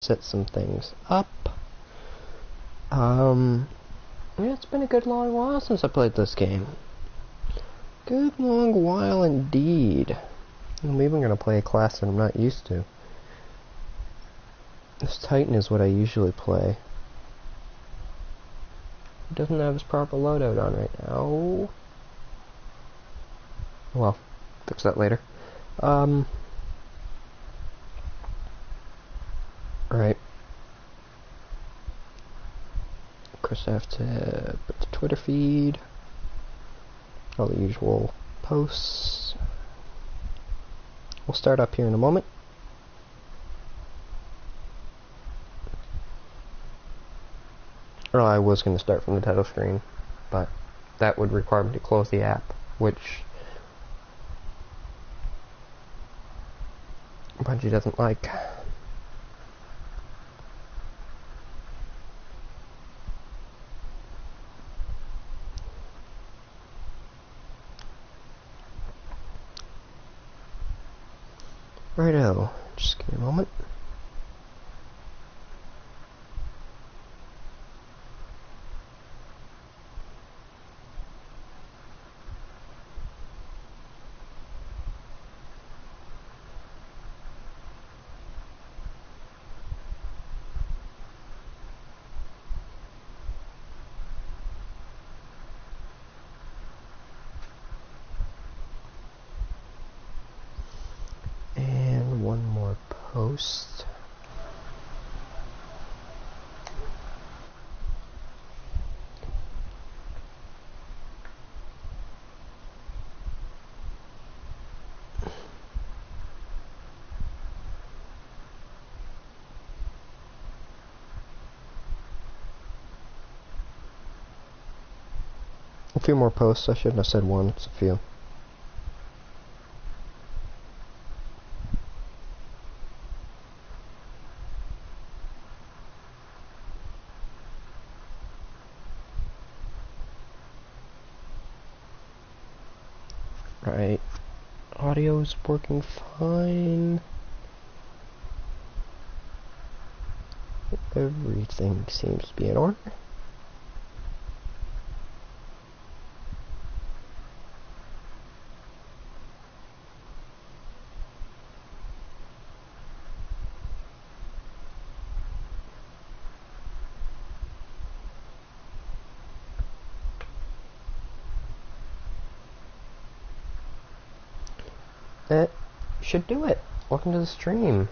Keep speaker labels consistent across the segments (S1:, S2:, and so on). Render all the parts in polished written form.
S1: set some things up. Yeah, it's been a good long while since I played this game. Good long while indeed. I'm even gonna play a class that I'm not used to. This Titan is what I usually play. He doesn't have his proper loadout on right now. Well, fix that later. Right. Of course I have to put the Twitter feed. All the usual posts. We'll start up here in a moment. Or I was going to start from the title screen, but that would require me to close the app, which Bungie doesn't like. Righto, just give me a moment. And one more post. A few more posts. I shouldn't have said one, it's a few. Right. Audio's working fine. Everything seems to be in order. That should do it. Welcome to the stream.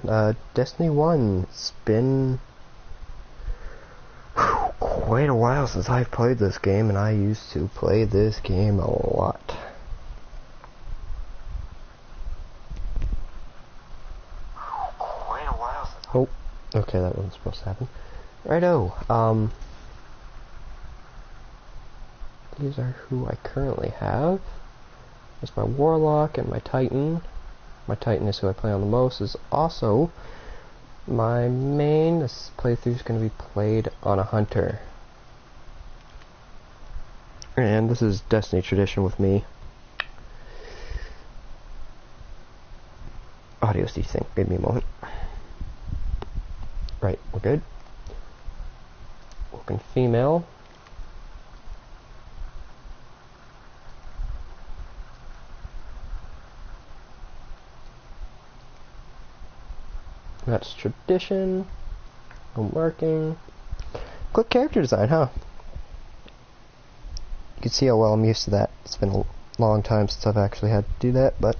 S1: Destiny 1. It's been quite a while since I've played this game, and I used to play this game a lot. Oh, okay, that wasn't supposed to happen. Righto, these are who I currently have. There's my Warlock and my Titan. My Titan is who I play on the most. Is also my main. This playthrough is going to be played on a Hunter. And this is Destiny tradition with me. Audio's desync. Give me a moment. Right, we're good. Working female. That's tradition. I'm working. Quick character design, huh? You can see how well I'm used to that. It's been a long time since I've actually had to do that, but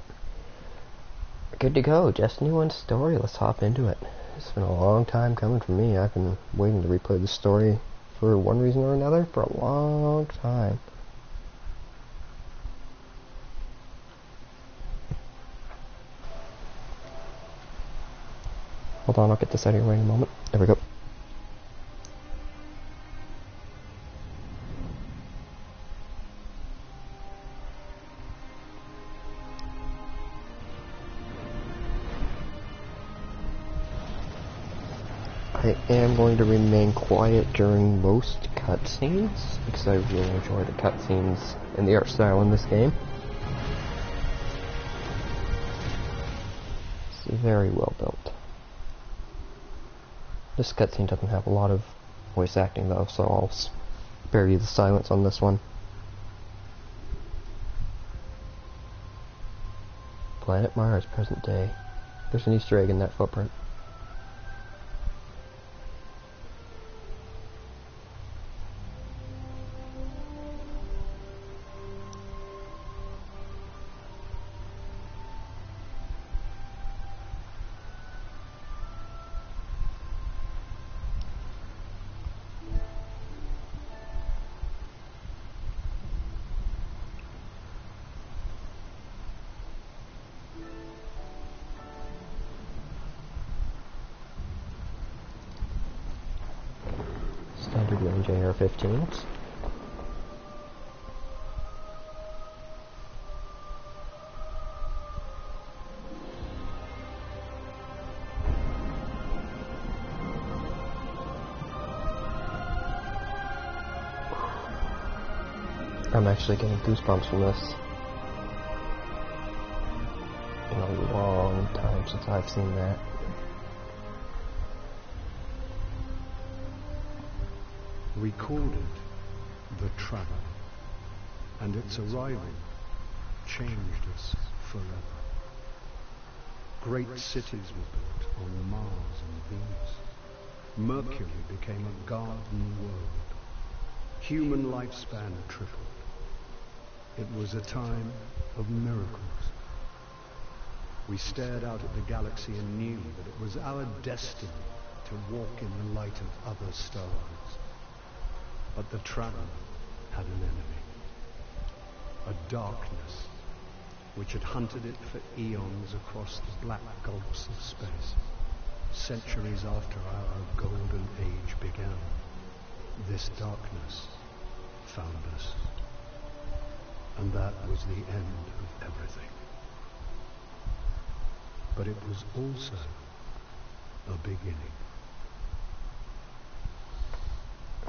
S1: good to go. Destiny 1 story. Let's hop into it. It's been a long time coming for me. I've been waiting to replay the story for one reason or another for a long time. Hold on, I'll get this out of your way in a moment. There we go. I am going to remain quiet during most cutscenes, because I really enjoy the cutscenes and the art style in this game. It's very well built. This cutscene doesn't have a lot of voice acting though, so I'll spare you the silence on this one. Planet Mars, present day. There's an Easter egg in that footprint. Standard range AR-15s. I'm actually getting goosebumps from this. In a long time since I've seen that.
S2: Recorded the travel, and its arrival changed us forever. Great cities were built on Mars and Venus. Mercury became a garden world. Human lifespan tripled. It was a time of miracles. We stared out at the galaxy and knew that it was our destiny to walk in the light of other stars. But the traveler had an enemy. A darkness which had hunted it for eons across the black gulfs of space. Centuries after our golden age began, this darkness found us. And that was the end of everything. But it was also a beginning.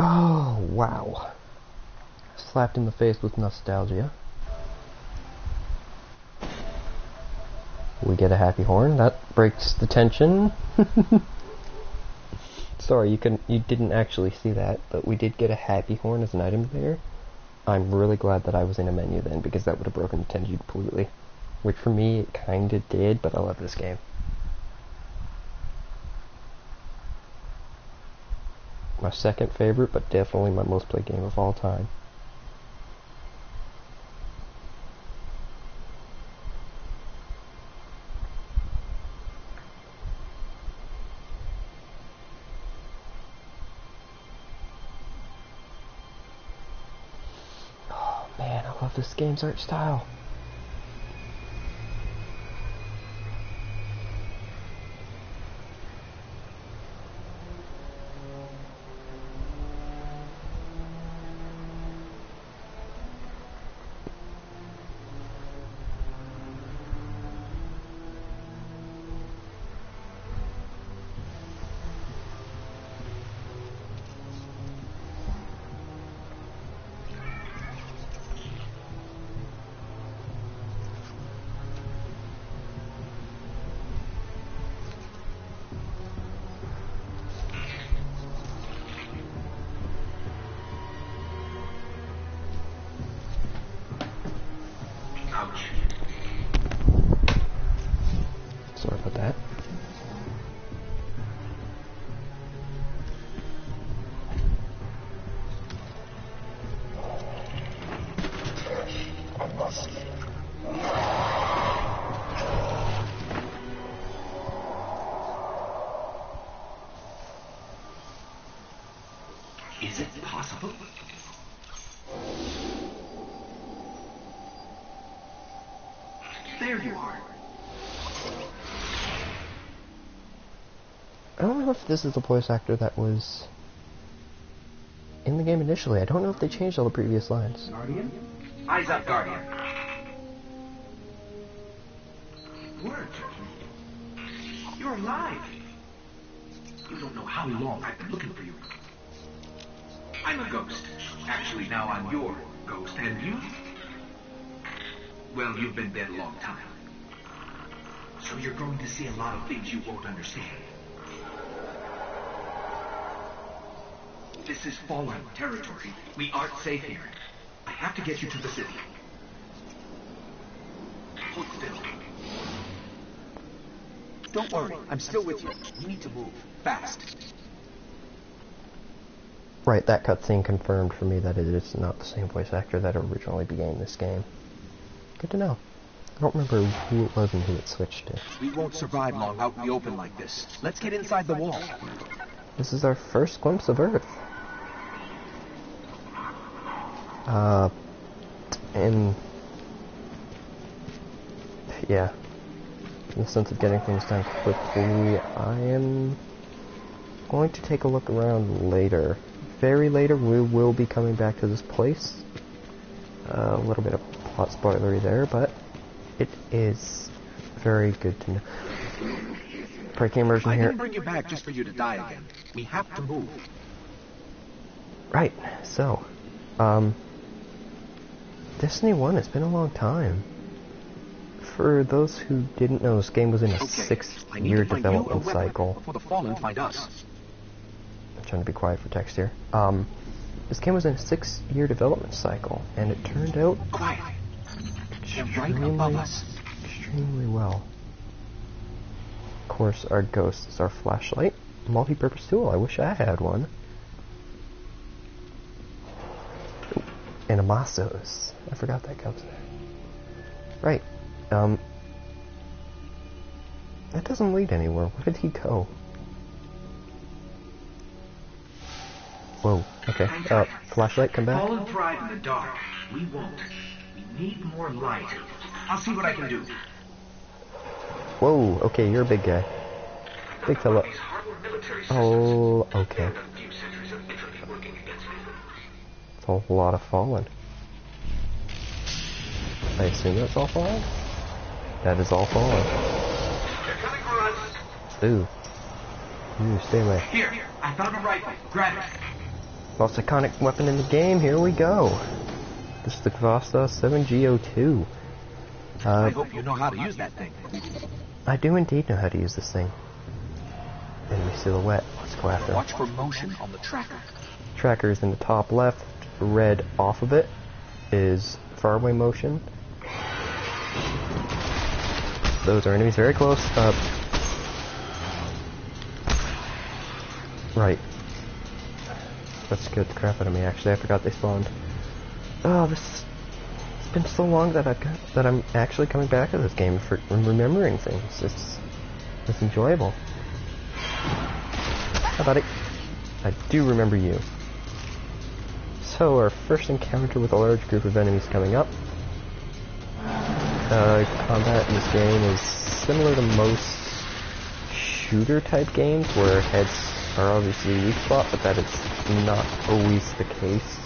S1: Oh, wow. Slapped in the face with nostalgia. We get a happy horn. That breaks the tension. Sorry, you didn't actually see that, but we did get a happy horn as an item there. I'm really glad that I was in a menu then, because that would have broken the tension completely. Which for me, it kinda did, but I love this game. My second favorite, but definitely my most played game of all time. Oh man, I love this game's art style. Sorry about that.
S3: Is it possible? There you are.
S1: I don't know if this is the voice actor that was in the game initially. I don't know if they changed all the previous lines.
S3: Guardian? Eyes up, Guardian. Word. You're alive. You don't know how long I've been looking for you. I'm a ghost. Actually, now I'm your ghost. And you? Well, you've been dead a long time. So you're going to see a lot of things you won't understand. This is fallen territory. We aren't safe here. I have to get you to the city. Hold still. Don't worry, I'm still with you. We need to move. Fast.
S1: Right, that cutscene confirmed for me that it is not the same voice actor that originally began this game. Good to know. I don't remember who it was and who it switched to.
S3: We won't survive long out in the open like this. Let's get inside the wall.
S1: This is our first glimpse of Earth. And yeah, in the sense of getting things done quickly, I am going to take a look around later. Very later, we will be coming back to this place. A little bit of plot spoilery there, but it is very good to know. Breaking immersion here.
S3: I didn't bring you back just for you to die again. We have to move.
S1: Right, so, Destiny 1, it's been a long time. For those who didn't know, this game was in a 6-year development cycle.
S3: Before the Fallen find us.
S1: I'm trying to be quiet for text here. This game was in a 6-year development cycle, and it turned out
S3: Quiet. They're right above us.
S1: Extremely well. Of course, our ghost is our flashlight. Multi-purpose tool. I wish I had one. Ooh, and Amasos. I forgot that comes there. Right. That doesn't lead anywhere. Where did he go? Whoa. Okay. Flashlight, come back.
S3: Fallen thrive in the dark. We won't. We need more light. I'll see what I can do.
S1: Whoa. Okay, you're a big guy. Big fella. Oh, okay. It's a whole lot of fallen. I assume that's all fallen? That is all fallen.
S3: They're coming for us.
S1: Ooh. Ooh, stay away.
S3: Here, I found a rifle. Grab it.
S1: Most iconic weapon in the game, here we go. This is the Kvasta 7G02.
S3: I hope you know how to use that thing.
S1: I do indeed know how to use this thing. Enemy silhouette. Let's go after him.
S3: Watch for motion on the tracker.
S1: Tracker is in the top left. Red off of it is faraway motion. Those are enemies very close. Right. That scared the crap out of me, actually. I forgot they spawned. Oh, it's been so long that I'm actually coming back to this game and remembering things. It's enjoyable. Hi, buddy. I do remember you. So, our first encounter with a large group of enemies coming up. Combat in this game is similar to most shooter-type games, where heads are obviously weak spot, but that is not always the case.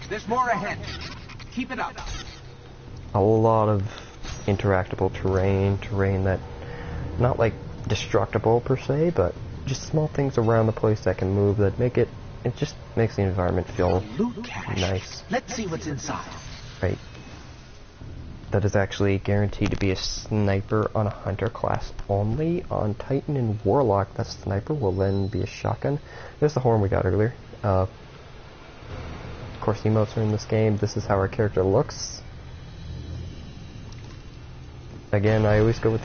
S3: There's more ahead. Keep it up.
S1: A lot of interactable terrain that, not like destructible per se, but just small things around the place that can move that make it just makes the environment feel
S3: Loot cache.
S1: nice.
S3: Let's see what's inside.
S1: Right. That is actually guaranteed to be a sniper on a hunter class only. On Titan and Warlock, that sniper will then be a shotgun. There's the horn we got earlier. Of course, emotes are in this game. This is how our character looks. Again, I always go with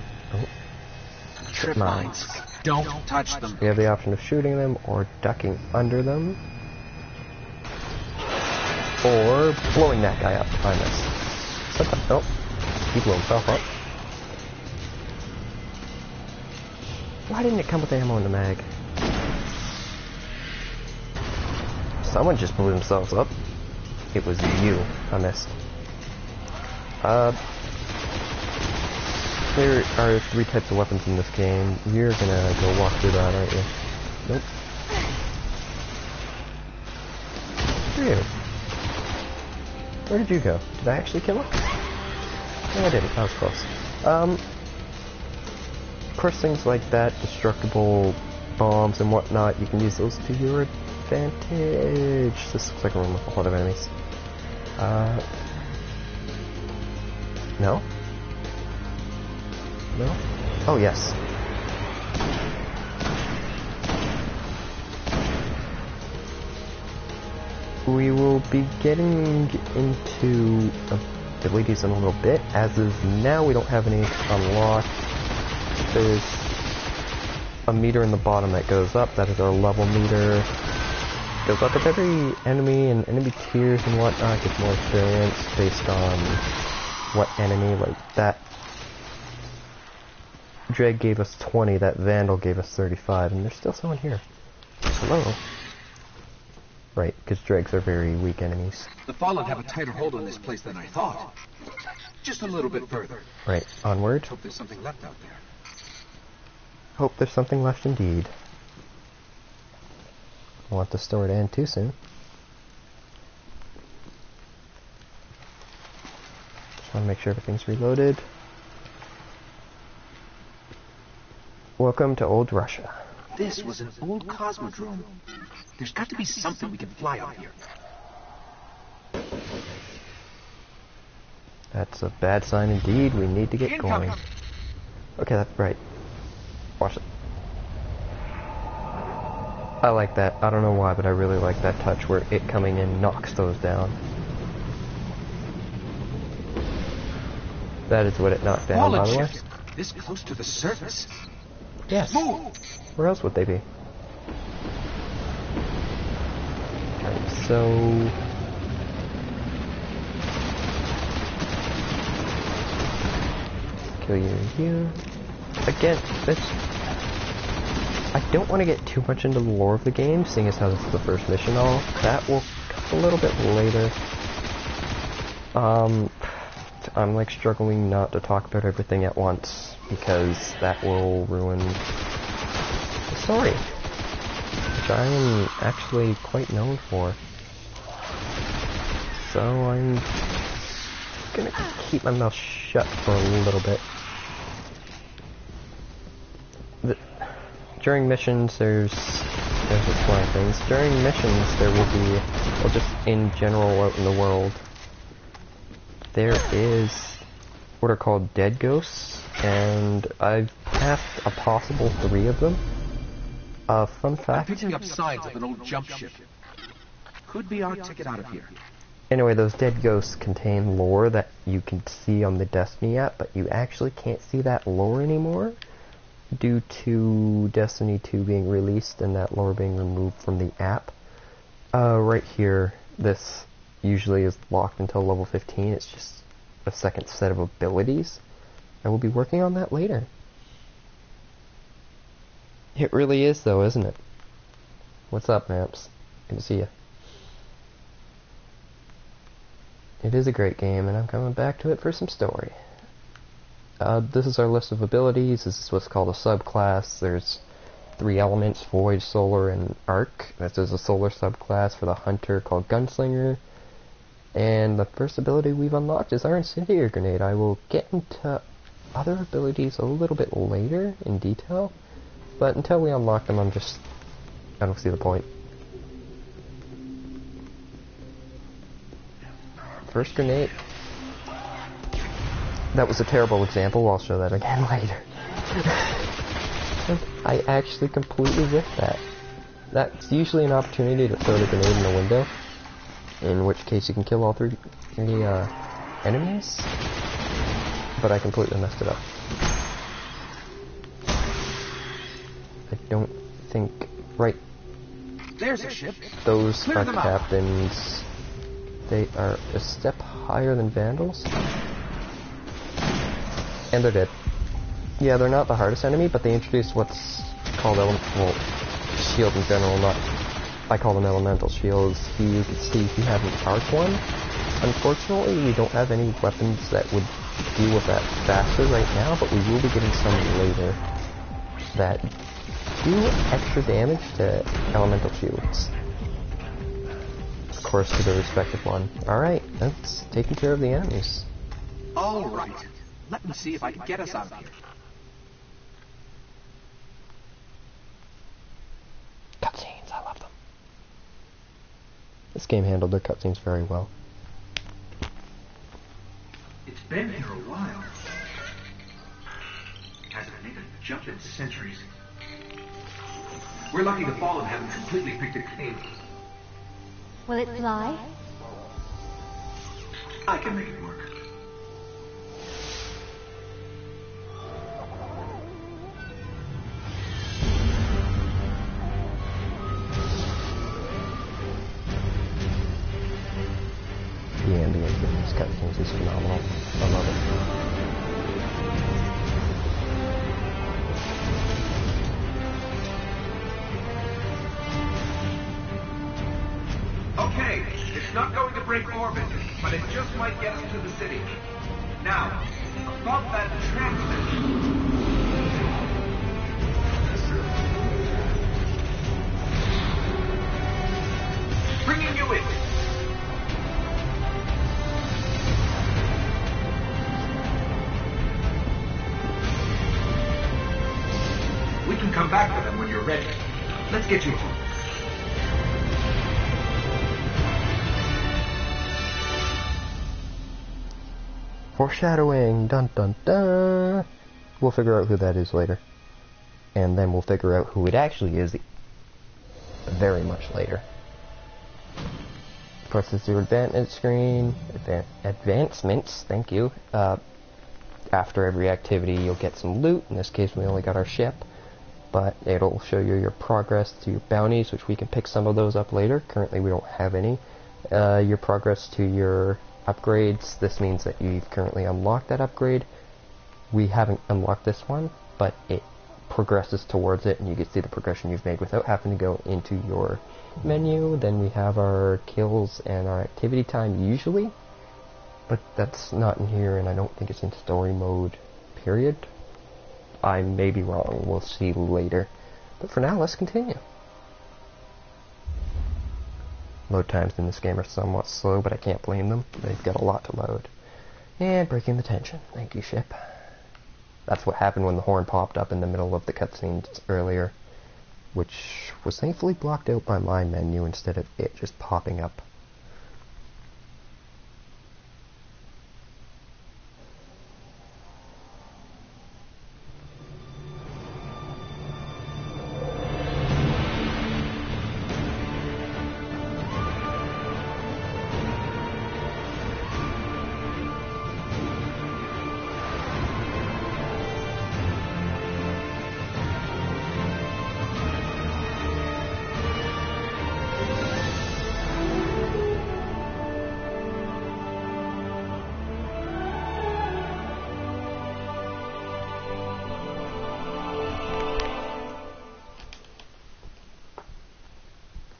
S3: Trip mines. Don't touch them.
S1: We have the option of shooting them or ducking under them. Or blowing that guy up behind us. Oh, he blew himself up. Why didn't it come with ammo in the mag? Someone just blew themselves up. It was you. I missed. There are 3 types of weapons in this game. You're gonna go walk through that, aren't you? Nope. Where did you go? Did I actually kill him? No, I didn't. I was close. Of course, things like that, destructible bombs and whatnot, you can use those to your advantage. This looks like a room with a lot of enemies. No? No? Oh, yes. we will be getting into abilities in a little bit. As of now, we don't have any unlocked. There's a meter in the bottom that goes up. That is our level meter. Goes up with every enemy and enemy tiers and whatnot. Gets more experience based on what enemy. Like that Dreg gave us 20. That Vandal gave us 35. And there's still someone here. Hello. Right, because dregs are very weak enemies.
S3: The Fallen have a tighter hold on this place than I thought. Just a little bit further.
S1: Right, onward.
S3: Hope there's something left out there.
S1: Hope there's something left indeed. I don't want the story to end too soon. Just want to make sure everything's reloaded. Welcome to Old Russia.
S3: This was an old cosmodrome. There's got to be something we can fly out here.
S1: That's a bad sign indeed. We need to get
S3: Incoming.
S1: going. Okay, that's right. Watch it. I like that. I don't know why, but I really like that touch where it coming in knocks those down. That is what it knocked down, by the way.
S3: Ships this close to the surface.
S1: Yes.
S3: Move!
S1: Where else would they be? Okay, so... kill you here. Again, this... I don't want to get too much into the lore of the game, seeing as how this is the first mission all. That will come a little bit later. I'm like struggling not to talk about everything at once, because that will ruin the story, which I am actually quite known for. So I'm gonna keep my mouth shut for a little bit. During missions, there's exploring things. During missions, there will be, well, just in general out in the world, there is what are called dead ghosts, and I've passed a possible 3 of them. Fun fact.
S3: I'm picking up signs of an old jump ship. Could be our ticket out of here.
S1: Anyway, those dead ghosts contain lore that you can see on the Destiny app, but you actually can't see that lore anymore due to Destiny 2 being released and that lore being removed from the app. Right here, this usually is locked until level 15. It's just a second set of abilities. I will be working on that later. It really is, though, isn't it? What's up, Maps? Good to see you. It is a great game, and I'm coming back to it for some story. This is our list of abilities. This is what's called a subclass. There's 3 elements, Void, Solar, and Arc. This is a Solar subclass for the Hunter called Gunslinger. And the first ability we've unlocked is our Incendiary Grenade. I will get into other abilities a little bit later in detail, but until we unlock them, I don't see the point. First grenade. That was a terrible example. I'll show that again later. I actually completely whiffed that. That's usually an opportunity to throw the grenade in the window, in which case you can kill all 3 enemies, but I completely messed it up. I don't think... right.
S3: There's a ship.
S1: Those
S3: Clear
S1: are
S3: them out.
S1: captains. They are a step higher than Vandals. And they're dead. Yeah, they're not the hardest enemy, but they introduced what's called shield in general, not... I call them elemental shields. You can see if you have an arc one. Unfortunately, we don't have any weapons that would deal with that faster right now, but we will be getting some later that do extra damage to elemental shields. Of course, to the respective one. Alright, that's taking care of the enemies.
S3: All right. Let me see if I can get us out of here.
S1: Cutscenes, I love them. This game handled their cutscenes very well.
S3: It's been here a while. Hasn't made a jump in centuries. We're lucky the Fallen haven't completely picked it clean.
S4: Will it fly?
S3: I can make it work.
S1: The ambience in these cutscenes is phenomenal. I love it.
S3: Okay, it's not going to break orbit, but it just might get us to the city. Now, above that transmitter. Bringing you in. We can come back for them when you're ready. Let's get you home.
S1: Foreshadowing! Dun dun dun! We'll figure out who that is later. And then we'll figure out who it actually is very much later. Of course, it's your advancement screen. Advancements, thank you. After every activity, you'll get some loot. In this case, we only got our ship. But it'll show you your progress to your bounties, which we can pick some of those up later. Currently, we don't have any. Your progress to your upgrades. This means that you've currently unlocked that upgrade. We haven't unlocked this one, but it progresses towards it, and you can see the progression you've made without having to go into your menu. Then we have our kills and our activity time usually, but that's not in here, and I don't think it's in story mode, period. I may be wrong, we'll see later. But for now, let's continue. Load times in this game are somewhat slow, but I can't blame them. They've got a lot to load. And breaking the tension. Thank you, ship. That's what happened when the horn popped up in the middle of the cutscenes earlier, which was thankfully blocked out by my menu instead of it just popping up.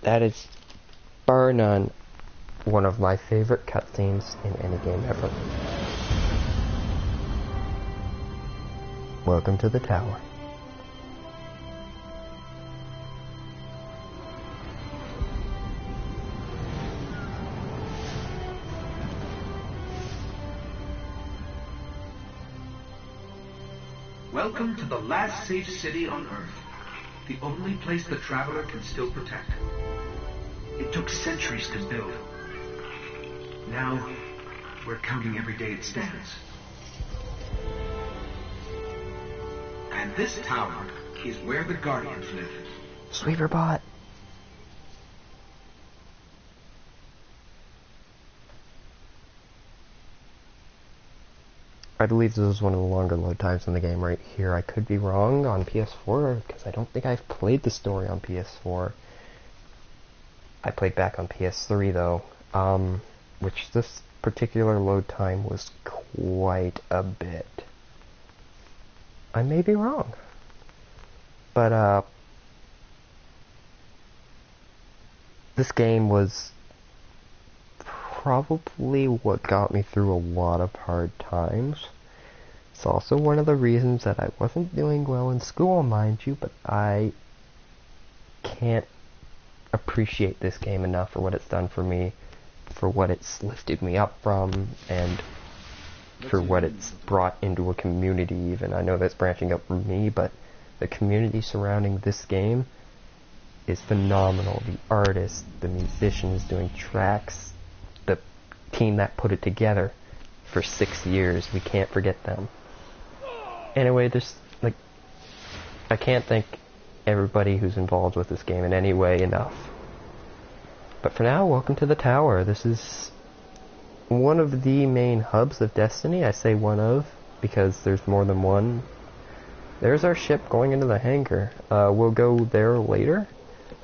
S1: That is, bar none, one of my favorite cutscenes in any game ever. Welcome to the tower.
S3: Welcome to the last safe city on Earth. The only place the traveler can still protect. It took centuries to build. Now, we're counting every day it stands. And this tower is where the Guardians live.
S1: Sweeper bot. I believe this is one of the longer load times in the game right here. I could be wrong on PS4, because I don't think I've played the story on PS4. I played back on PS3 though, which this particular load time was quite a bit. I may be wrong. But, this game was probably what got me through a lot of hard times. It's also one of the reasons that I wasn't doing well in school, mind you, but I can't appreciate this game enough for what it's done for me, for what it's lifted me up from, and for what it's brought into a community even. I know that's branching out from me, but the community surrounding this game is phenomenal. The artists, the musicians doing tracks, the team that put it together for 6 years, we can't forget them. Anyway, I can't thank everybody who's involved with this game in any way enough. But for now, welcome to the tower. This is one of the main hubs of Destiny. I say one of, because there's more than one. There's our ship going into the hangar. We'll go there later.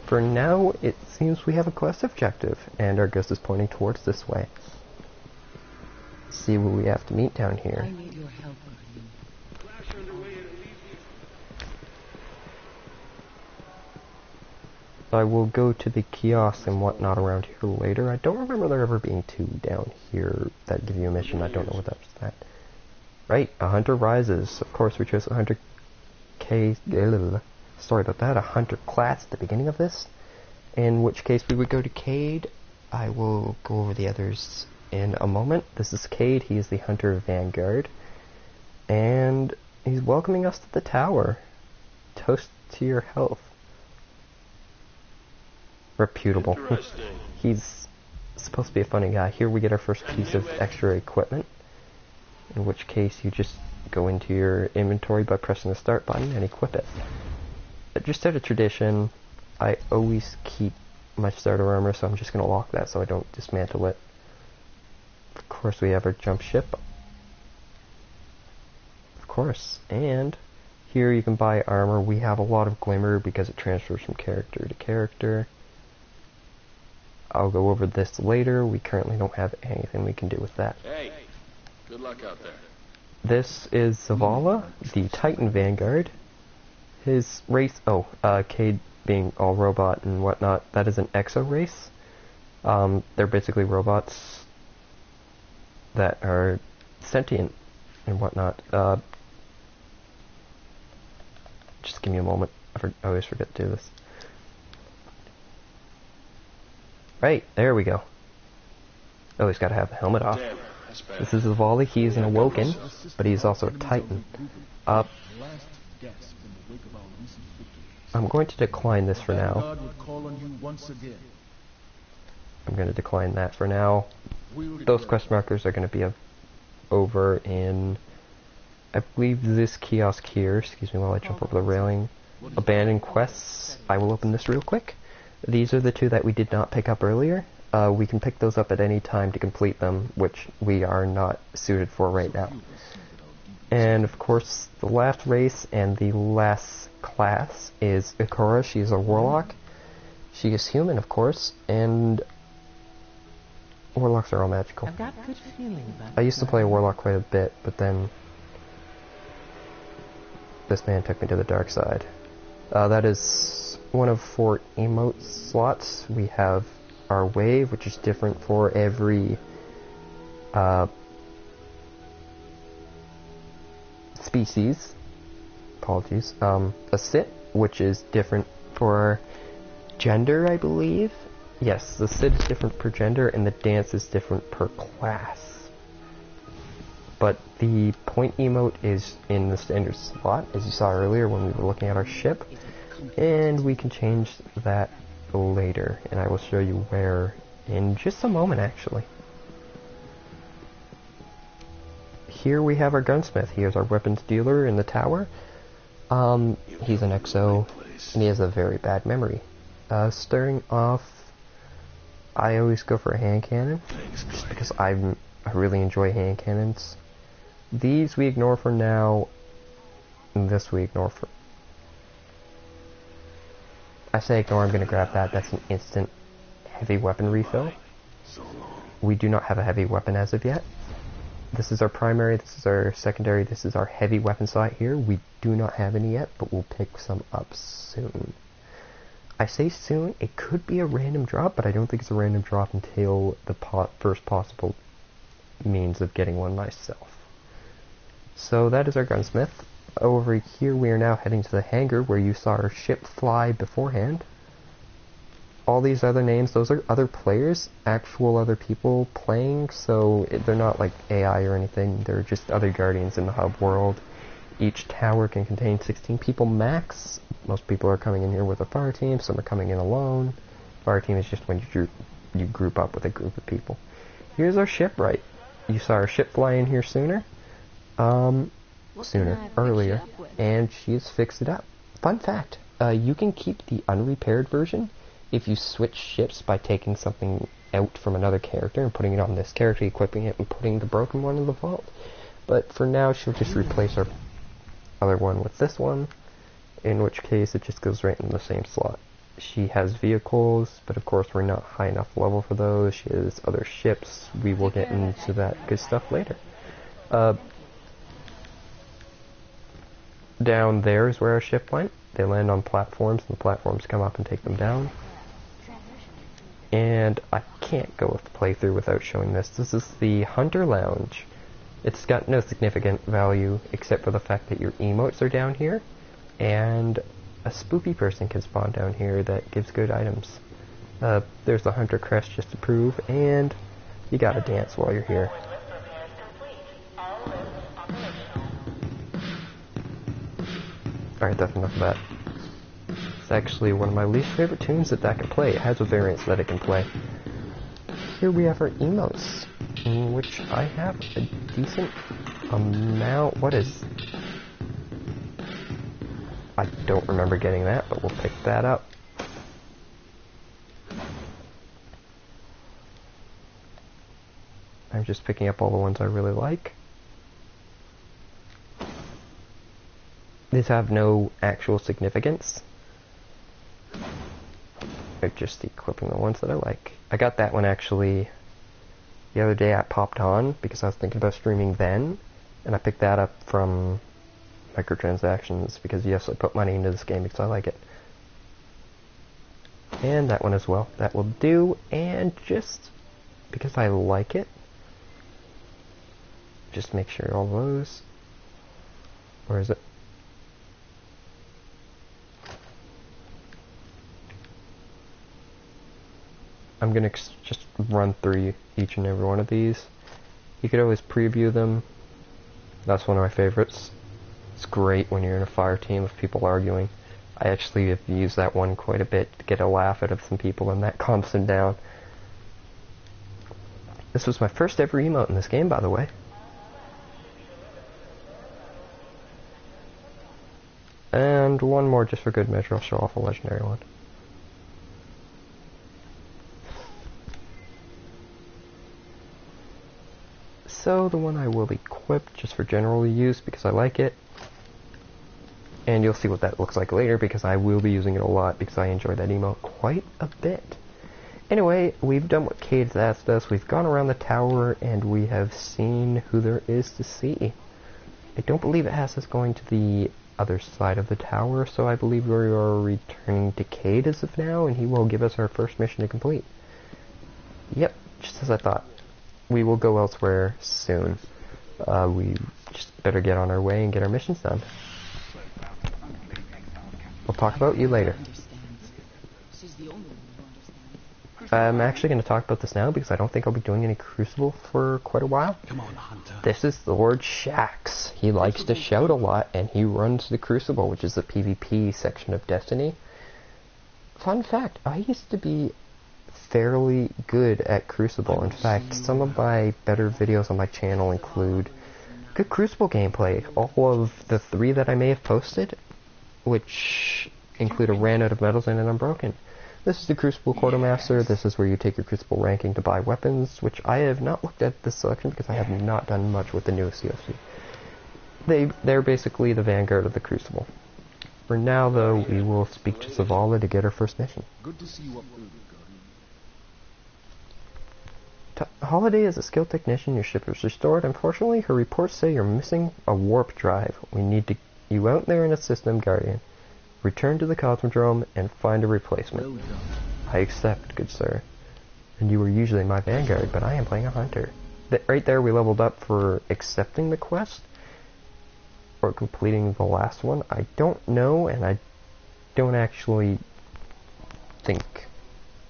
S1: For now, it seems we have a quest objective, and our ghost is pointing towards this way. Let's see what we have to meet down here.
S4: I need your help.
S1: I will go to the kiosks and whatnot around here later. I don't remember there ever being two down here that give you a mission. I don't know what that's at. Right, a hunter rises. Of course, we chose a hunter sorry about that, a hunter class at the beginning of this. In which case we would go to Cade. I will go over the others in a moment. This is Cade. He is the hunter vanguard. And he's welcoming us to the tower. Toast to your health. Reputable. He's supposed to be a funny guy. Here we get our first piece of extra equipment, in which case you just go into your inventory by pressing the start button and equip it. But just out of tradition, I always keep my starter armor, so I'm just going to lock that so I don't dismantle it. Of course, we have our jump ship. Of course. And here you can buy armor. We have a lot of glimmer because it transfers from character to character. I'll go over this later. We currently don't have anything we can do with that.
S5: Hey, good luck out there.
S1: This is Zavala, the Titan Vanguard. His race, Cade being all robot and whatnot, that is an exo race. They're basically robots that are sentient and whatnot. Just give me a moment. I always forget to do this. Right, there we go. Oh, he's got to have the helmet off.
S5: Damn, that's bad.
S1: This is Zavali. He is an Awoken, but he's also a Titan. I'm going to decline this for now. I'm going to decline that for now. Those quest markers are going to be over in, I believe, this kiosk here. Excuse me while I jump over the railing. Abandoned quests. I will open this real quick. These are the two that we did not pick up earlier. We can pick those up at any time to complete them, which we are not suited for right now. And of course, the last race and the last class is Ikora. She is a warlock. She is human, of course, and warlocks are all magical.
S4: I've got good feeling about
S1: I used to play a warlock quite a bit, but then this man took me to the dark side. That is one of 4 emote slots. We have our wave, which is different for every species. Apologies. A sit, which is different for gender, I believe. Yes, the sit is different per gender, and the dance is different per class. But the point emote is in the standard slot, as you saw earlier when we were looking at our ship. And we can change that later, and I will show you where in just a moment, actually. Here we have our gunsmith. He is our weapons dealer in the tower. He's an exo, and he has a very bad memory. Starting off, I always go for a hand cannon, just because I really enjoy hand cannons. These we ignore for now, and this we ignore for... I say ignore, I'm going to grab that. That's an instant heavy weapon refill. We do not have a heavy weapon as of yet. This is our primary, this is our secondary, this is our heavy weapon slot here. We do not have any yet, but we'll pick some up soon. I say soon, it could be a random drop, but I don't think it's a random drop until the first possible means of getting one myself. So that is our gunsmith. Over here we are now heading to the hangar where you saw our ship fly beforehand. All these other names, those are other players, actual other people playing, so they're not like AI or anything, they're just other guardians in the hub world. Each tower can contain 16 people max. Most people are coming in here with a fire team, some are coming in alone. Fire team is just when you group up with a group of people. Here's our ship, right? You saw our ship fly in here sooner. Earlier, and she's fixed it up. Fun fact, you can keep the unrepaired version if you switch ships by taking something out from another character and putting it on this character, equipping it, and putting the broken one in the vault. But for now, she'll just replace our other one with this one, in which case it just goes right in the same slot. She has vehicles, but of course we're not high enough level for those. She has other ships. We will get into that good stuff later. Down there is where our ship went. They land on platforms, and the platforms come up and take them down. And I can't go with the playthrough without showing this. This is the Hunter Lounge. It's got no significant value except for the fact that your emotes are down here, and a spoopy person can spawn down here that gives good items. There's the Hunter Crest just to prove, and you gotta dance while you're here. Alright, that's enough of that. It's actually one of my least favorite tunes that can play. It has a variance that it can play. Here we have our emotes, in which I have a decent amount. What is... I don't remember getting that, but we'll pick that up. I'm just picking up all the ones I really like. These have no actual significance. They're just equipping the ones that I like. I got that one actually the other day. I popped on because I was thinking about streaming then, and I picked that up from microtransactions because yes, I put money into this game because I like it. And that one as well. That will do, and just because I like it, just make sure all those... Where is it? I'm going to just run through each and every one of these. You could always preview them. That's one of my favorites. It's great when you're in a fire team of people arguing. I actually have used that one quite a bit to get a laugh out of some people, and that calms them down. This was my first ever emote in this game, by the way. And one more just for good measure. I'll show off a legendary one. So the one I will equip just for general use because I like it, and you'll see what that looks like later because I will be using it a lot because I enjoy that emote quite a bit. Anyway, we've done what Cade's asked us. We've gone around the tower and we have seen who there is to see. I don't believe it has us going to the other side of the tower, so I believe we are returning to Cade as of now, and he will give us our first mission to complete. Yep, just as I thought. We will go elsewhere soon. We just better get on our way and get our missions done. We'll talk about you later. I'm actually going to talk about this now because I don't think I'll be doing any Crucible for quite a while.
S2: Come on, Hunter.
S1: This is Lord Shax. He likes to shout a lot, and he runs the Crucible, which is the PvP section of Destiny. Fun fact, I used to be fairly good at Crucible. In fact, some of my better videos on my channel include good Crucible gameplay. All of the 3 that I may have posted, which include a ran out of medals and an unbroken. This is the Crucible Quartermaster. This is where you take your Crucible ranking to buy weapons, which I have not looked at this selection because I have not done much with the newest CFC. They're basically the vanguard of the Crucible. For now, though, we will speak to Zavala to get our first mission.
S5: Good to see you up early, Guardian.
S1: Holiday is a skilled technician. Your ship is restored. Unfortunately, her reports say you're missing a warp drive. We need you out there in the system, Guardian. Return to the Cosmodrome and find a replacement.
S5: Well done.
S1: I accept, good sir. And you were usually my vanguard, but I am playing a hunter. Right there we leveled up for accepting the quest, or completing the last one. I don't know, and I don't actually think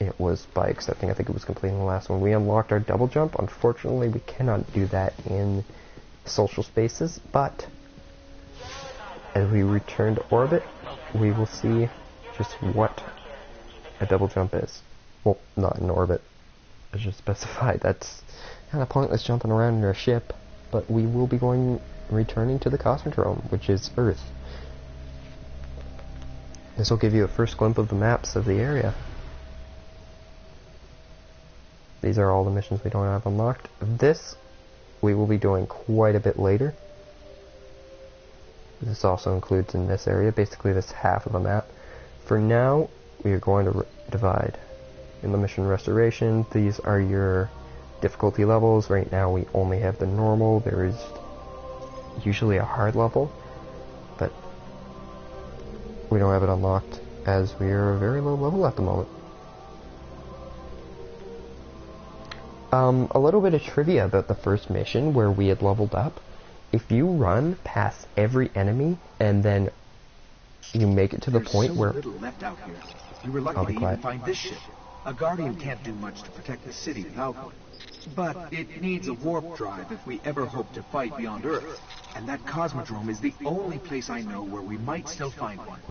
S1: it was by accepting. I think it was completing the last one. We unlocked our double jump. Unfortunately, we cannot do that in social spaces, but as we return to orbit, we will see just what a double jump is. Well, not in orbit. I should specify. That's kind of pointless jumping around in our ship, but we will be returning to the Cosmodrome, which is Earth. This will give you a first glimpse of the maps of the area. these are all the missions we don't have unlocked. This we will be doing quite a bit later. This also includes in this area, basically this half of the map. For now, we are going to divide. In the mission restoration, these are your difficulty levels. Right now we only have the normal. There is usually a hard level, but we don't have it unlocked as we are a very low level at the moment. A little bit of trivia about the first mission where we had leveled up. If you run past every enemy and then you make it to the point where...
S3: There's so little left out here. We were lucky to even find this ship. A Guardian can't do much to protect the city without one. But it needs a warp drive if we ever hope to fight beyond Earth. And that Cosmodrome is the only place I know where we might still find one.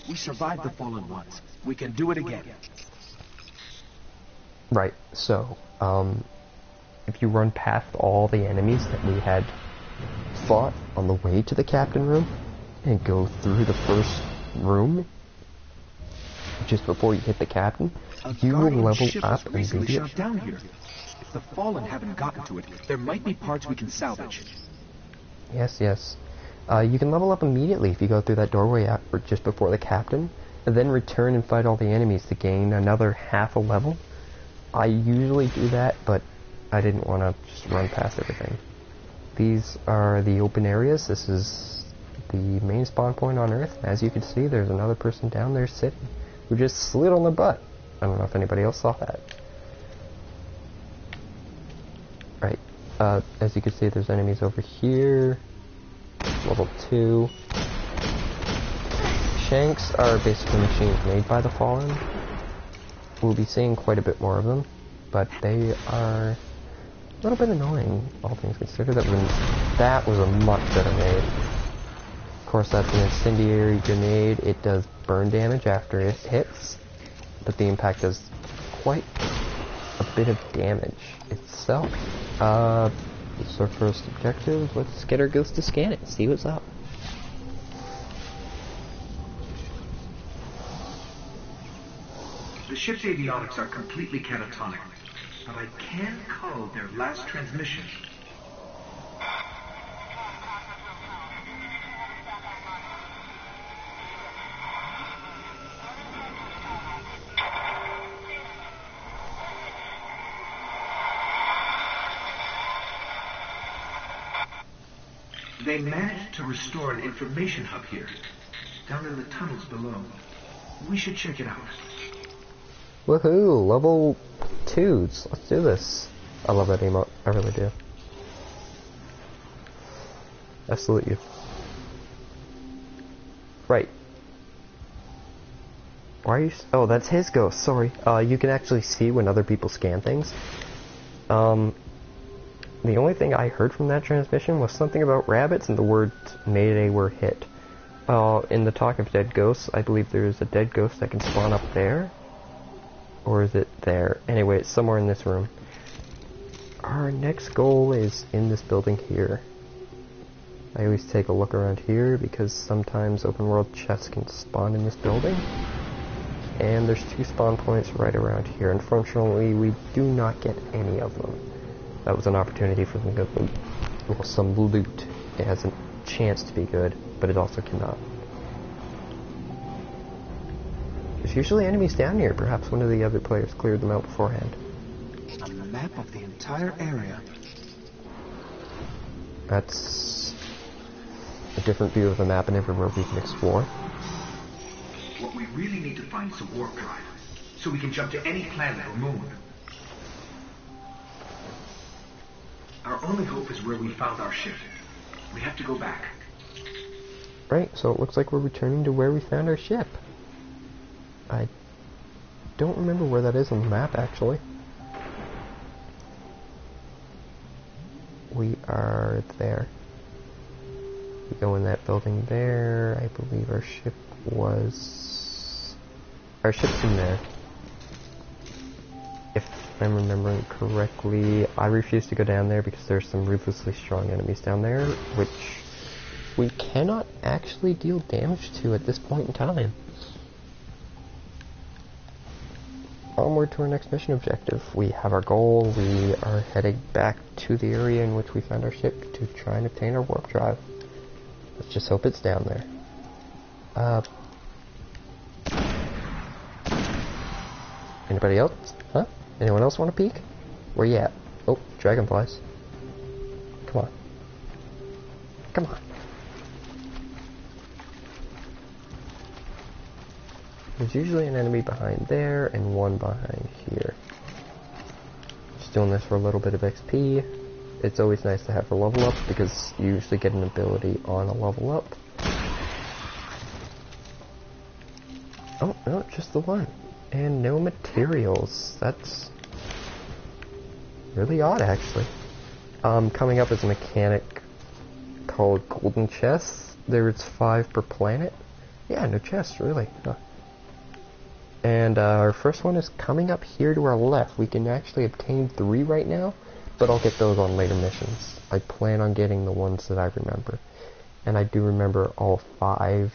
S3: We survived the Fallen once. We can do it again.
S1: Right, so, if you run past all the enemies that we had fought on the way to the captain room, and go through the first room, just before you hit the captain, you will level up immediately.
S3: Shot down here. If the Fallen haven't gotten to it, there might be parts we can salvage.
S1: Yes, yes. You can level up immediately if you go through that doorway just before the captain, and then return and fight all the enemies to gain another half a level. I usually do that, but I didn't want to just run past everything. These are the open areas. This is the main spawn point on Earth. As you can see, there's another person down there sitting who just slid on their butt. I don't know if anybody else saw that. Right. As you can see, there's enemies over here. Level 2. Shanks are basically machines made by the Fallen. We'll be seeing quite a bit more of them, but they are a little bit annoying, all things considered. That was a much better made. Of course, that's an incendiary grenade. It does burn damage after it hits, but the impact does quite a bit of damage itself. It's our first objective. Let's get our ghost to scan it and see what's up.
S3: The ship's avionics are completely catatonic, but I can code their last transmission. They managed to restore an information hub here, down in the tunnels below. We should check it out.
S1: Woohoo! Level 2s. Let's do this. I love that emote. I really do. I salute you. Right. Why are you... Oh, that's his ghost. Sorry. You can actually see when other people scan things. The only thing I heard from that transmission was something about rabbits and the word Mayday were hit. In the Talk of Dead Ghosts, I believe there's a dead ghost that can spawn up there. Or is it there? Anyway, it's somewhere in this room. Our next goal is in this building here. I always take a look around here because sometimes open world chests can spawn in this building. And there's 2 spawn points right around here. Unfortunately, we do not get any of them. That was an opportunity for them to get loot. Well, some loot. It has a chance to be good, but it also cannot. There's usually enemies down here. Perhaps one of the other players cleared them out beforehand.
S3: A map of the entire area.
S1: That's a different view of the map and everywhere we can explore.
S3: What we really need to find is a warp drive, so we can jump to any planet or moon. Our only hope is where we found our ship. We have to go back.
S1: Right, so it looks like we're returning to where we found our ship. I don't remember where that is on the map, actually. We are there. We go in that building there. I believe our ship was... Our ship's in there. If I'm remembering correctly, I refuse to go down there because there's some ruthlessly strong enemies down there, which we cannot actually deal damage to at this point in time. onward to our next mission objective. We have our goal. We are heading back to the area in which we found our ship to try and obtain our warp drive. Let's just hope it's down there. Anybody else? Huh? Anyone else want to peek? Where you at? Oh, dragonflies. Come on. Come on. There's usually an enemy behind there and one behind here. Just doing this for a little bit of XP. It's always nice to have a level up because you usually get an ability on a level up. Oh, no, just the one. And no materials. That's really odd, actually. Coming up is a mechanic called golden chests. There's 5 per planet. Yeah, no chests, really. Huh. And our first one is coming up here to our left. We can actually obtain 3 right now, but I'll get those on later missions. I plan on getting the ones that I remember. And I do remember all 5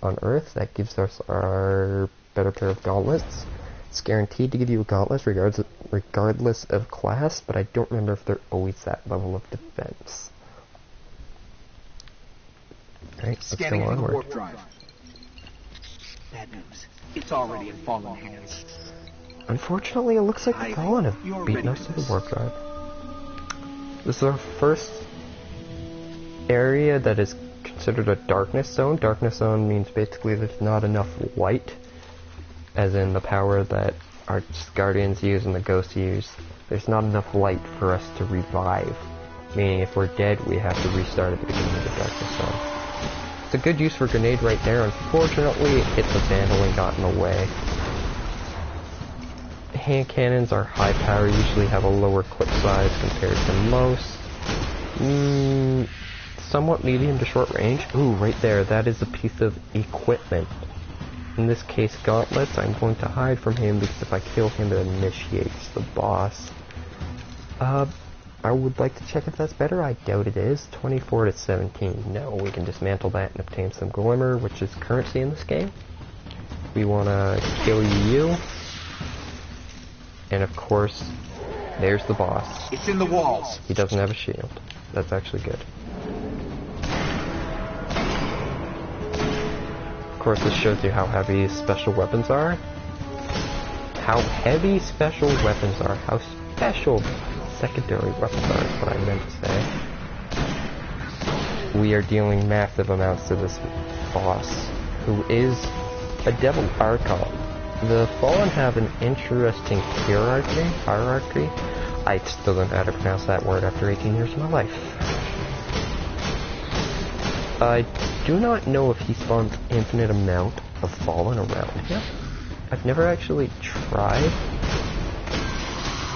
S1: on Earth. That gives us our better pair of gauntlets. It's guaranteed to give you a gauntlet regardless of class, but I don't remember if they're always that level of defense. Alright, let's go
S5: Scanning for the
S1: onward.
S5: warp drive. Bad news. It's already in fallen hands.
S1: Unfortunately, it looks like the Fallen have beaten us to the warp drive. This is our first area that is considered a darkness zone. Darkness zone means basically there's not enough light, as in the power that our guardians use and the ghosts use. There's not enough light for us to revive, meaning if we're dead, we have to restart at the beginning of the darkness zone. It's a good use for grenade right there. Unfortunately, it hit the vandal and got in the way. Hand cannons are high power, usually have a lower clip size compared to most. Somewhat medium to short range. Ooh, right there, that is a piece of equipment. In this case, gauntlets. I'm going to hide from him because if I kill him, it initiates the boss. I would like to check if that's better. I doubt it is. 24 to 17. No, we can dismantle that and obtain some glimmer, which is currency in this game. We want to kill you. And of course, there's the boss.
S5: It's in the walls.
S1: He doesn't have a shield. That's actually good. Of course, this shows you how heavy special weapons are. How heavy special weapons are. How special secondary weapons are is what I meant to say. We are dealing massive amounts to this boss, who is a devil archon. The Fallen have an interesting hierarchy. I still don't know how to pronounce that word after 18 years of my life. I do not know if he spawns infinite amount of Fallen around him. I've never actually tried,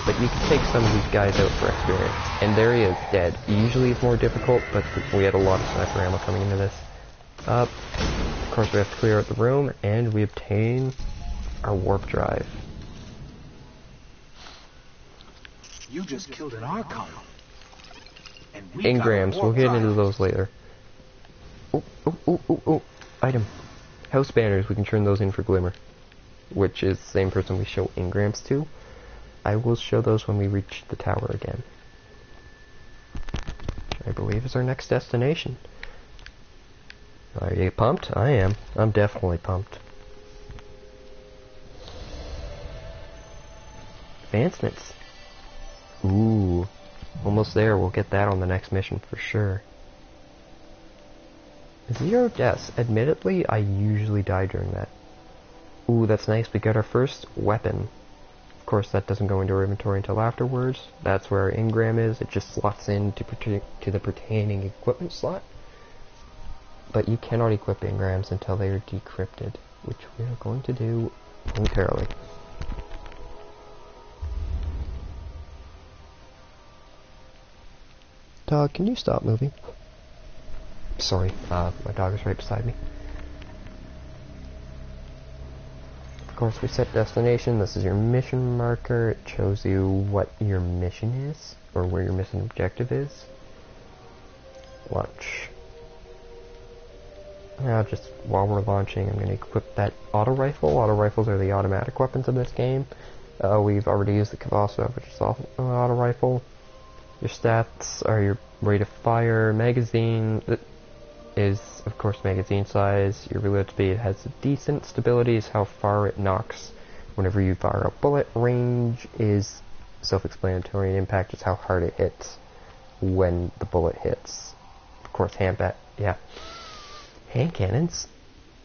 S1: but you can take some of these guys out for experience. And there he is, dead. Usually it's more difficult, but we had a lot of sniper ammo coming into this. Of course we have to clear out the room, and we obtain our warp drive.
S5: You just killed an Archon. And we
S1: Engrams,
S5: got a
S1: we'll
S5: warp
S1: get
S5: drive.
S1: into those later. Oh, item. House banners, we can turn those in for glimmer, which is the same person we show engrams to. I will show those when we reach the tower again. Which I believe is our next destination. Are you pumped? I am. I'm definitely pumped. Advancements. Ooh. Almost there. We'll get that on the next mission for sure. 0 deaths. Admittedly, I usually die during that. Ooh, that's nice. We got our first weapon. Of course, that doesn't go into our inventory until afterwards. That's where our engram is. It just slots in to the pertaining equipment slot. But you cannot equip engrams until they are decrypted, which we are going to do momentarily. Dog, can you stop moving? Sorry, my dog is right beside me. Of course, we set destination. This is your mission marker. It shows you what your mission is, or where your mission objective is. Launch. Now, just while we're launching, I'm going to equip that auto rifle. Auto rifles are the automatic weapons of this game. We've already used the KoalaShinx, which is also an auto rifle. Your stats are your rate of fire, magazine is of course magazine size, your reload speed has a decent stability, is how far it knocks whenever you fire a bullet. Range is self-explanatory, and impact is how hard it hits when the bullet hits. Of course, hand cannons,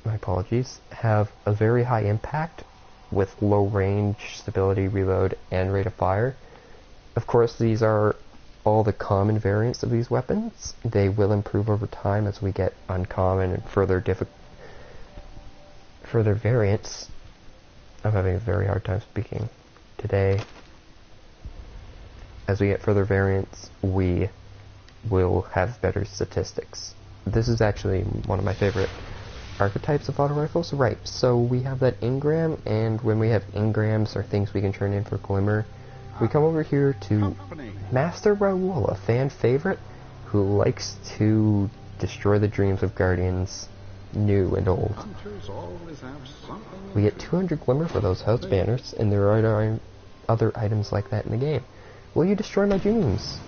S1: my apologies, have a very high impact with low range, stability, reload, and rate of fire. Of course, these are all the common variants of these weapons. They will improve over time as we get uncommon and further variants. I'm having a very hard time speaking today. As we get further variants, we will have better statistics. This is actually one of my favorite archetypes of auto rifles. Right, so we have that engram, and when we have engrams or things we can turn in for glimmer, we come over here to Master Raoul, a fan favorite who likes to destroy the dreams of guardians, new and old. We get 200 glimmer for those house banners, and there are other items like that in the game. Will you destroy my dreams?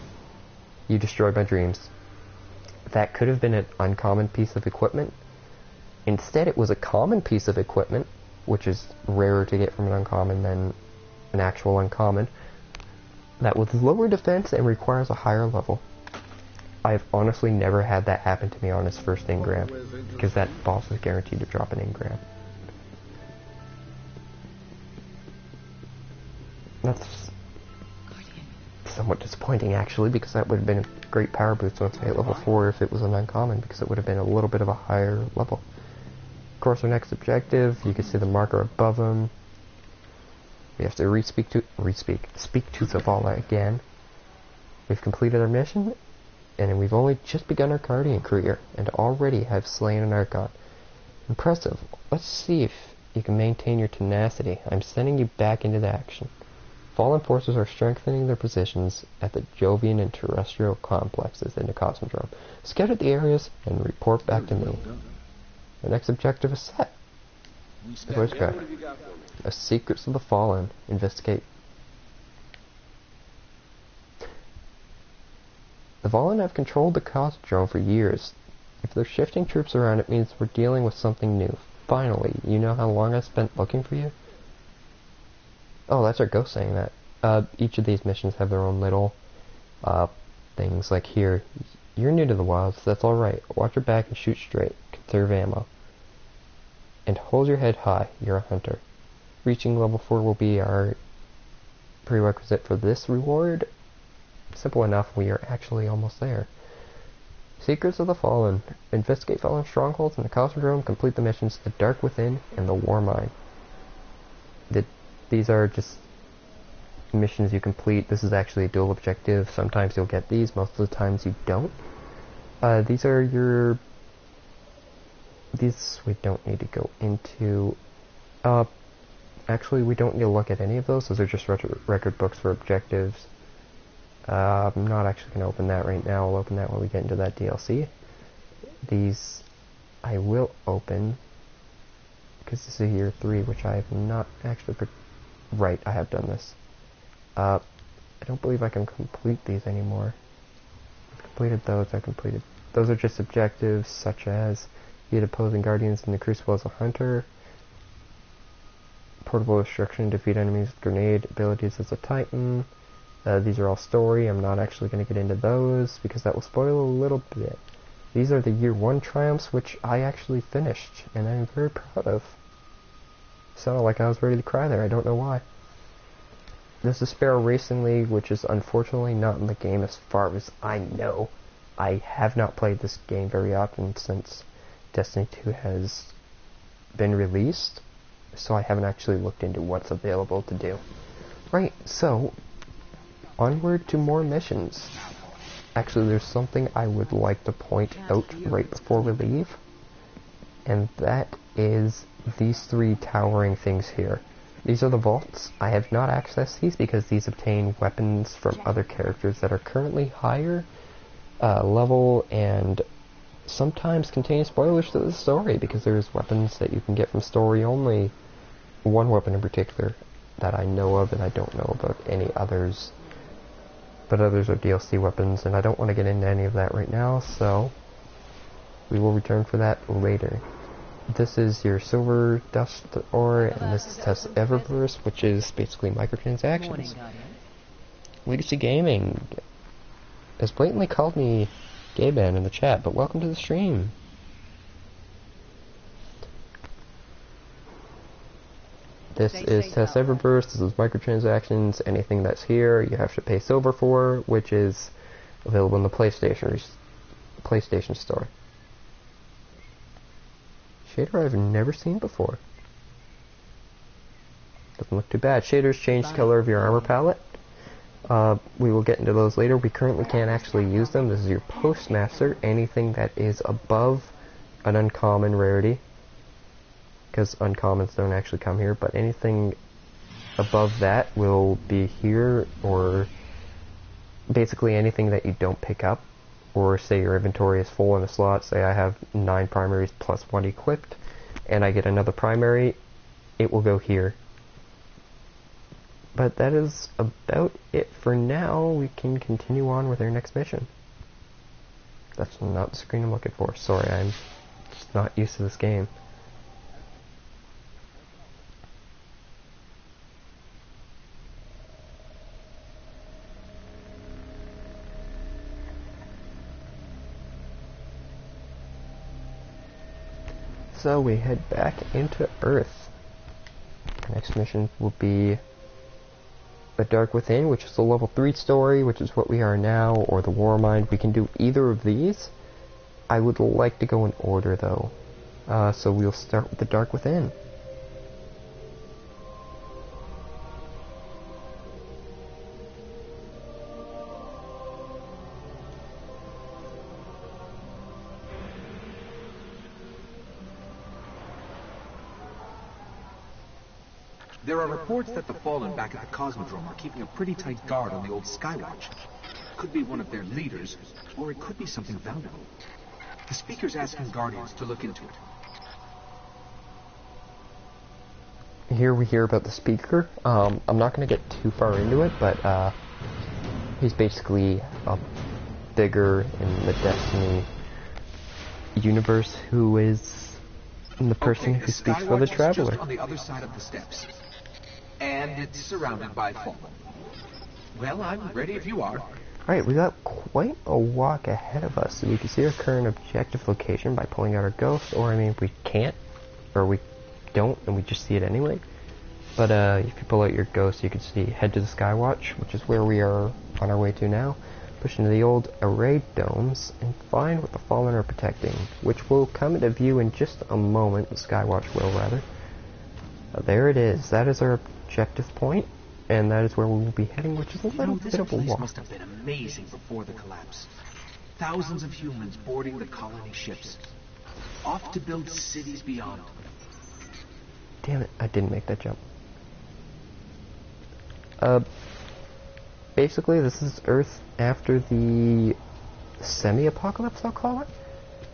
S1: You destroyed my dreams. That could have been an uncommon piece of equipment. Instead, it was a common piece of equipment, which is rarer to get from an uncommon than an actual uncommon, that with lower defense and requires a higher level. I've honestly never had that happen to me on its first engram, because that boss is guaranteed to drop an engram. That's somewhat disappointing, actually, because that would have been a great power boost once I hit level 4 if it was an uncommon, because it would have been a little bit of a higher level. Of course, our next objective, you can see the marker above him. We have to speak to Zavala again. We've completed our mission, and we've only just begun our Guardian career, and already have slain an Archon. Impressive. Let's see if you can maintain your tenacity. I'm sending you back into the action. Fallen forces are strengthening their positions at the Jovian and terrestrial complexes in the Cosmodrome. Scout the areas and report back to me. The next objective is set. The voice craft. The Secrets of the Fallen. Investigate. The Fallen have controlled the Cosmodrome for years. If they're shifting troops around, it means we're dealing with something new. Finally, you know how long I spent looking for you? Oh, that's our ghost saying that. Each of these missions have their own little things. Like here, you're new to the wilds, that's alright. Watch your back and shoot straight. Conserve ammo. And hold your head high, you're a hunter. Reaching level 4 will be our prerequisite for this reward. Simple enough, we are actually almost there. Secrets of the Fallen. Investigate fallen strongholds in the Cosmodrome, complete the missions The Dark Within and The War Mine. These are just missions you complete. This is actually a dual objective. Sometimes you'll get these, most of the times you don't. These are your... These we don't need to go into. Actually, we don't need to look at any of those. Those are just record books for objectives. I'm not actually going to open that right now. I'll open that when we get into that DLC. These I will open, because this is year 3, which I have not actually... Right, I have done this. I don't believe I can complete these anymore. I've completed those, Those are just objectives, such as beat opposing guardians in the Crucible as a hunter, portable destruction, defeat enemies with grenade abilities as a Titan. These are all story. I'm not actually going to get into those, because that will spoil a little bit. These are the year 1 triumphs, which I actually finished, and I'm very proud of. Sounded like I was ready to cry there, I don't know why. This is Sparrow Racing League, which is unfortunately not in the game as far as I know. I have not played this game very often since Destiny 2 has been released, so I haven't actually looked into what's available to do. Right, so, onward to more missions. Actually, there's something I would like to point out right before we leave, and that is these 3 towering things here. These are the vaults. I have not accessed these because these obtain weapons from other characters that are currently higher level and sometimes contain spoilers to the story, because there's weapons that you can get from story only. One weapon in particular that I know of, and I don't know about any others. But others are DLC weapons, and I don't want to get into any of that right now, so we will return for that later. This is your silver dust ore, and this is Test Everburst, which is basically microtransactions. Legacy Gaming has blatantly called me gay man in the chat, but welcome to the stream. This is Test Everburst, this is microtransactions. Anything that's here you have to pay silver for, which is available in the PlayStation store. Shader I've never seen before. Doesn't look too bad. Shaders change the color of your armor palette. We will get into those later. We currently can't actually use them. This is your Postmaster. Anything that is above an uncommon rarity, because uncommons don't actually come here, but anything above that will be here, or basically anything that you don't pick up, or say your inventory is full in a slot. Say I have 9 primaries plus 1 equipped, and I get another primary, it will go here. But that is about it for now. We can continue on with our next mission. That's not the screen I'm looking for. Sorry, I'm just not used to this game. So we head back into Earth. Our next mission will be The Dark Within, which is a level 3 story, which is what we are now, or the Warmind. We can do either of these. I would like to go in order though. So we'll start with The Dark Within.
S5: There are reports that the Fallen back at the Cosmodrome are keeping a pretty tight guard on the old Skywatch. Could be one of their leaders, or it could be something valuable. The Speaker's asking Guardians to look into it.
S1: Here we hear about the Speaker. I'm not going to get too far into it, but he's basically a figure in the Destiny universe who is the person who speaks for the Traveler.
S5: Just on the other side of the steps. And it's surrounded by Fallen. Well, I'm ready if you are.
S1: Alright, we got quite a walk ahead of us. So we can see our current objective location by pulling out our ghost, or I mean, if we can't, or we don't, and we just see it anyway. But if you pull out your ghost, you can see head to the Skywatch, which is where we are on our way to now. Push into the old array domes and find what the Fallen are protecting, which will come into view in just a moment. The Skywatch will, rather. There it is. That is our objective point, and that is where we will be heading, which is a little bit of a walk.
S5: This place must have been amazing before the collapse. Thousands of humans boarding the colony ships, off to build cities beyond.
S1: Damn it, I didn't make that jump. Basically, this is Earth after the semi-apocalypse, I'll call it.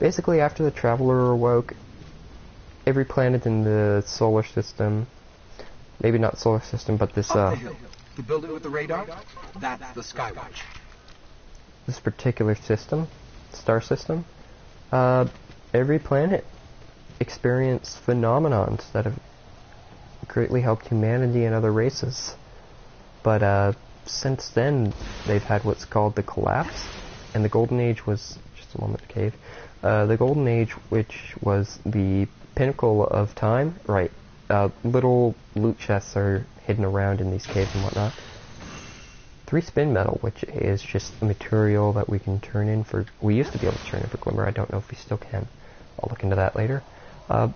S1: Basically, after the Traveler awoke, every planet in the solar system, maybe not solar system, but this,
S5: Up the hill, the building with the radar, that's the Skywatch.
S1: This particular system, star system, every planet experienced phenomenons that have greatly helped humanity and other races. But, since then, they've had what's called the collapse, and the Golden Age was, just a moment, cave, the Golden Age, which was the pinnacle of time, right, little loot chests are hidden around in these caves and whatnot. 3 spin metal, which is just a material that we can turn in for, we used to be able to turn in for Glimmer, I don't know if we still can, I'll look into that later. The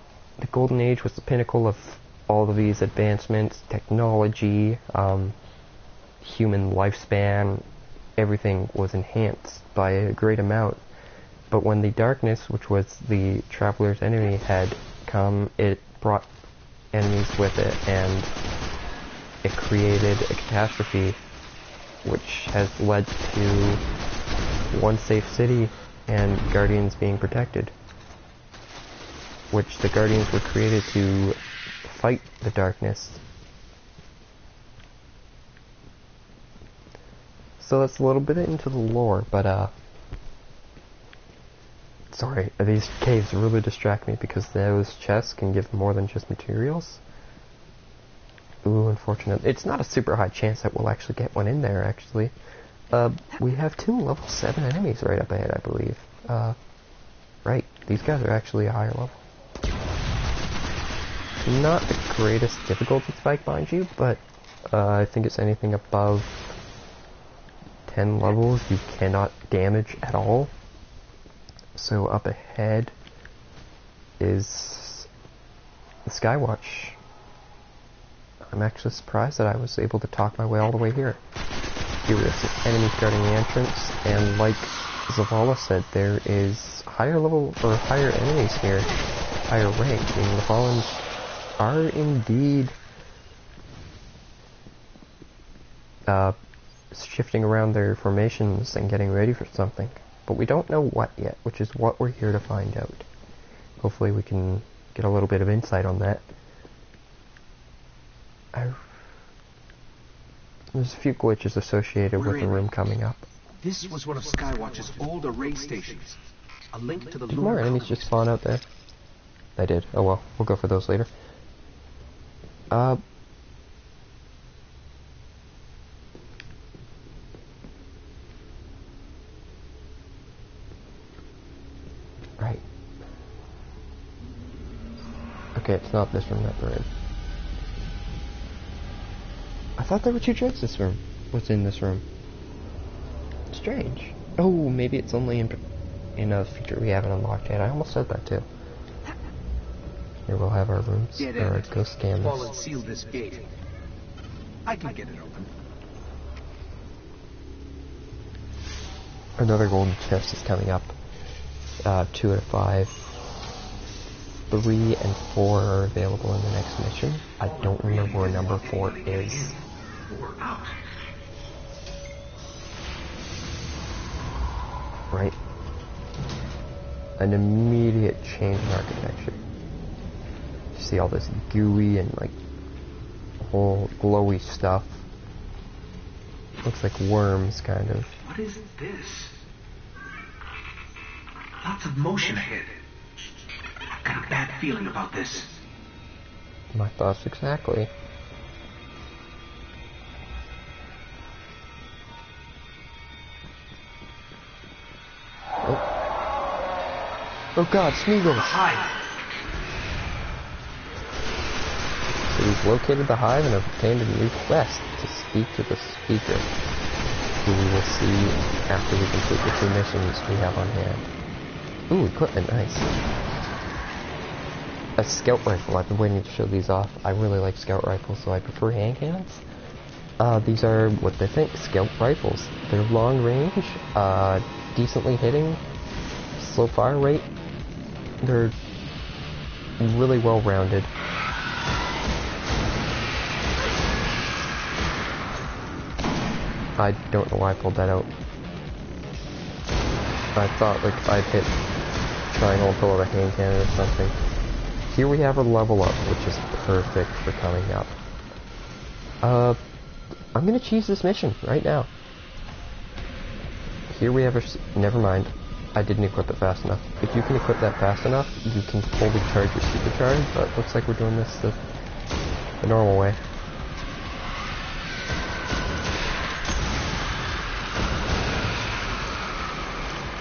S1: Golden Age was the pinnacle of all of these advancements, technology, human lifespan, everything was enhanced by a great amount. But when the darkness, which was the Traveler's enemy, had come, it brought enemies with it, and it created a catastrophe which has led to one safe city and Guardians being protected. Which the Guardians were created to fight the darkness. So that's a little bit into the lore, but sorry, these caves really distract me because those chests can give more than just materials. Ooh, unfortunate. It's not a super high chance that we'll actually get one in there, actually. We have 2 level 7 enemies right up ahead, I believe. Right, these guys are actually a higher level. Not the greatest difficulty spike, mind you, but I think it's anything above 10 levels you cannot damage at all. So up ahead is the Skywatch. I'm actually surprised that I was able to talk my way all the way here. Here is an enemy guarding the entrance, and like Zavala said, there is higher level or higher enemies here, higher rank, meaning the Fallen are indeed shifting around their formations and getting ready for something. But we don't know what yet, which is what we're here to find out. Hopefully we can get a little bit of insight on that. There's a few glitches associated with the room coming up.
S5: This was one of Skywatch's old array stations. A link to the
S1: Did more enemies just spawn out there? They did. Oh well, we'll go for those later. Right. Okay, it's not this room that we're in. I thought there were 2 drugs this room. What's in this room? Strange. Oh, maybe it's only in a feature we haven't unlocked yet. I almost said that too. Here we'll have our rooms, or our ghost cameras.
S5: Fallen sealed this gate. I can get it open.
S1: Another golden chest is coming up. 2 out of 5. 3 and 4 are available in the next mission. I don't remember where number 4 is.
S3: We're out.
S1: Right. An immediate change in architecture. You see all this gooey and like whole glowy stuff. Looks like worms, kind of.
S3: What is this? Lots of motion ahead. I've got a bad feeling about this.
S1: My thoughts exactly. Oh god, Smeagol!
S3: Hive.
S1: So we've located the hive and have obtained a new quest to speak to the speaker, who we will see after we complete the 2 missions we have on hand. Ooh, equipment, nice. A scout rifle, I've been waiting to show these off. I really like scout rifles, so I prefer hand cannons. These are what they think, scout rifles. They're long range, decently hitting, slow fire rate. They're really well rounded. I don't know why I pulled that out. I thought like I'd hit triangle and pull out a hand cannon or something. Here we have a level up, which is perfect for coming up. I'm gonna choose this mission right now. Here we have a... never mind. I didn't equip it fast enough. If you can equip that fast enough, you can fully charge your supercharge, but looks like we're doing this the normal way.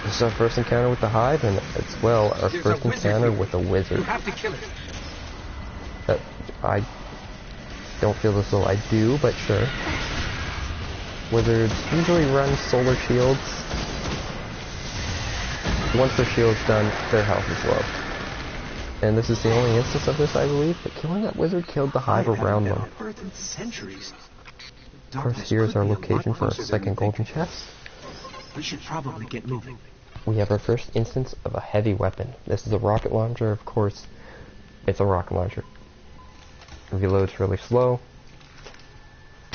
S1: This is our first encounter with the hive, and as well, our first encounter with a wizard.
S5: You have to kill it.
S1: I don't feel as though I do, but sure. Wizards usually run solar shields. Once their shield's done, their health is low. And this is the only instance of this, I believe, but killing that wizard killed the hive around them. Of course, here's our location for our second golden chest.
S5: We should probably get moving.
S1: We have our first instance of a heavy weapon. This is a rocket launcher, of course. It's a rocket launcher. Reloads really slow.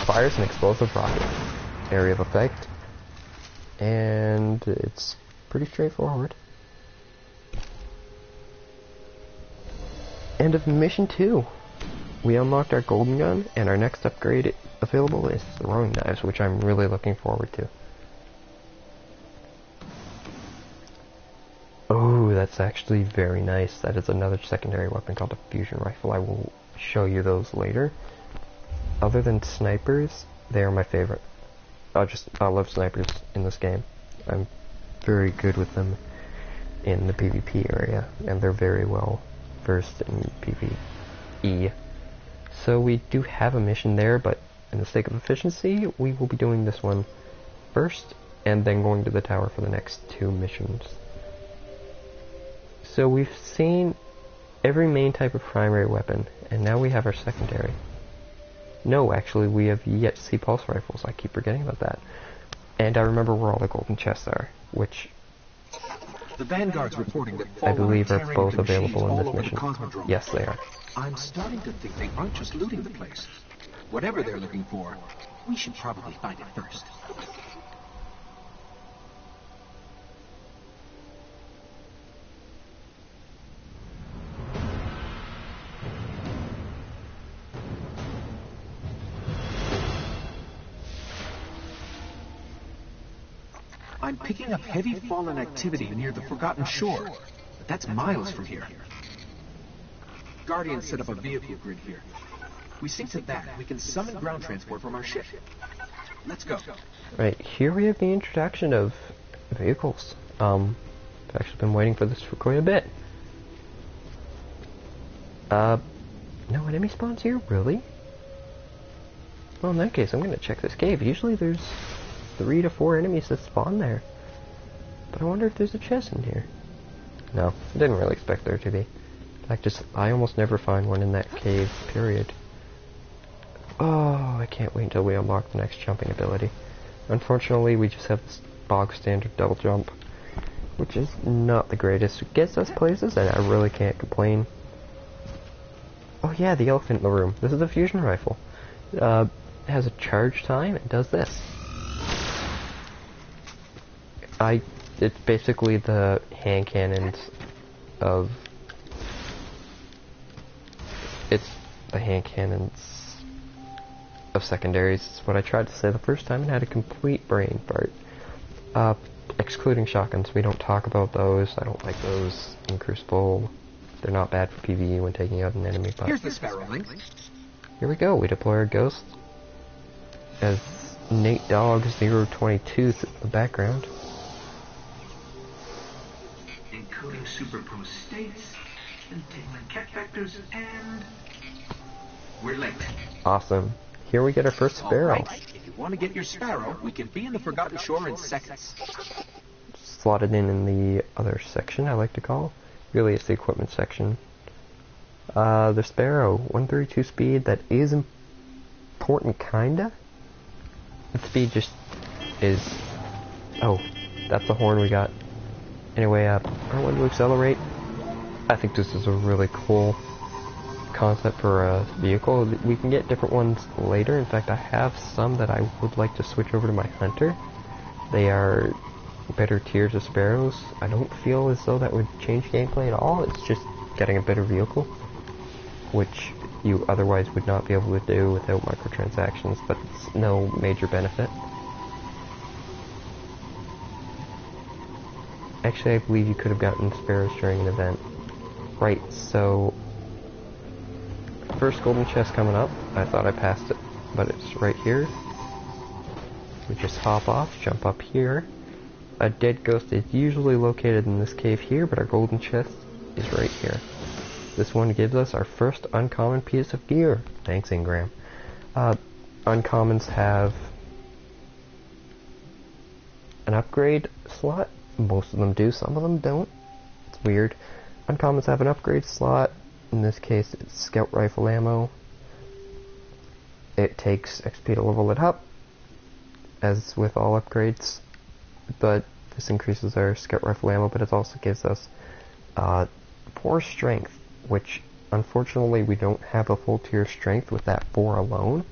S1: Fires an explosive rocket. Area of effect. And it's pretty straightforward. End of mission 2. we unlocked our golden gun, and our next upgrade available is throwing knives, which I'm really looking forward to. Oh, that's actually very nice. That is another secondary weapon called a fusion rifle. I will show you those later. Other than snipers, they are my favorite. I love snipers in this game. I'm very good with them in the PvP area, and they're very well versed in PvE. So we do have a mission there, but in the sake of efficiency, we will be doing this one first, and then going to the tower for the next 2 missions. So we've seen every main type of primary weapon, and now we have our secondary. No, actually, we have yet to see pulse rifles. I keep forgetting about that. And I remember where all the golden chests are, which
S5: the Vanguard's reporting that
S1: I believe are both available in this
S5: over
S1: mission.
S5: the Cosmodrome.
S1: Yes, they are.
S5: I'm starting to think they aren't just looting the place. Whatever they're looking for, we should probably find it first. I'm picking up heavy fallen activity near the Forgotten Shore, but that's miles from here. Guardians set up a vehicle grid here. We sync to that, we can summon ground transport from our ship. Let's go.
S1: Right, here we have the introduction of vehicles. I've actually been waiting for this for quite a bit. No enemy spawns here? Really? Well, in that case, I'm gonna check this cave. Usually there's 3 to 4 enemies that spawn there. But I wonder if there's a chest in here. No, I didn't really expect there to be. In fact, I almost never find one in that cave, period. Oh, I can't wait until we unlock the next jumping ability. Unfortunately, we just have this bog standard double jump, which is not the greatest. It gets us places, and I really can't complain. Oh yeah, the elephant in the room. This is a fusion rifle. It has a charge time. It does this. It's basically the hand cannons of... It's the hand cannons of secondaries. It's what I tried to say the first time and had a complete brain fart. Excluding shotguns, we don't talk about those. I don't like those in Crucible. They're not bad for PvE when taking out an enemy, but...
S5: Here's the Sparrow Link.
S1: Here we go. We deploy our ghost as Nate Dogg 022 in the background.
S3: Encoding superposed states, entangling cat vectors, and we're late.
S1: Awesome. Here we get our first Sparrow.
S5: All right. If you want to get your Sparrow, we can be in the Forgotten Shore in seconds.
S1: Slotted in the other section, I like to call. Really, it's the equipment section. The Sparrow, 132 speed. That is important, kinda. The speed just is... Oh, that's the horn we got. Anyway, R1 to accelerate. I think this is a really cool concept for a vehicle. We can get different ones later. In fact, I have some that I would like to switch over to my Hunter. They are better tiers of Sparrows. I don't feel as though that would change gameplay at all. It's just getting a better vehicle, which you otherwise would not be able to do without microtransactions, but it's no major benefit. Actually, I believe you could have gotten Sparrows during an event. Right, so... First golden chest coming up. I thought I passed it, but it's right here. We just hop off, jump up here. A dead ghost is usually located in this cave here, but our golden chest is right here. This one gives us our first uncommon piece of gear. Thanks, Ingram. Uncommons have an upgrade slot. Most of them do, some of them don't. It's weird. Uncommons have an upgrade slot. In this case, it's scout rifle ammo. It takes XP to level it up, as with all upgrades. But this increases our scout rifle ammo, but it also gives us 4 strength, which unfortunately we don't have a full tier strength with that 4 alone.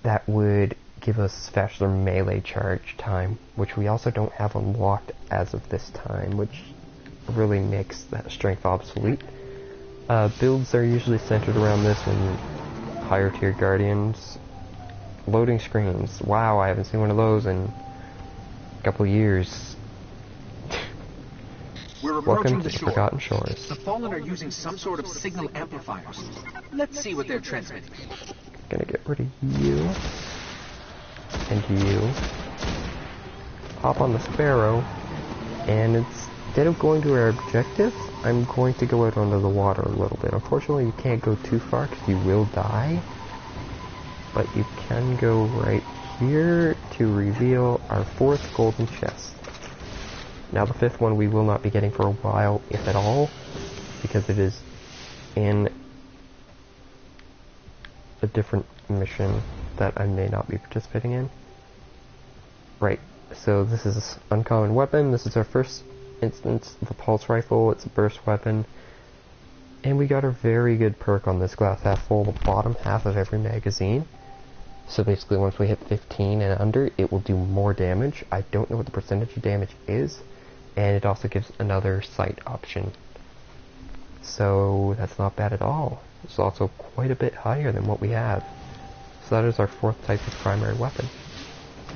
S1: That would give us faster melee charge time, which we also don't have unlocked as of this time, which really makes that strength obsolete. Builds are usually centered around this and higher tier guardians. Loading screens. Wow, I haven't seen one of those in a couple years.
S5: We're
S1: Welcome
S5: approaching
S1: to
S5: the
S1: the
S5: shore.
S1: Forgotten Shores.
S5: The Fallen are using some sort of signal amplifiers. Let's see what they're transmitting.
S1: Gonna get rid of you. And you. Hop on the Sparrow. And instead of going to our objective, I'm going to go out onto the water a little bit. Unfortunately, you can't go too far because you will die. But you can go right here to reveal our 4th golden chest. Now the 5th one we will not be getting for a while, if at all, because it is in a different mission that I may not be participating in. Right, so this is an uncommon weapon. This is our first instance of the pulse rifle. It's a burst weapon. And we got a very good perk on this glass half full, the bottom half of every magazine. So basically once we hit 15 and under, it will do more damage. I don't know what the percentage of damage is. And it also gives another sight option. So that's not bad at all. It's also quite a bit higher than what we have. So that is our 4th type of primary weapon.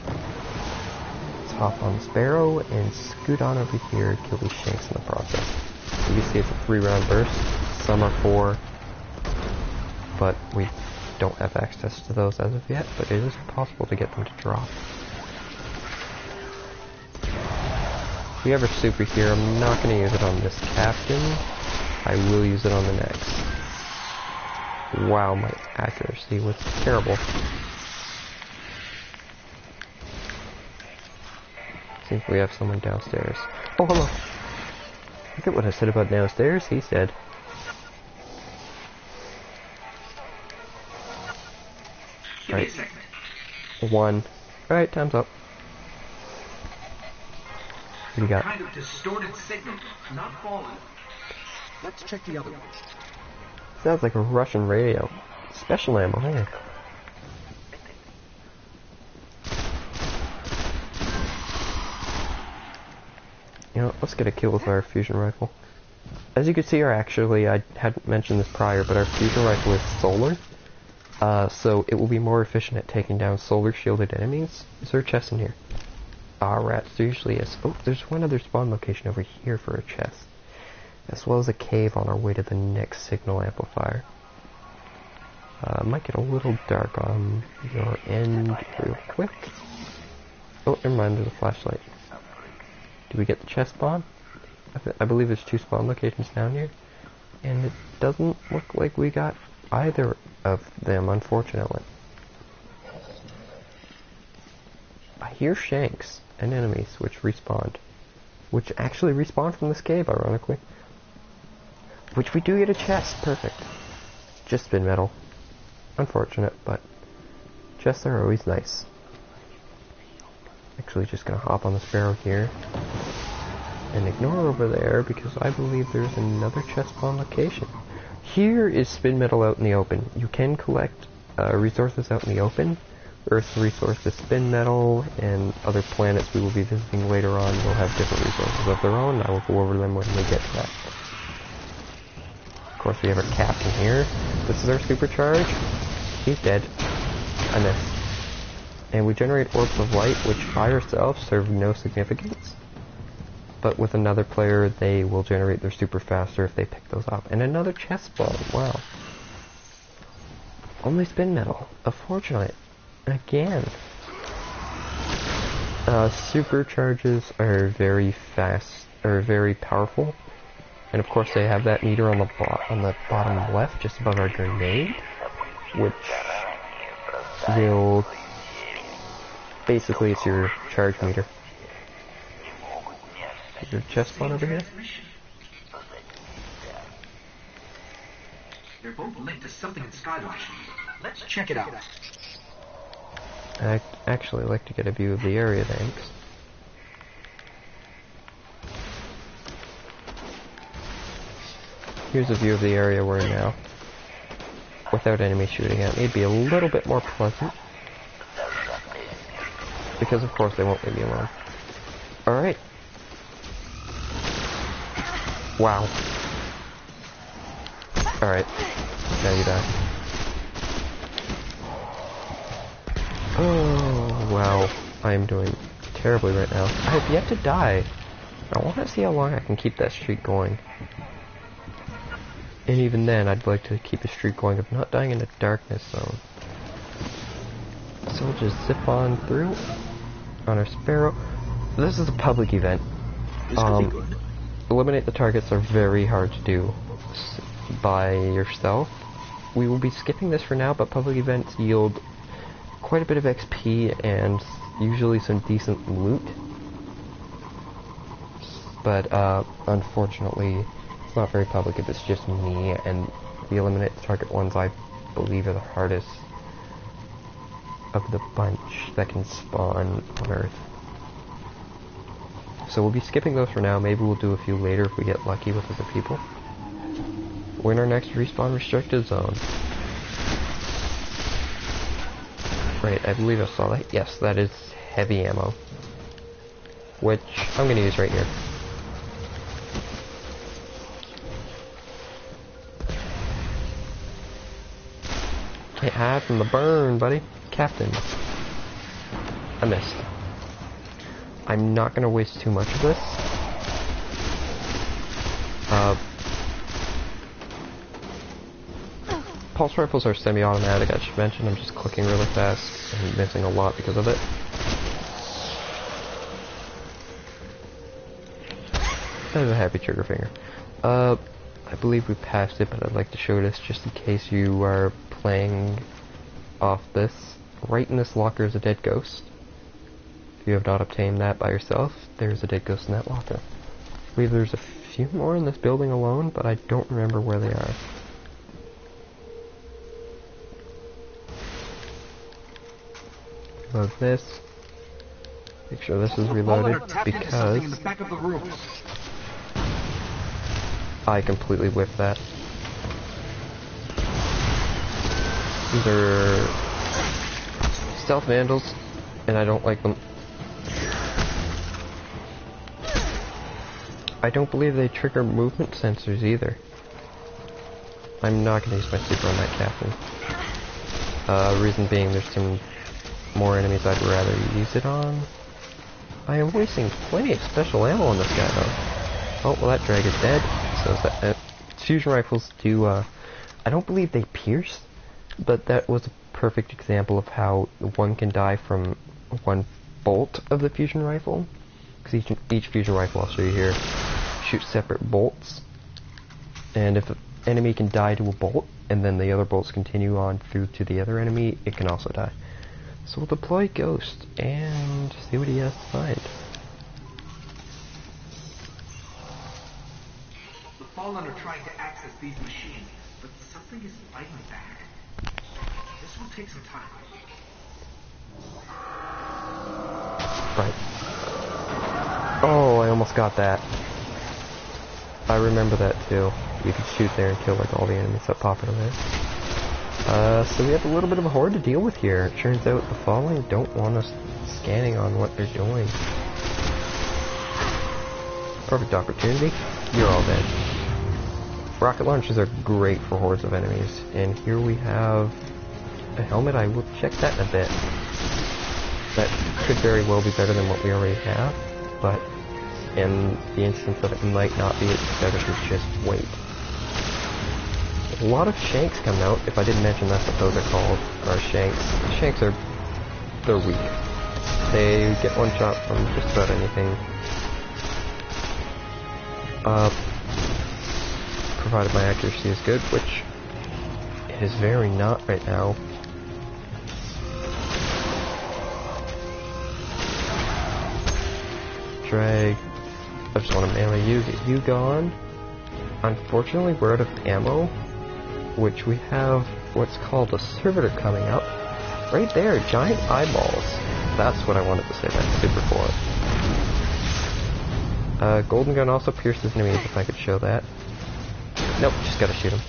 S1: Let's hop on the Sparrow and scoot on over here and kill these Shinx in the process. You can see it's a 3-round burst. Some are 4, but we don't have access to those as of yet, but it is possible to get them to drop. If we ever super here, I'm not going to use it on this captain. I will use it on the next. Wow, my accuracy was terrible. Seems we have someone downstairs. Oh, hello. Forget what I said about downstairs, he said. Right. 1. Alright, time's up. What do you got?
S3: Kind of distorted signal, not fallen.
S5: Let's check the other one.
S1: Sounds like a Russian radio. Special ammo, hey. You know, let's get a kill with our fusion rifle. As you can see, I hadn't mentioned this prior, but our fusion rifle is solar. So it will be more efficient at taking down solar shielded enemies. Is there a chest in here? Ah, rats, there usually is. Oh, there's one other spawn location over here for a chest. As well as a cave on our way to the next signal amplifier. Might get a little dark on your end real quick. Oh, never mind, there's a flashlight. Did we get the chest spawn? I believe there's 2 spawn locations down here. And it doesn't look like we got either of them, unfortunately. I hear Shanks and enemies which respawned. Which actually respawned from this cave, ironically. Which we do get a chest, perfect. Just spin metal. Unfortunate, but chests are always nice. Actually just gonna hop on the Sparrow here. And ignore over there, because I believe there's another chest spawn location. Here is spin metal out in the open. You can collect resources out in the open. Earth's resource is spin metal, and other planets we will be visiting later on will have different resources of their own. I will go over them when we get to that. Of course, we have our captain here. This is our supercharge. He's dead. I missed. And we generate orbs of light, which by ourselves serve no significance. But with another player, they will generate their super faster if they pick those up. And another chest spawn. Wow. Only spin metal. Unfortunate. Again. Supercharges are very fast, or very powerful. And of course they have that meter on the bottom left, just above our grenade, which will basically it's your charge meter. Is there a chest spawn over here?
S3: They're both linked to something in Skywatch. Let's
S5: Check it out.
S1: I'd actually like to get a view of the area, thanks. Here's a view of the area we're in now. Without enemies shooting at me, it'd be a little bit more pleasant. Because of course they won't leave me alone. Alright. Alright. Now you die. Oh, wow. I am doing terribly right now. I have yet to die. I want to see how long I can keep that streak going. And even then, I'd like to keep the streak going of not dying in the darkness zone. So we'll just zip on through on our Sparrow. This is a public event. Eliminate the targets are very hard to do by yourself. We will be skipping this for now, but public events yield quite a bit of XP and usually some decent loot. But unfortunately, it's not very public if it's just me, and the eliminate the target ones I believe are the hardest of the bunch that can spawn on Earth. So we'll be skipping those for now. Maybe we'll do a few later if we get lucky with other people. We're in our next respawn restricted zone. Right, I believe I saw that. Yes, that is heavy ammo. Which I'm going to use right here. Can't hide from the burn, buddy. Captain. I missed. I'm not going to waste too much of this. Pulse rifles are semi-automatic, I should mention. I'm just clicking really fast and missing a lot because of it. That is a happy trigger finger. I believe we passed it, but I'd like to show this just in case you are playing off this. Right in this locker is a dead ghost. If you have not obtained that by yourself, there's a dead ghost in that locker. I believe there's a few more in this building alone, but I don't remember where they are. Load this. Make sure this is reloaded because I completely whiffed that. These are stealth vandals, and I don't like them. I don't believe they trigger movement sensors either. I'm not going to use my super on that captain. Reason being there's some more enemies I'd rather use it on. I am wasting plenty of special ammo on this guy though. Oh, well that drag is dead. So is that, fusion rifles do, I don't believe they pierce, but that was a perfect example of how one can die from one bolt of the fusion rifle. Because each fusion rifle, I'll show you here, shoots separate bolts. And if an enemy can die to a bolt, and then the other bolts continue on through to the other enemy, it can also die. So we'll deploy Ghost and see what he has to find.
S3: The Fallen are trying to access these machines, but something is fighting back. This will take some time.
S1: Right. Oh, I almost got that. I remember that too. You could shoot there and kill like all the enemies that pop into there. So we have a little bit of a horde to deal with here. It turns out the Fallen don't want us scanning on what they're doing. Perfect opportunity. You're all dead. Rocket launchers are great for hordes of enemies. And here we have a helmet. I will check that in a bit. That could very well be better than what we already have. But in the instance of it might not be, it's better to just wait. A lot of Shanks come out. If I didn't mention that's what those are called, are Shanks. Shanks are, they're weak. They get one shot from just about anything. Provided my accuracy is good, which it is very not right now. Drag. I just want to melee you, get you gone. Unfortunately, we're out of ammo, which we have what's called a servitor coming up. Right there, giant eyeballs. That's what I wanted to say, that's super for. Golden gun also pierces enemies, if I could show that. Nope, just gotta shoot him.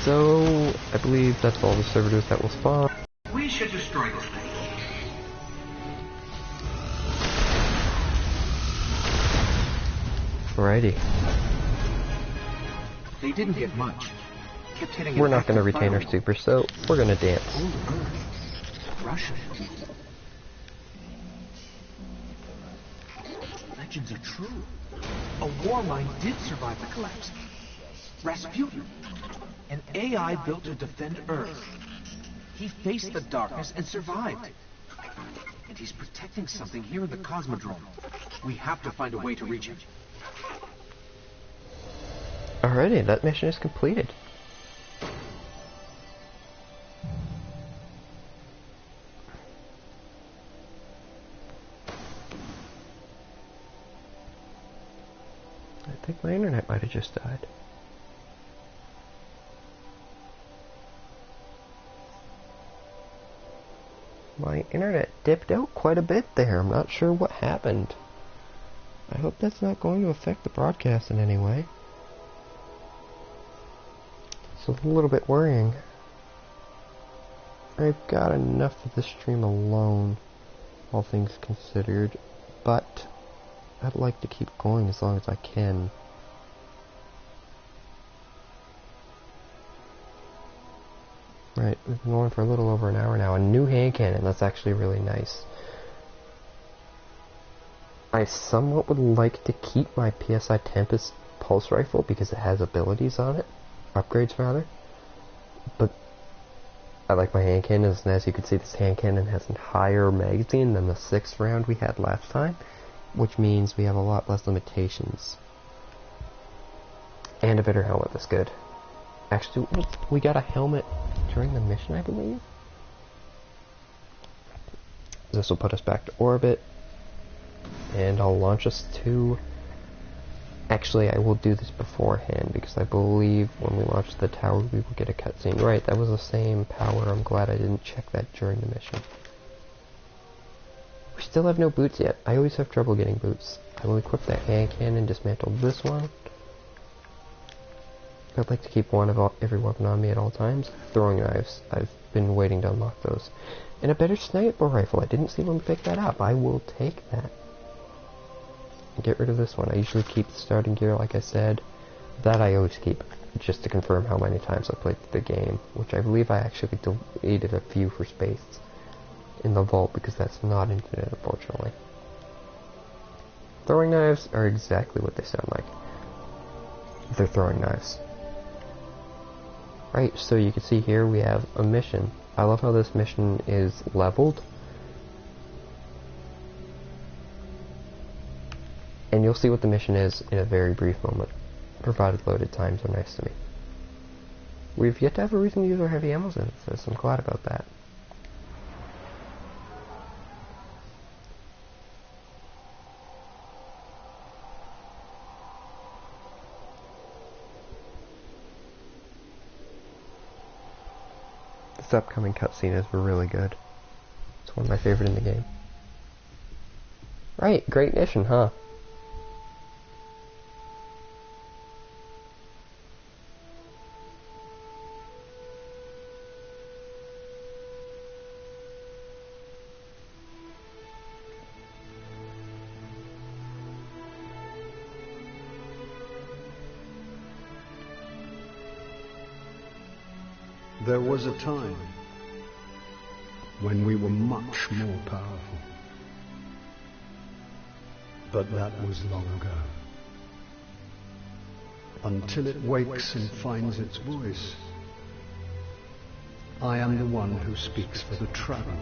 S1: So, I believe that's all the servitors that will spawn.
S3: We should destroy this thing.
S1: Alrighty.
S5: They didn't get much. Kept hitting
S1: We're not going to retain our super, so we're going to dance.
S5: Russian. Legends are true. A war mine did survive the collapse. Rasputin, an AI built to defend Earth. He faced the darkness and survived. And he's protecting something here in the Cosmodrome. We have to find a way to reach him.
S1: Alrighty, that mission is completed. I think my internet might have just died. My internet dipped out quite a bit there. I'm not sure what happened. I hope that's not going to affect the broadcast in any way. It's a little bit worrying. I've got enough of the stream alone, all things considered, but I'd like to keep going as long as I can. Right, we've been going for a little over an hour now. A new hand cannon, that's actually really nice. I somewhat would like to keep my PSI Tempest pulse rifle because it has abilities on it. Upgrades, rather. But I like my hand cannons, and as you can see, this hand cannon has a higher magazine than the 6th round we had last time, which means we have a lot less limitations. And a better helmet, that's good. Actually, we got a helmet during the mission, I believe. This will put us back to orbit, and I'll launch us to... Actually, I will do this beforehand, because I believe when we launch the tower, we will get a cutscene. Right, that was the same power. I'm glad I didn't check that during the mission. We still have no boots yet. I always have trouble getting boots. I will equip that hand cannon, dismantle this one. I'd like to keep one of every weapon on me at all times. Throwing knives. I've been waiting to unlock those. And a better sniper rifle. I didn't see when we picked that up. I will take that. Get rid of this one. I usually keep the starting gear, like I said. That I always keep, just to confirm how many times I played the game. Which I believe I actually deleted a few for space in the vault, because that's not infinite, unfortunately. Throwing knives are exactly what they sound like. They're throwing knives. Right, so you can see here we have a mission. I love how this mission is leveled. And you'll see what the mission is in a very brief moment, provided loaded times are nice to me. We've yet to have a reason to use our heavy ammo so I'm glad about that. This upcoming cutscene is really good. It's one of my favorite in the game. Right, great mission, huh?
S2: There was a time when we were much more powerful. But that was long ago. Until it wakes and finds its voice, I am the one who speaks for the Traveler.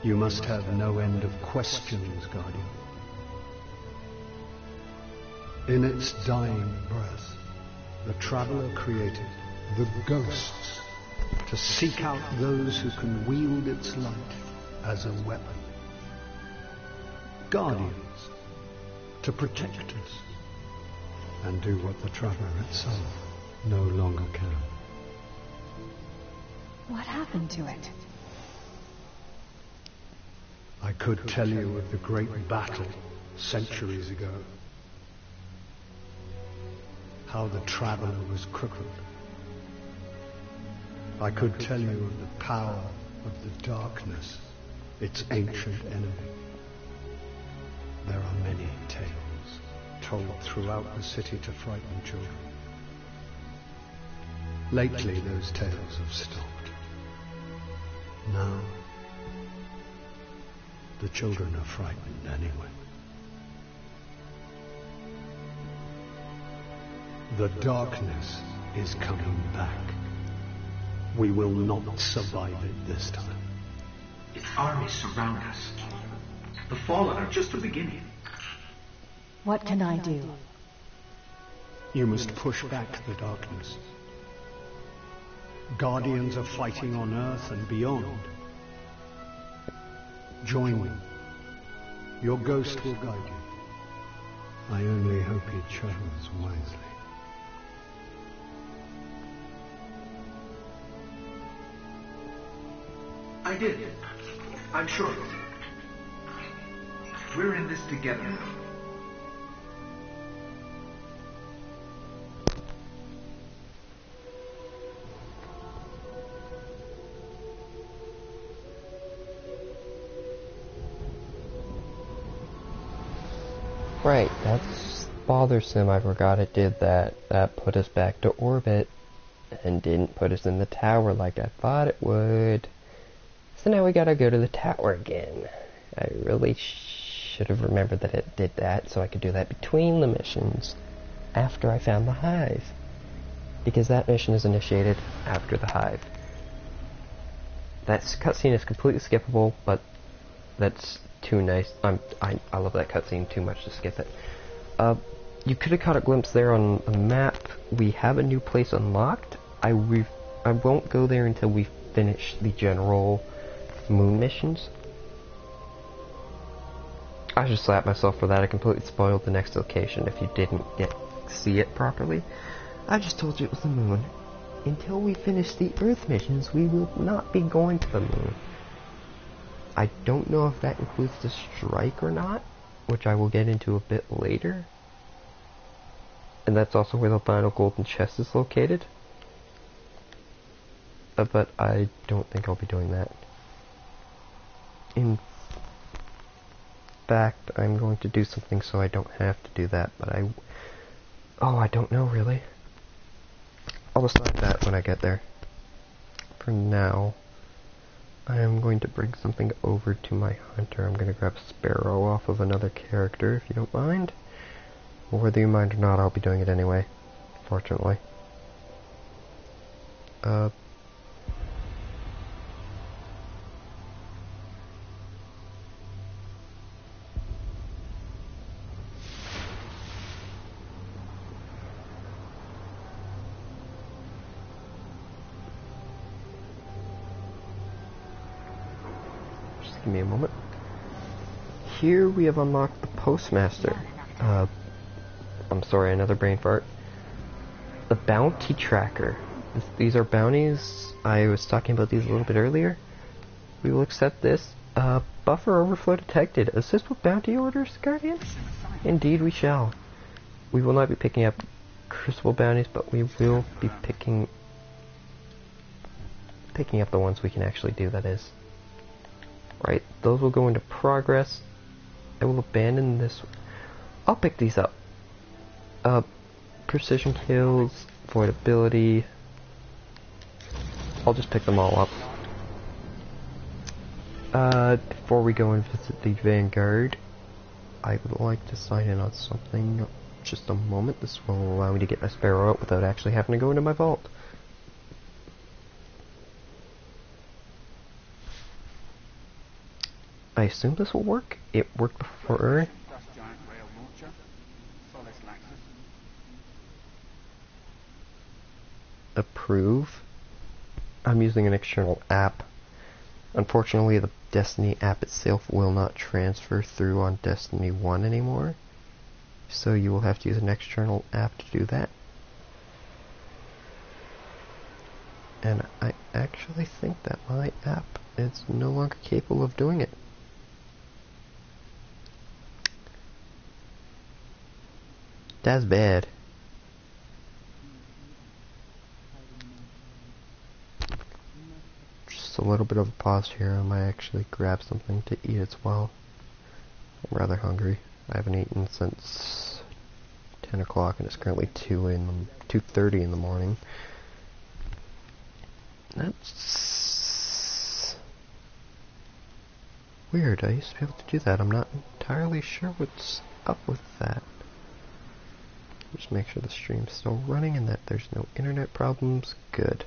S2: You must have no end of questions, Guardian. In its dying breath, the Traveler created the Ghosts to seek out those who can wield its light as a weapon. Guardians to protect us and do what the Traveler itself no longer can.
S4: What happened to it?
S2: I could tell you of the great battle centuries ago. How the Traveler was crippled. I could tell you of the power of the darkness, its ancient enemy. There are many tales told throughout the city to frighten children. Lately, those tales have stopped. Now, the children are frightened anyway. The darkness is coming back. We will not survive it this time.
S3: Its armies surround us. The Fallen are just the beginning.
S4: What can I do?
S2: You must push back the darkness. Guardians are fighting on Earth and beyond. Join them. Your ghost will guide you. I only hope you chose wisely.
S3: I did. I'm sure. We're in this together now.
S1: Right, that's bothersome. I forgot it did that. That put us back to orbit and didn't put us in the tower like I thought it would. So now we gotta go to the tower again. I really should have remembered that it did that so I could do that between the missions after I found the hive. Because that mission is initiated after the hive. That cutscene is completely skippable, but that's too nice. I love that cutscene too much to skip it. You could have caught a glimpse there on a map. We have a new place unlocked. I won't go there until we finish the general moon missions. I just slapped myself for that. I completely spoiled the next location if you didn't see it properly. I just told you it was the moon. Until we finish the Earth missions, we will not be going to the moon. I don't know if that includes the strike or not, which I will get into a bit later. And that's also where the final golden chest is located. But I don't think I'll be doing that. In fact, I'm going to do something so I don't have to do that, but I don't know really. I'll decide that when I get there. For now, I am going to bring something over to my hunter. I'm going to grab Sparrow off of another character, if you don't mind. Well, whether you mind or not, I'll be doing it anyway, fortunately. Give me a moment. Here we have unlocked the Postmaster. I'm sorry, another brain fart. The Bounty Tracker. These are bounties. I was talking about these a little bit earlier. We will accept this. Buffer overflow detected. Assist with bounty orders, Guardian? Indeed we shall. We will not be picking up Crucible bounties, but we will be picking up the ones we can actually do, that is. Right, those will go into progress. I will abandon this. I'll pick these up. Precision kills, avoidability. I'll just pick them all up. Before we go and visit the Vanguard, I would like to sign in on something. Just a moment. This will allow me to get my Sparrow out without actually having to go into my vault. I assume this will work. It worked before. Approve. I'm using an external app. Unfortunately, the Destiny app itself will not transfer through on Destiny 1 anymore. So you will have to use an external app to do that. And I actually think that my app is no longer capable of doing it. That's bad. Just a little bit of a pause here. I might actually grab something to eat as well. I'm rather hungry. I haven't eaten since 10 o'clock, and it's currently 2:30 in the morning. That's weird. I used to be able to do that. I'm not entirely sure what's up with that. Just make sure the stream's still running and that there's no internet problems. Good.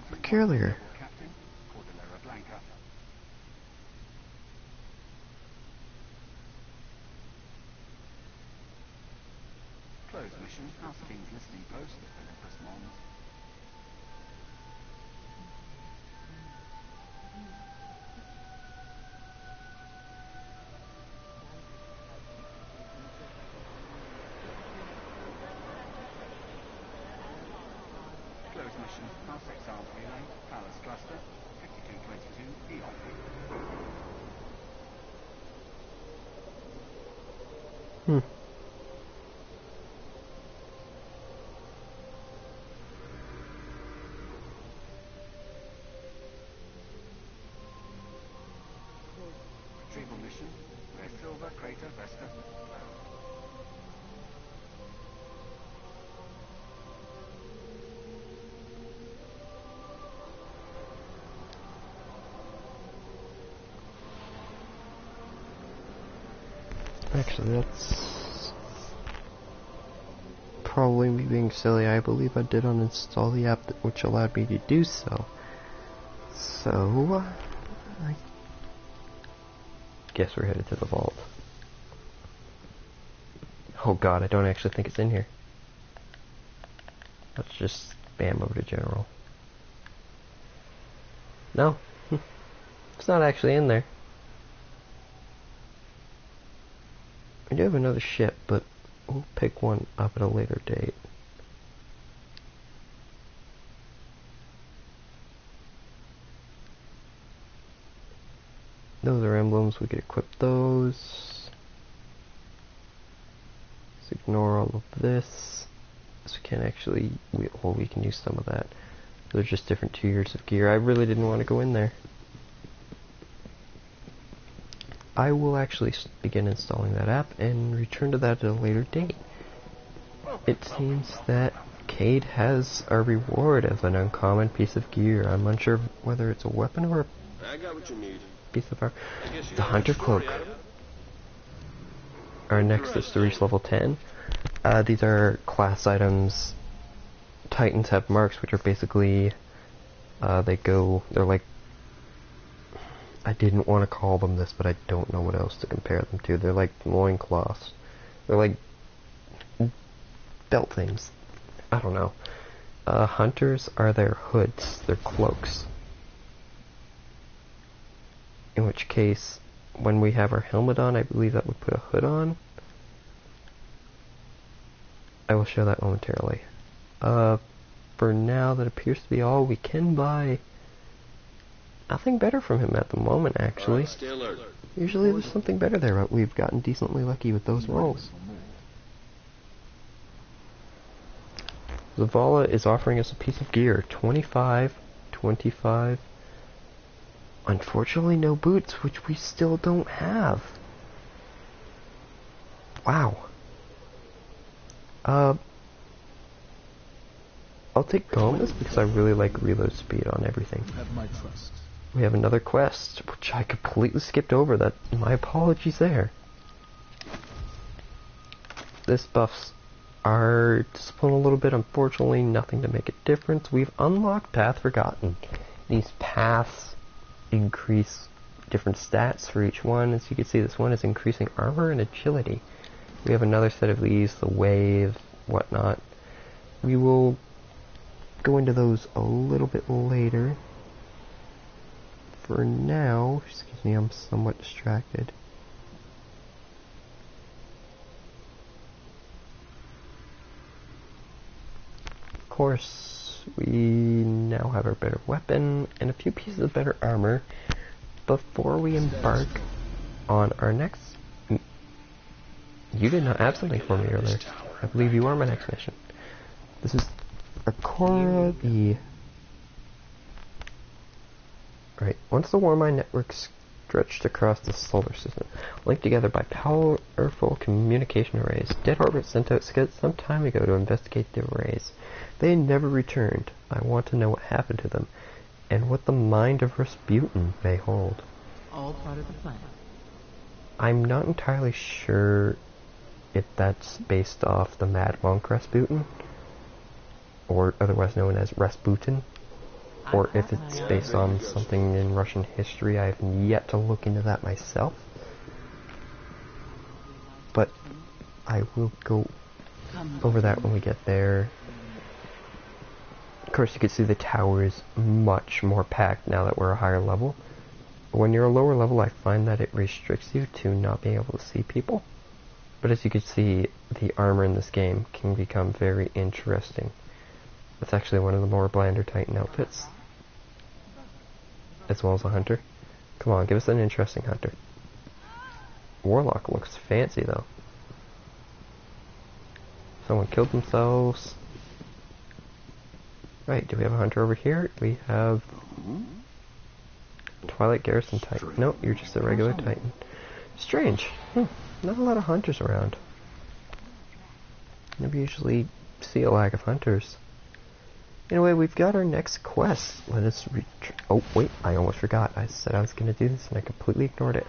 S1: Peculiar.
S5: Close mission. House King's listening post. Olympus Mons. Close mission. House Exiles Relay. Palace Cluster. 5222 EIP. Retrieval mission. Red Silver Crater Vesta.
S1: Actually, that's probably me being silly. I believe I did uninstall the app which allowed me to do so. So, I guess we're headed to the vault. Oh god, I don't actually think it's in here. Let's just spam over to general. No, it's not actually in there. I do have another ship, but we'll pick one up at a later date. Those are emblems, we could equip those. Let's ignore all of this. So we can actually, we can use some of that. They're just different tiers of gear. I really didn't want to go in there. I will actually begin installing that app and return to that at a later date. It seems that Cade has a reward of an uncommon piece of gear. I'm unsure whether it's a weapon or a piece of armor. The Hunter Cloak. Our next is to reach level 10. These are class items. Titans have marks, which are basically, they're like, I didn't want to call them this, but I don't know what else to compare them to. They're like loincloths. They're like belt things. I don't know. Hunters are their hoods, their cloaks. In which case, when we have our helmet on, I believe that would put a hood on. I will show that momentarily. For now, that appears to be all. We can buy nothing better from him at the moment, actually. Usually there's something better there, but we've gotten decently lucky with those rolls. Zavala is offering us a piece of gear. 25, 25. Unfortunately, no boots, which we still don't have. Wow. I'll take Golemus because I really like reload speed on everything.
S6: Have my trust.
S1: We have another quest, which I completely skipped over. That my apologies there. This buffs our discipline a little bit. Unfortunately, nothing to make a difference. We've unlocked Path Forgotten. These paths increase different stats for each one. As you can see, this one is increasing armor and agility. We have another set of these, the wave, whatnot. We will go into those a little bit later. For now, excuse me, I'm somewhat distracted. course, we now have our better weapon and a few pieces of better armor before we embark on our next... You did not add something for me earlier. I believe you are my next mission. This is Akora the... Right, once the Warmind network stretched across the solar system, linked together by powerful communication arrays, Dead Orbit sent out scouts some time ago to investigate the arrays. They never returned. I want to know what happened to them, and what the mind of Rasputin may hold.
S6: All part of the plan.
S1: I'm not entirely sure if that's based off the Mad Monk Rasputin, or otherwise known as Rasputin, or if it's based on something in Russian history. I have yet to look into that myself, but I will go over that when we get there. Of course, you can see the tower is much more packed now that we're a higher level. When you're a lower level, I find that it restricts you to not being able to see people. But as you can see, the armor in this game can become very interesting. It's actually one of the more blander Titan outfits, as well as a hunter. Come on, give us an interesting hunter. Warlock looks fancy though. Someone killed themselves. Right, do we have a hunter over here? We have Twilight Garrison Titan. Nope, you're just a regular Titan. Strange. Not a lot of hunters around. Never usually see a lack of hunters. Anyway, we've got our next quest. Let us oh, wait, I almost forgot. I said I was going to do this and I completely ignored it.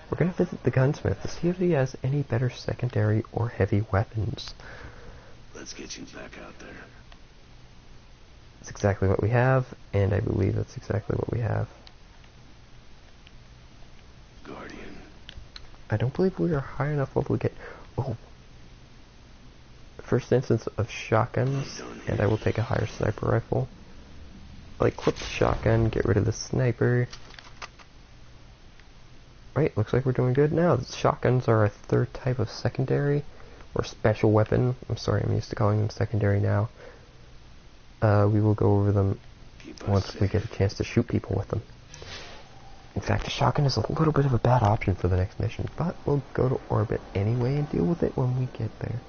S1: We're going to visit the gunsmith to see if he has any better secondary or heavy weapons.
S7: Let's get you back out there.
S1: That's exactly what we have, and I believe that's exactly what we have.
S7: Guardian.
S1: I don't believe we are high enough level to get... Oh! First instance of shotguns, and I will take a higher sniper rifle. I'll equip the shotgun, get rid of the sniper. Right, looks like we're doing good now. The shotguns are a third type of secondary, or special weapon. I'm sorry, I'm used to calling them secondary now. We will go over them once we get a chance to shoot people with them. In fact, the shotgun is a little bit of a bad option for the next mission, but we'll go to orbit anyway and deal with it when we get there.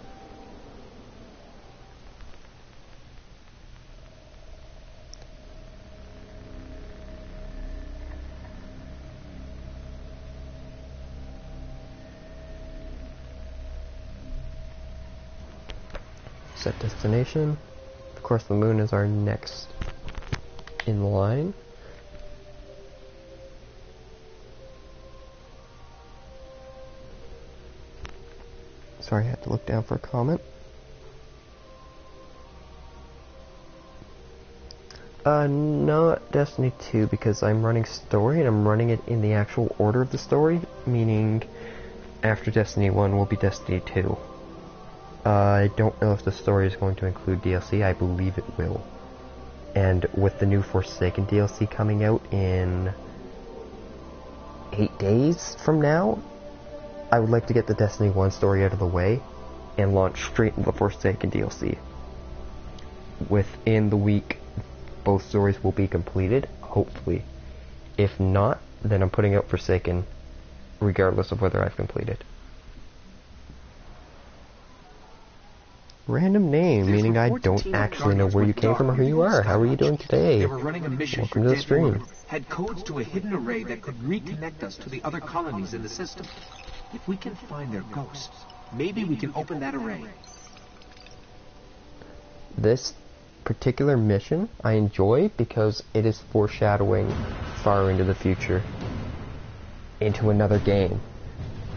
S1: Set destination. Of course, the moon is our next in line. Sorry, I had to look down for a comment. Not Destiny 2, because I'm running story and I'm running it in the actual order of the story, meaning after Destiny 1 will be Destiny 2. I don't know if the story is going to include DLC. I believe it will. And with the new Forsaken DLC coming out in 8 days from now, I would like to get the Destiny 1 story out of the way and launch straight into the Forsaken DLC. Within the week, both stories will be completed, hopefully. If not, then I'm putting out Forsaken, regardless of whether I've completed. Random name, meaning I don't actually know where you came from or who you are. How are you doing today?
S5: They were running a mission
S1: Welcome to the stream.
S5: Had codes to a hidden array that could reconnect us to the other colonies in the system. If we can find their ghosts, maybe we can open that array.
S1: This particular mission I enjoy because it is foreshadowing far into the future, into another game.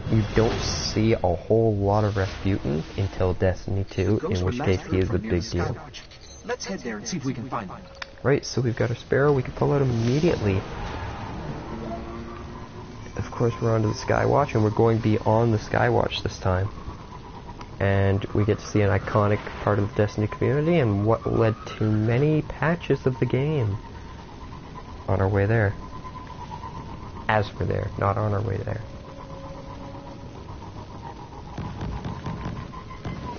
S1: You don't see a whole lot of Rasputin until Destiny 2, in which case he is a big deal.
S5: Let's head there and see if we can find them.
S1: Right, so we've got our Sparrow, we can pull out immediately. Of course, we're onto the Skywatch, and we're going beyond the Skywatch this time. And we get to see an iconic part of the Destiny community, and what led to many patches of the game. On our way there. As we're there, not on our way there.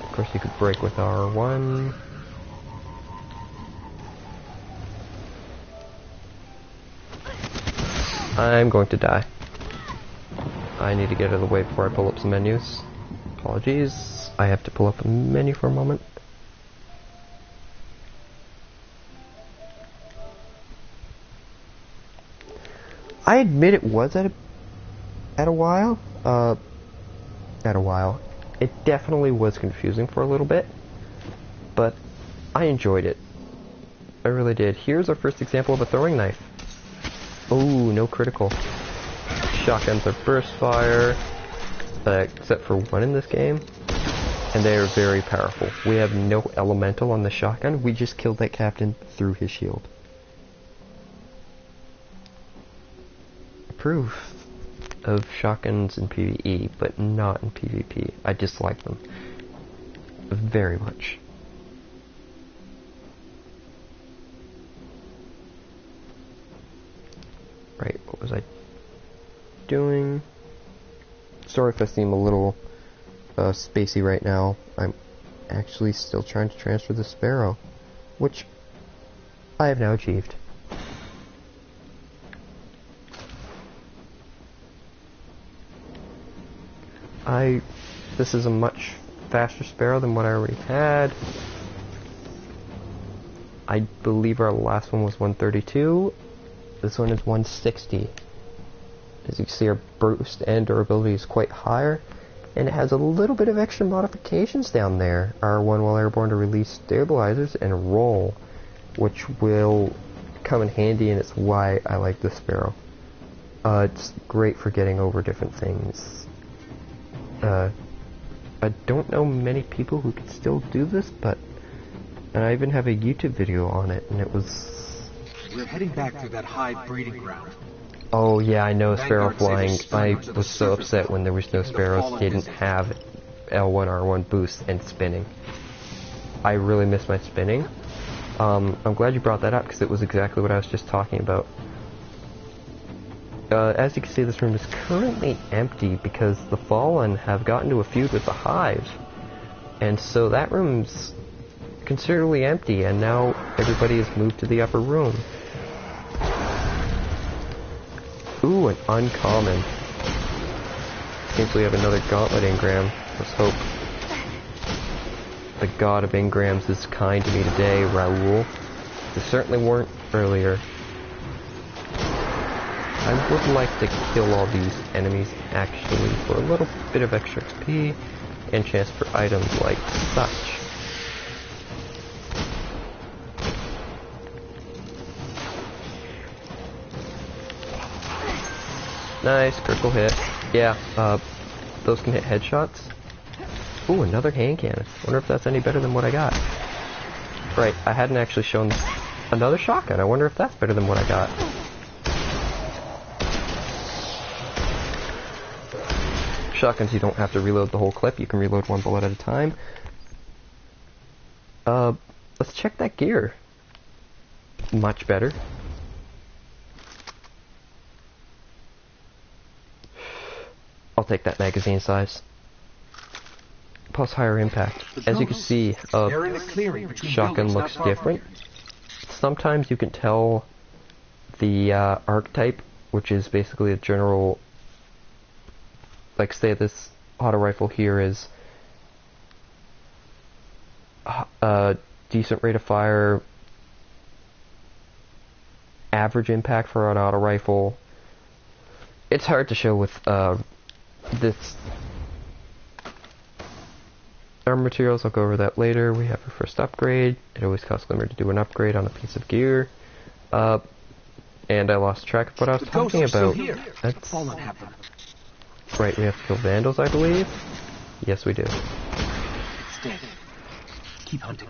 S1: Of course, you could break with R1. I'm going to die. I need to get out of the way before I pull up some menus. Apologies. I have to pull up a menu for a moment. I admit it was at a while. It definitely was confusing for a little bit, but I enjoyed it. I really did. Here's our first example of a throwing knife. Oh, no critical. Shotguns are burst fire, except for one in this game, and they are very powerful. We have no elemental on the shotgun. We just killed that captain through his shield. Proof of shotguns in PvE, but not in PvP. I dislike them very much. Right, what was I doing? Sorry if I seem a little spacey right now. I'm actually still trying to transfer the sparrow, which I have now achieved. This is a much faster sparrow than what I already had. I believe our last one was 132. This one is 160. As you can see, our boost and durability is quite higher, and it has a little bit of extra modifications down there. R1 while airborne to release stabilizers, and roll, which will come in handy, and it's why I like this sparrow. It's great for getting over different things. I don't know many people who can still do this, but I even have a YouTube video on it, and it was...
S5: We're heading back through that high breeding ground.
S1: Oh yeah, I know sparrow flying. I was so upset when there was no sparrows. They didn't have L1, R1 boost and spinning. I really miss my spinning. I'm glad you brought that up, because it was exactly what I was just talking about. As you can see, this room is currently empty because the Fallen have gotten to a feud with the Hive. And so that room's considerably empty, and now everybody has moved to the upper room. Ooh, an uncommon. Seems we have another gauntlet engram. Let's hope the god of engrams is kind to me today, Raoul. They certainly weren't earlier. I would like to kill all these enemies actually for a little bit of extra XP and chance for items like such. Nice, critical hit. Yeah, those can hit headshots. Ooh, another hand cannon. Wonder if that's any better than what I got. Right, I hadn't actually shown another shotgun. I wonder if that's better than what I got. Shotguns, you don't have to reload the whole clip. You can reload one bullet at a time. Let's check that gear. Much better. I'll take that magazine size. Plus higher impact. As you can see, shotgun looks different. Sometimes you can tell the archetype, which is basically a general, like say this auto rifle here is decent rate of fire, average impact for an auto rifle. It's hard to show with this armor materials. I'll go over that later. We have our first upgrade. It always costs Glimmer to do an upgrade on a piece of gear. And I lost track of what I was talking about. That's right, we have to kill vandals, I believe. Yes, we do.
S5: Stay. Keep hunting.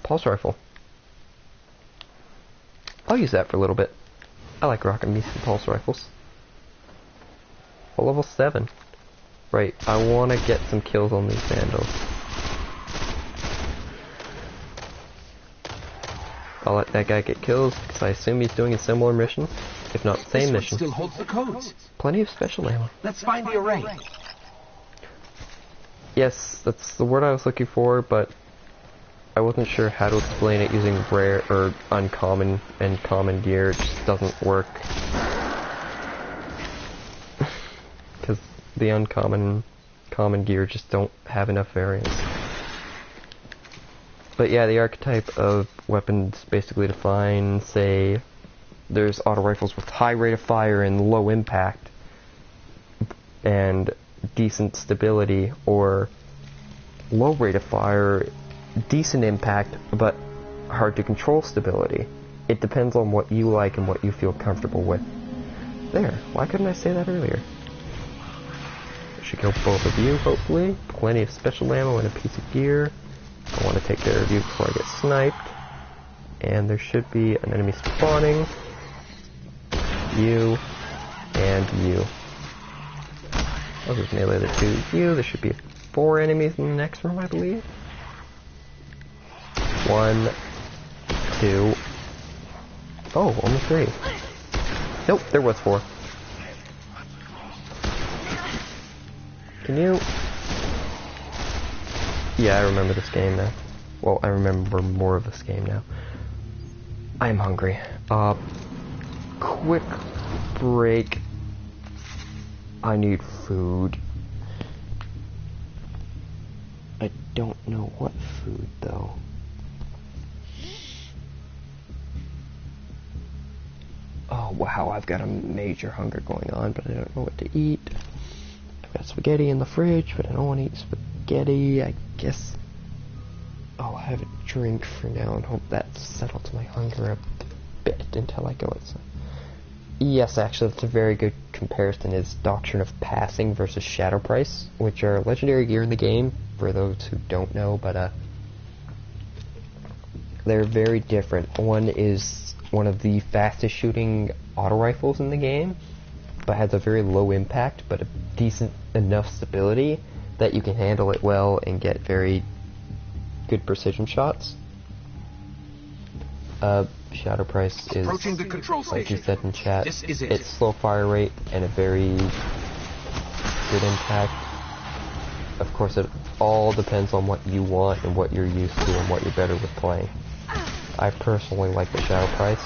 S1: Pulse rifle. I'll use that for a little bit. I like rocking me some pulse rifles. A level 7. Right, I want to get some kills on these vandals. I'll let that guy get kills, because I assume he's doing a similar mission, if not the same mission.
S5: Still holds the codes.
S1: Plenty of special ammo.
S5: Let's find the array.
S1: Yes, that's the word I was looking for, but I wasn't sure how to explain it using rare or uncommon and common gear. It just doesn't work. the uncommon common gear just don't have enough variance. But yeah, the archetype of weapons basically define, say, there's auto rifles with high rate of fire and low impact and decent stability, or low rate of fire, decent impact, but hard to control stability. It depends on what you like and what you feel comfortable with. There, why couldn't I say that earlier? I should kill both of you, hopefully. Plenty of special ammo and a piece of gear. I want to take care of you before I get sniped. And there should be an enemy spawning. You. And you. I'll just melee the two of you. There should be 4 enemies in the next room, I believe. 1, 2. Oh, only 3. Nope, there was 4. Can you... Yeah, I remember this game now. Well, I remember more of this game now. I am hungry. Quick break. I need food. I don't know what food, though. Oh, wow, I've got a major hunger going on, but I don't know what to eat. I've got spaghetti in the fridge, but I don't want to eat spaghetti. I guess I'll have a drink for now and hope that settles my hunger a bit until I go outside. Yes, actually, that's a very good comparison, is Doctrine of Passing versus Shadow Price, which are legendary gear in the game, for those who don't know, but they're very different. One is one of the fastest shooting auto rifles in the game, but has a very low impact, but a decent enough stability that you can handle it well and get very good precision shots. Shadow Price is,
S5: Approaching the control
S1: like you
S5: station.
S1: said in chat,
S5: This is it.
S1: it's slow fire rate and a very good impact. Of course, it all depends on what you want and what you're used to and what you're better with playing. I personally like the Shadow Price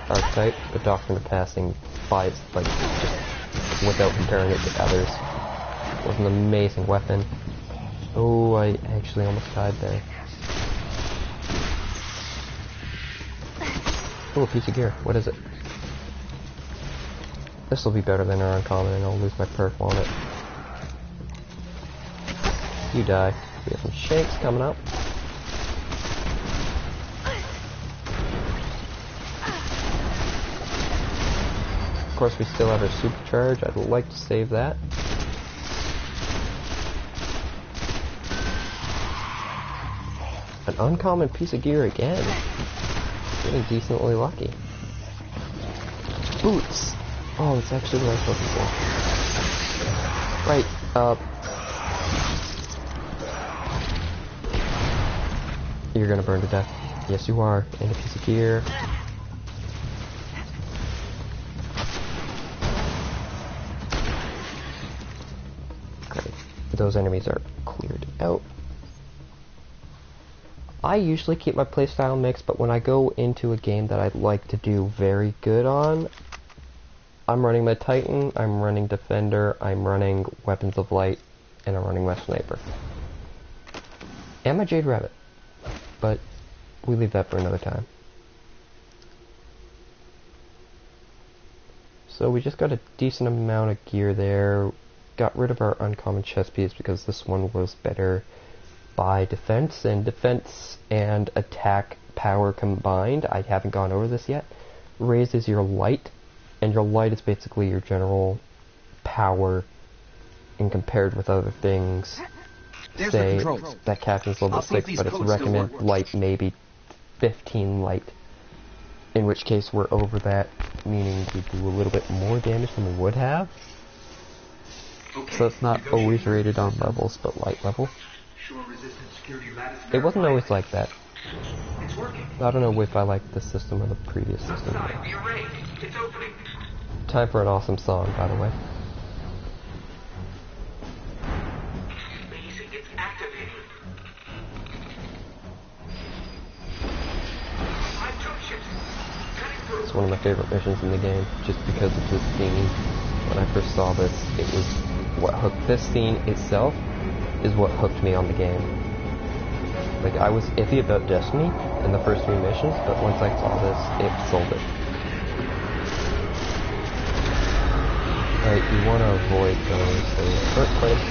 S1: archetype, but Doctrine of Passing, by like just without comparing it to others, was an amazing weapon. Oh, I actually almost died there. Oh, a piece of gear. What is it? This will be better than our uncommon, and I'll lose my perk on it. You die. We have some shanks coming up. Of course, we still have our supercharge. I'd like to save that. An uncommon piece of gear again. Getting decently lucky. Boots! Oh, it's actually what I was looking for. Right, You're gonna burn to death. Yes, you are. And a piece of gear. Great. Those enemies are cleared out. I usually keep my playstyle mixed, but when I go into a game that I'd like to do very good on, I'm running my Titan, I'm running Defender, I'm running Weapons of Light, and I'm running my Sniper. And my Jade Rabbit. But we leave that for another time. So we just got a decent amount of gear there. Got rid of our uncommon chest piece because this one was better by defense, and attack power combined, I haven't gone over this yet, raises your light, and your light is basically your general power, and compared with other things,
S5: There's
S1: say,
S5: the controls.
S1: that captain's level
S5: I'll see if
S1: 6,
S5: these
S1: but it's
S5: codes still
S1: recommend
S5: work.
S1: light maybe 15 light, in which case we're over that, meaning we do a little bit more damage than we would have, so it's not always rated on levels, but light level. It wasn't always like that.
S3: It's working.
S1: I don't know if I like this system or the previous system.
S3: Outside, the array. It's opening.
S1: Time for an awesome song, by the way.
S3: Amazing, it's activated. I took ships. Cutting through.
S1: It's one of my favorite missions in the game, just because of this theme. When I first saw this, it was what hooked this scene itself is what hooked me on the game. Like, I was iffy about Destiny in the first 3 missions, but once I saw this, it sold it. Alright, you want to avoid those, so first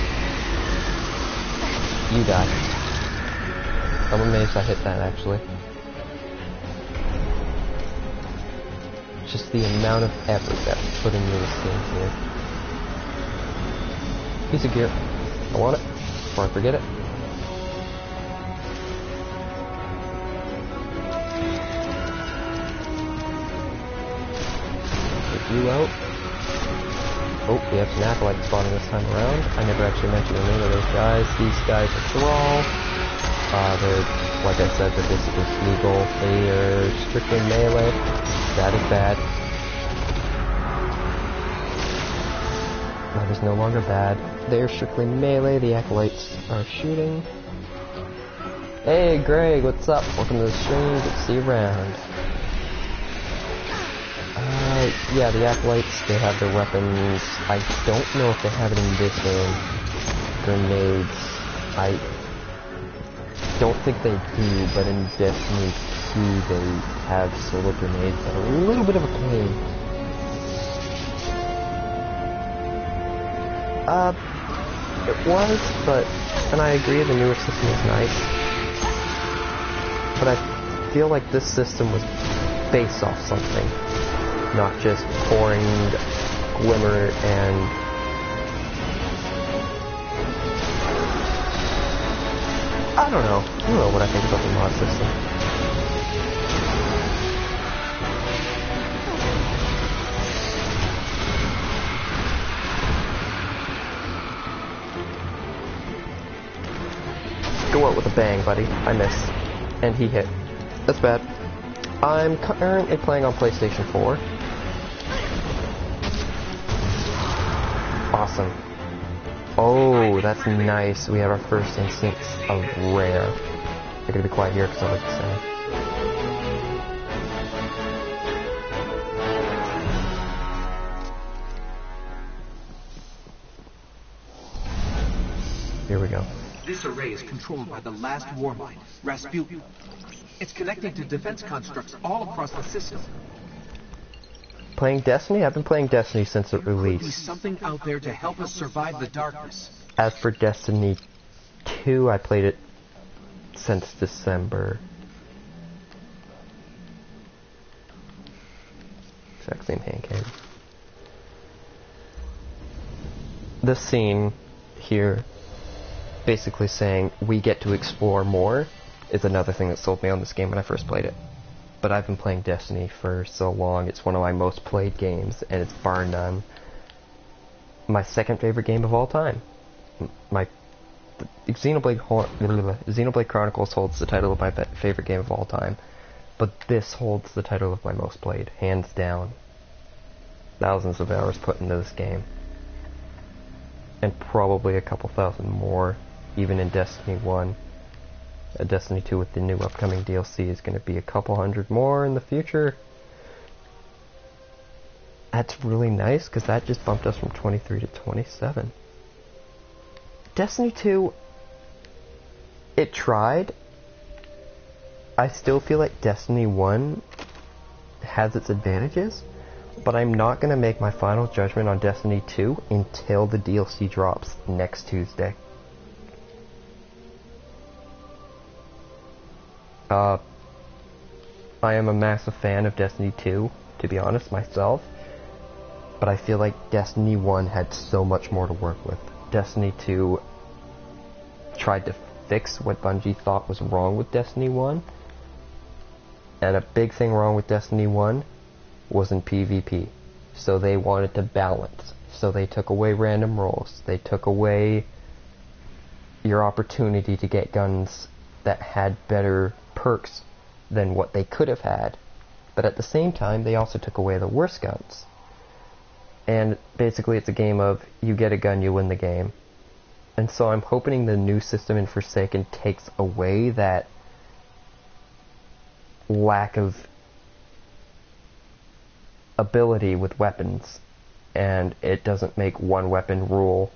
S1: you die. I'm amazed I hit that, actually. Just the amount of effort that's put into this game here. Piece of gear. I want it, before I forget it. Take you out. Oh, we have some acolytes spawning this time around. I never actually mentioned the name of those guys. These guys are Thrall. They're, like I said, they're basically Smeagol. They are strictly melee. That is bad. That is no longer bad. They are strictly melee. The acolytes are shooting. Hey, Greg, what's up? Welcome to the stream. Good to see you around. Yeah, the acolytes, they have their weapons. I don't know if they have it in this game. Grenades. I don't think they do, but in Destiny 2 they have solar grenades that are a little bit of a pain. It was, but, and I agree the newer system is nice. But I feel like this system was based off something. Not just pouring glimmer and I don't know what I think about the mod system. Go out with a bang, buddy. I missed. And he hit. That's bad. I'm currently playing on PlayStation 4. Awesome. Oh, that's nice. We have our first instance of rare. I'm gonna be quiet here because I like to sing. Here we go.
S5: This array is controlled by the last Warmind, Rasputin. It's connecting to defense constructs all across the system.
S1: Playing Destiny? I've been playing Destiny since it
S5: There could be
S1: released.
S5: something out there to help us survive the darkness.
S1: As for Destiny 2, I played it since December. Exact same hand cannon. This scene here, basically saying we get to explore more, is another thing that sold me on this game when I first played it. But I've been playing Destiny for so long, it's one of my most played games, and it's bar none my second favorite game of all time. My Xenoblade Chronicles holds the title of my favorite game of all time, but this holds the title of my most played, hands down. Thousands of hours put into this game, and probably a couple thousand more, even in Destiny 1. Destiny 2 with the new upcoming DLC is going to be a couple hundred more in the future. That's really nice, because that just bumped us from 23 to 27. Destiny 2, it tried. I still feel like Destiny 1 has its advantages, but I'm not going to make my final judgment on Destiny 2 until the DLC drops next Tuesday. I am a massive fan of Destiny 2, to be honest, myself. But I feel like Destiny 1 had so much more to work with. Destiny 2 tried to fix what Bungie thought was wrong with Destiny 1. And a big thing wrong with Destiny 1 was in PvP. So they wanted to balance. So they took away random rolls. They took away your opportunity to get guns that had better perks than what they could have had, but at the same time they also took away the worst guns. And basically it's a game of you get a gun, you win the game. And so I'm hoping the new system in Forsaken takes away that lack of ability with weapons, and it doesn't make one weapon rule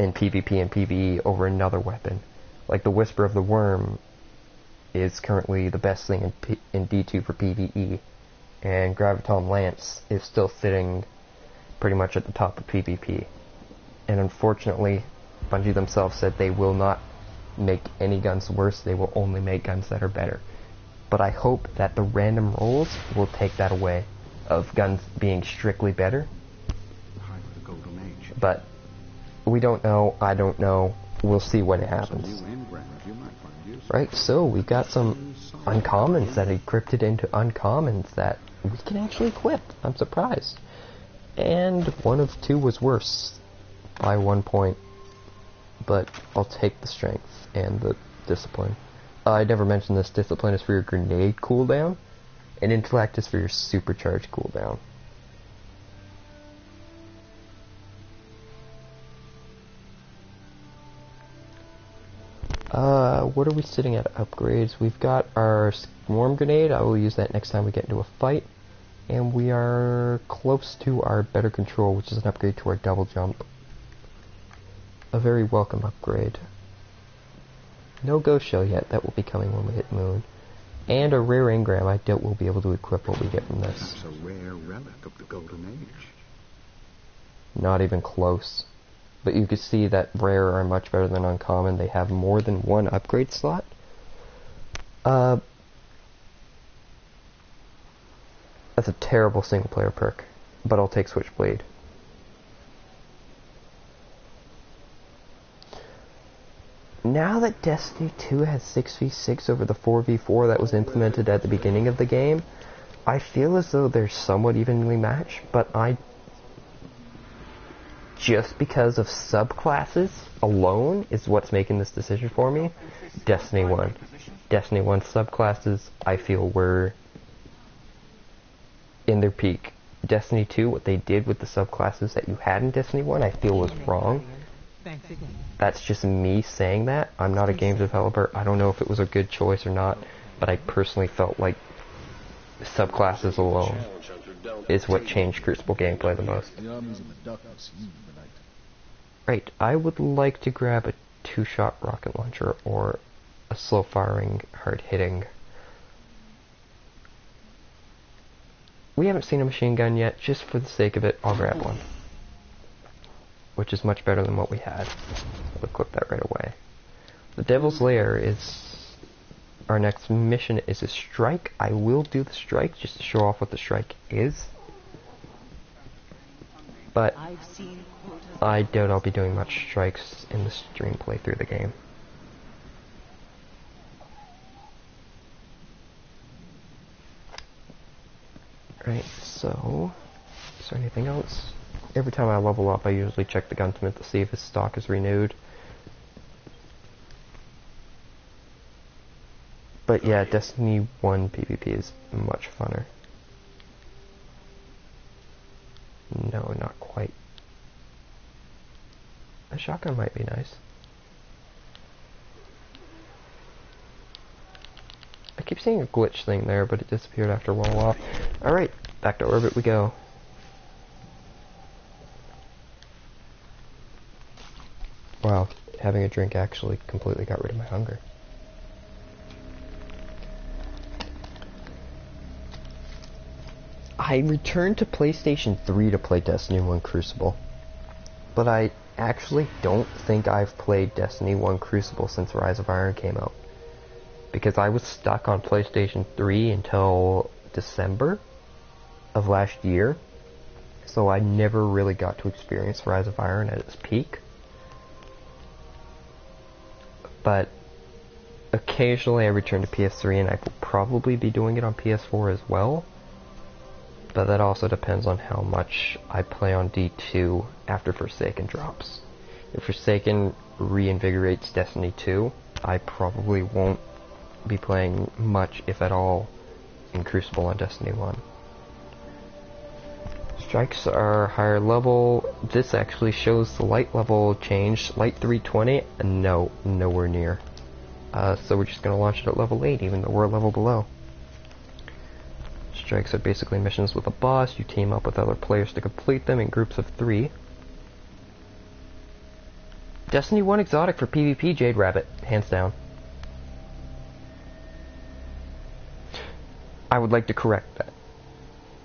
S1: in PvP and PvE over another weapon. Like the Whisper of the Worm is currently the best thing in D2 for PvE, and Graviton Lance is still sitting pretty much at the top of PvP. And unfortunately, Bungie themselves said they will not make any guns worse, they will only make guns that are better. But I hope that the random rolls will take that away, of guns being strictly better. But we don't know, I don't know, we'll see when it happens. Right, so we got some uncommons that encrypted into uncommons that we can actually equip. I'm surprised. And one of two was worse by 1 point. But I'll take the strength and the discipline. I never mentioned this. Discipline is for your grenade cooldown, and intellect is for your supercharge cooldown. What are we sitting at upgrades? We've got our swarm grenade. I will use that next time we get into a fight. And we are close to our better control, which is an upgrade to our double jump. A very welcome upgrade. No ghost shell yet, that will be coming when we hit moon. And a rare engram, I doubt we'll be able to equip what we get from this.
S6: That's a rare relic of the Golden Age.
S1: Not even close. But you can see that rare are much better than uncommon. They have more than one upgrade slot. That's a terrible single player perk, but I'll take Switchblade. Now that Destiny 2 has 6v6 over the 4v4 that was implemented at the beginning of the game, I feel as though they're somewhat evenly matched, but just because of subclasses alone is what's making this decision for me. Destiny 1. Destiny 1 subclasses, I feel, were in their peak. Destiny 2, what they did with the subclasses that you had in Destiny 1, I feel was wrong. That's just me saying that. I'm not a game developer. I don't know if it was a good choice or not, but I personally felt like subclasses alone is what changed Crucible gameplay the most. Right, I would like to grab a 2-shot rocket launcher or a slow-firing, hard-hitting. We haven't seen a machine gun yet. Just for the sake of it, I'll grab one, which is much better than what we had. I'll equip that right away. The Devil's Lair is our next mission. Is a strike. I will do the strike just to show off what the strike is, but I doubt I'll be doing much strikes in the stream playthrough of the game. Right, so is there anything else? Every time I level up, I usually check the gunsmith to see if his stock is renewed. But yeah, Destiny 1 PvP is much funner. No, not quite. A shotgun might be nice. I keep seeing a glitch thing there, but it disappeared after a while. Alright, back to orbit we go. Wow, having a drink actually completely got rid of my hunger. I returned to PlayStation 3 to play Destiny 1 Crucible, but I actually don't think I've played Destiny 1 Crucible since Rise of Iron came out, because I was stuck on PlayStation 3 until December of last year, so I never really got to experience Rise of Iron at its peak. But occasionally I return to PS3, and I will probably be doing it on PS4 as well. But that also depends on how much I play on D2 after Forsaken drops. If Forsaken reinvigorates Destiny 2, I probably won't be playing much, if at all, in Crucible on Destiny 1. Strikes are higher level. This actually shows the light level change. Light 320, no, nowhere near. So we're just going to launch it at level 8, even though we're a level below. Strikes are basically missions with a boss. You team up with other players to complete them in groups of 3. Destiny 1 exotic for PvP, Jade Rabbit, hands down. I would like to correct that.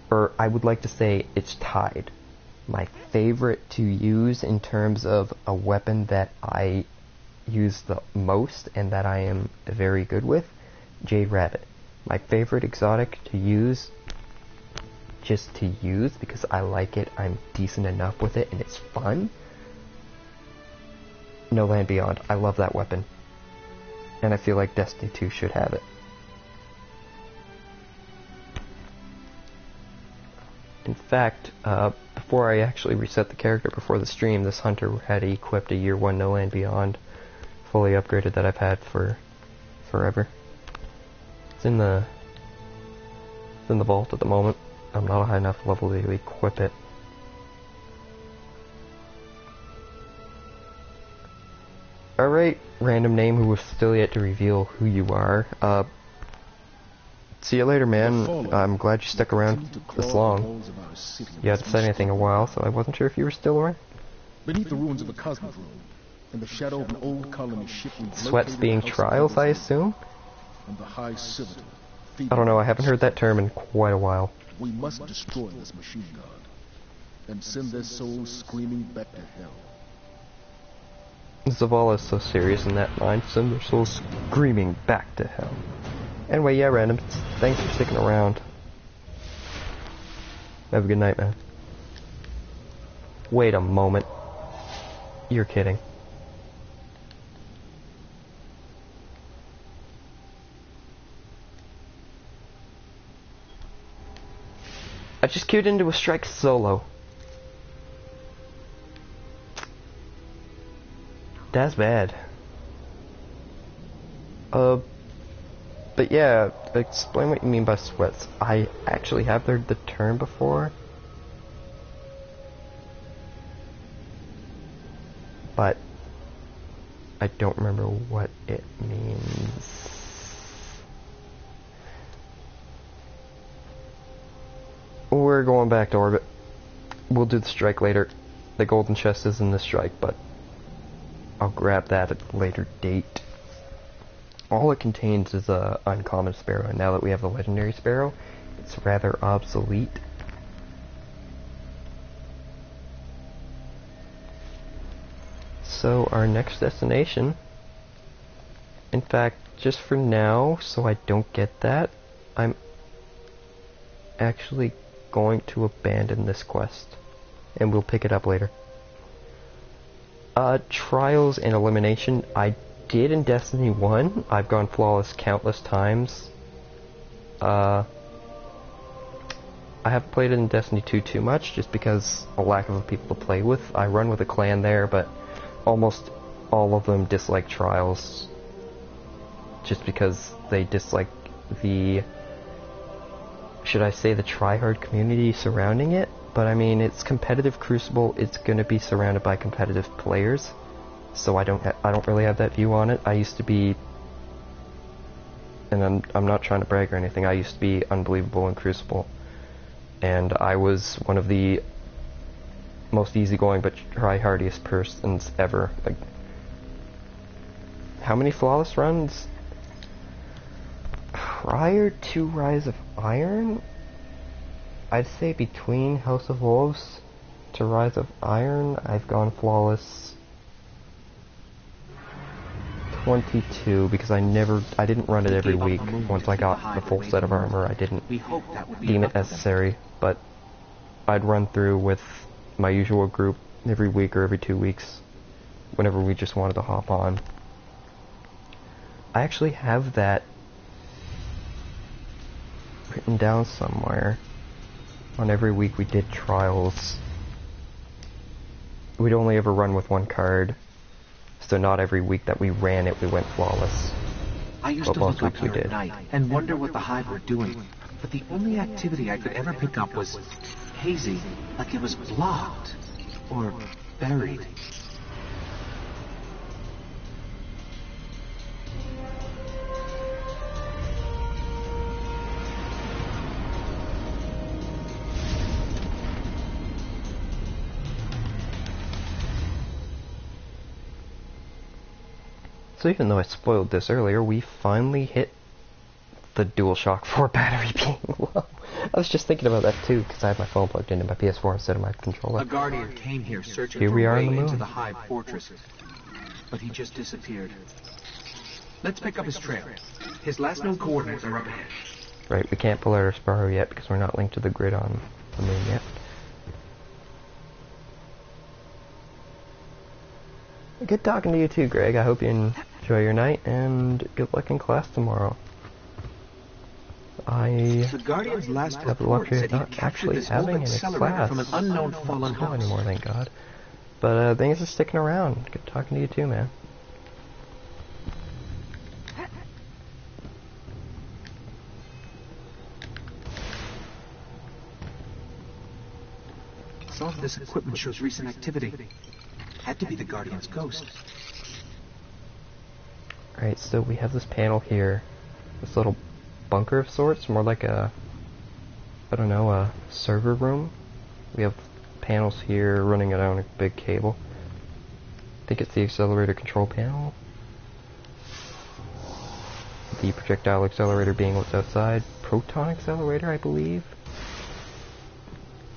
S1: Or I would like to say it's tied. My favorite to use in terms of a weapon that I use the most and that I am very good with, Jade Rabbit. My favorite exotic to use, just to use because I like it, I'm decent enough with it, and it's fun. No Land Beyond. I love that weapon. And I feel like Destiny 2 should have it. In fact, before I actually reset the character before the stream, this hunter had equipped a Year 1 No Land Beyond, fully upgraded, that I've had for forever. It's in the vault at the moment. I'm not a high enough level to equip it. Alright, random name who is still yet to reveal who you are. See you later, man. I'm glad you stuck around this long. You haven't said anything in a while, so I wasn't sure if you were still around.
S8: Beneath the ruins of a cosmodrome, in the shadow of an old colony ship,
S1: Sweats being trials, I assume?
S8: On the high citadel.
S1: I don't know, I haven't heard that term in quite a while.
S8: We must destroy this machine god and send their souls screaming back to hell.
S1: Zavala is so serious in that line. Send their souls screaming back to hell. Anyway, yeah, random. Thanks for sticking around. Have a good night, man. Wait a moment. You're kidding. I just queued into a strike solo. That's bad. But yeah, explain what you mean by sweats. I actually have heard the term before. But I don't remember what it means. We're going back to orbit. We'll do the strike later. The golden chest is in the strike, but I'll grab that at a later date. All it contains is a uncommon sparrow, and now that we have the legendary sparrow, it's rather obsolete. So our next destination, in fact, just for now, so I don't get that, I'm actually going to abandon this quest, and we'll pick it up later. Trials and elimination, I did in Destiny 1. I've gone flawless countless times. I haven't played it in Destiny 2 too much, just because of lack of people to play with. I run with a clan there, but almost all of them dislike Trials, just because they dislike the, should I say, the tryhard community surrounding it. But I mean, it's competitive Crucible, it's gonna be surrounded by competitive players, so I don't really have that view on it. I used to be, and I'm not trying to brag or anything, I used to be unbelievable in Crucible, and I was one of the most easygoing but tryhardiest persons ever. Like, how many flawless runs? Prior to Rise of Iron, I'd say between House of Wolves to Rise of Iron, I've gone flawless 22, because I didn't run it every week. Once I got the full set of armor, I didn't deem it necessary, but I'd run through with my usual group every week or every 2 weeks, whenever we just wanted to hop on. I actually have that written down somewhere. On every week we did trials. We'd only ever run with one card, so not every week that we ran it we went flawless.
S5: I used to look up here at night and wonder what the Hive were doing, but the only activity I could ever pick up was hazy, like it was blocked or buried.
S1: So even though I spoiled this earlier, we finally hit the DualShock 4 battery being low. I was just thinking about that too, because I had my phone plugged into my PS4 instead of my controller.
S5: A guardian came here searching
S1: Here
S5: for
S1: we
S5: a
S1: are
S5: way
S1: on the
S5: into
S1: moon.
S5: the Hive Fortress, but he just disappeared. Let's pick up his trail.
S3: His last known coordinates are up ahead.
S1: Right, we can't pull out our Sparrow yet because we're not linked to the grid on the moon yet. Good talking to you too, Greg. I hope you enjoy your night, and good luck in class tomorrow.
S5: The Guardian's last
S1: have the
S5: report
S1: luxury
S5: said
S1: of
S5: he'd
S1: not
S5: captured
S1: actually
S5: this
S1: having
S5: old
S1: any
S5: accelerator
S1: class.
S5: from an unknown fallen
S1: Not
S5: house.
S1: anymore, thank God. But thanks for sticking around. Good talking to you too, man.
S5: Some of this equipment shows recent activity. Had to be the Guardian's ghost.
S1: Alright, so we have this panel here. This little bunker of sorts, more like a, I don't know, a server room. We have panels here running around a big cable. I think it's the accelerator control panel. The projectile accelerator being what's outside. Proton accelerator, I believe.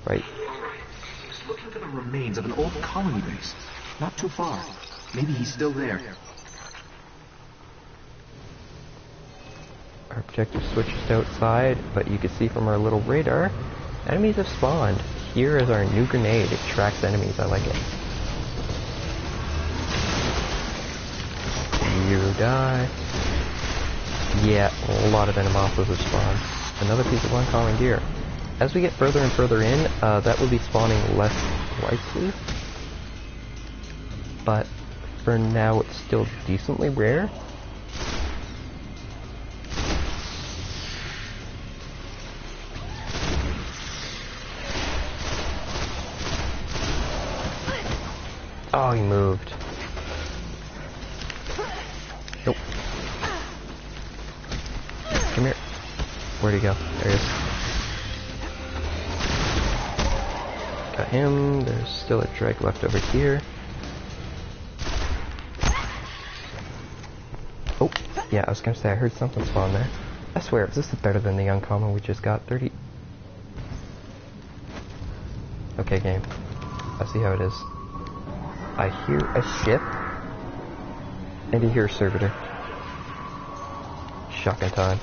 S1: Right.
S5: He was looking for the remains of an old colony base. Not too far. Maybe he's still there.
S1: Our objective switch is outside, but you can see from our little radar, enemies have spawned. Here is our new grenade. It tracks enemies. I like it. You die. Yeah, a lot of Venomoths have spawned. Another piece of uncommon gear. As we get further and further in, that will be spawning less likely. But for now, it's still decently rare. Oh, he moved. Nope. Come here. Where'd he go? There he is. Got him. There's still a dreg left over here. Oh, yeah, I was gonna say I heard something spawn there. I swear, this is better than the uncommon we just got. 30. Okay, game. I see how it is. I hear a ship, and I hear a servitor. Shotgun time.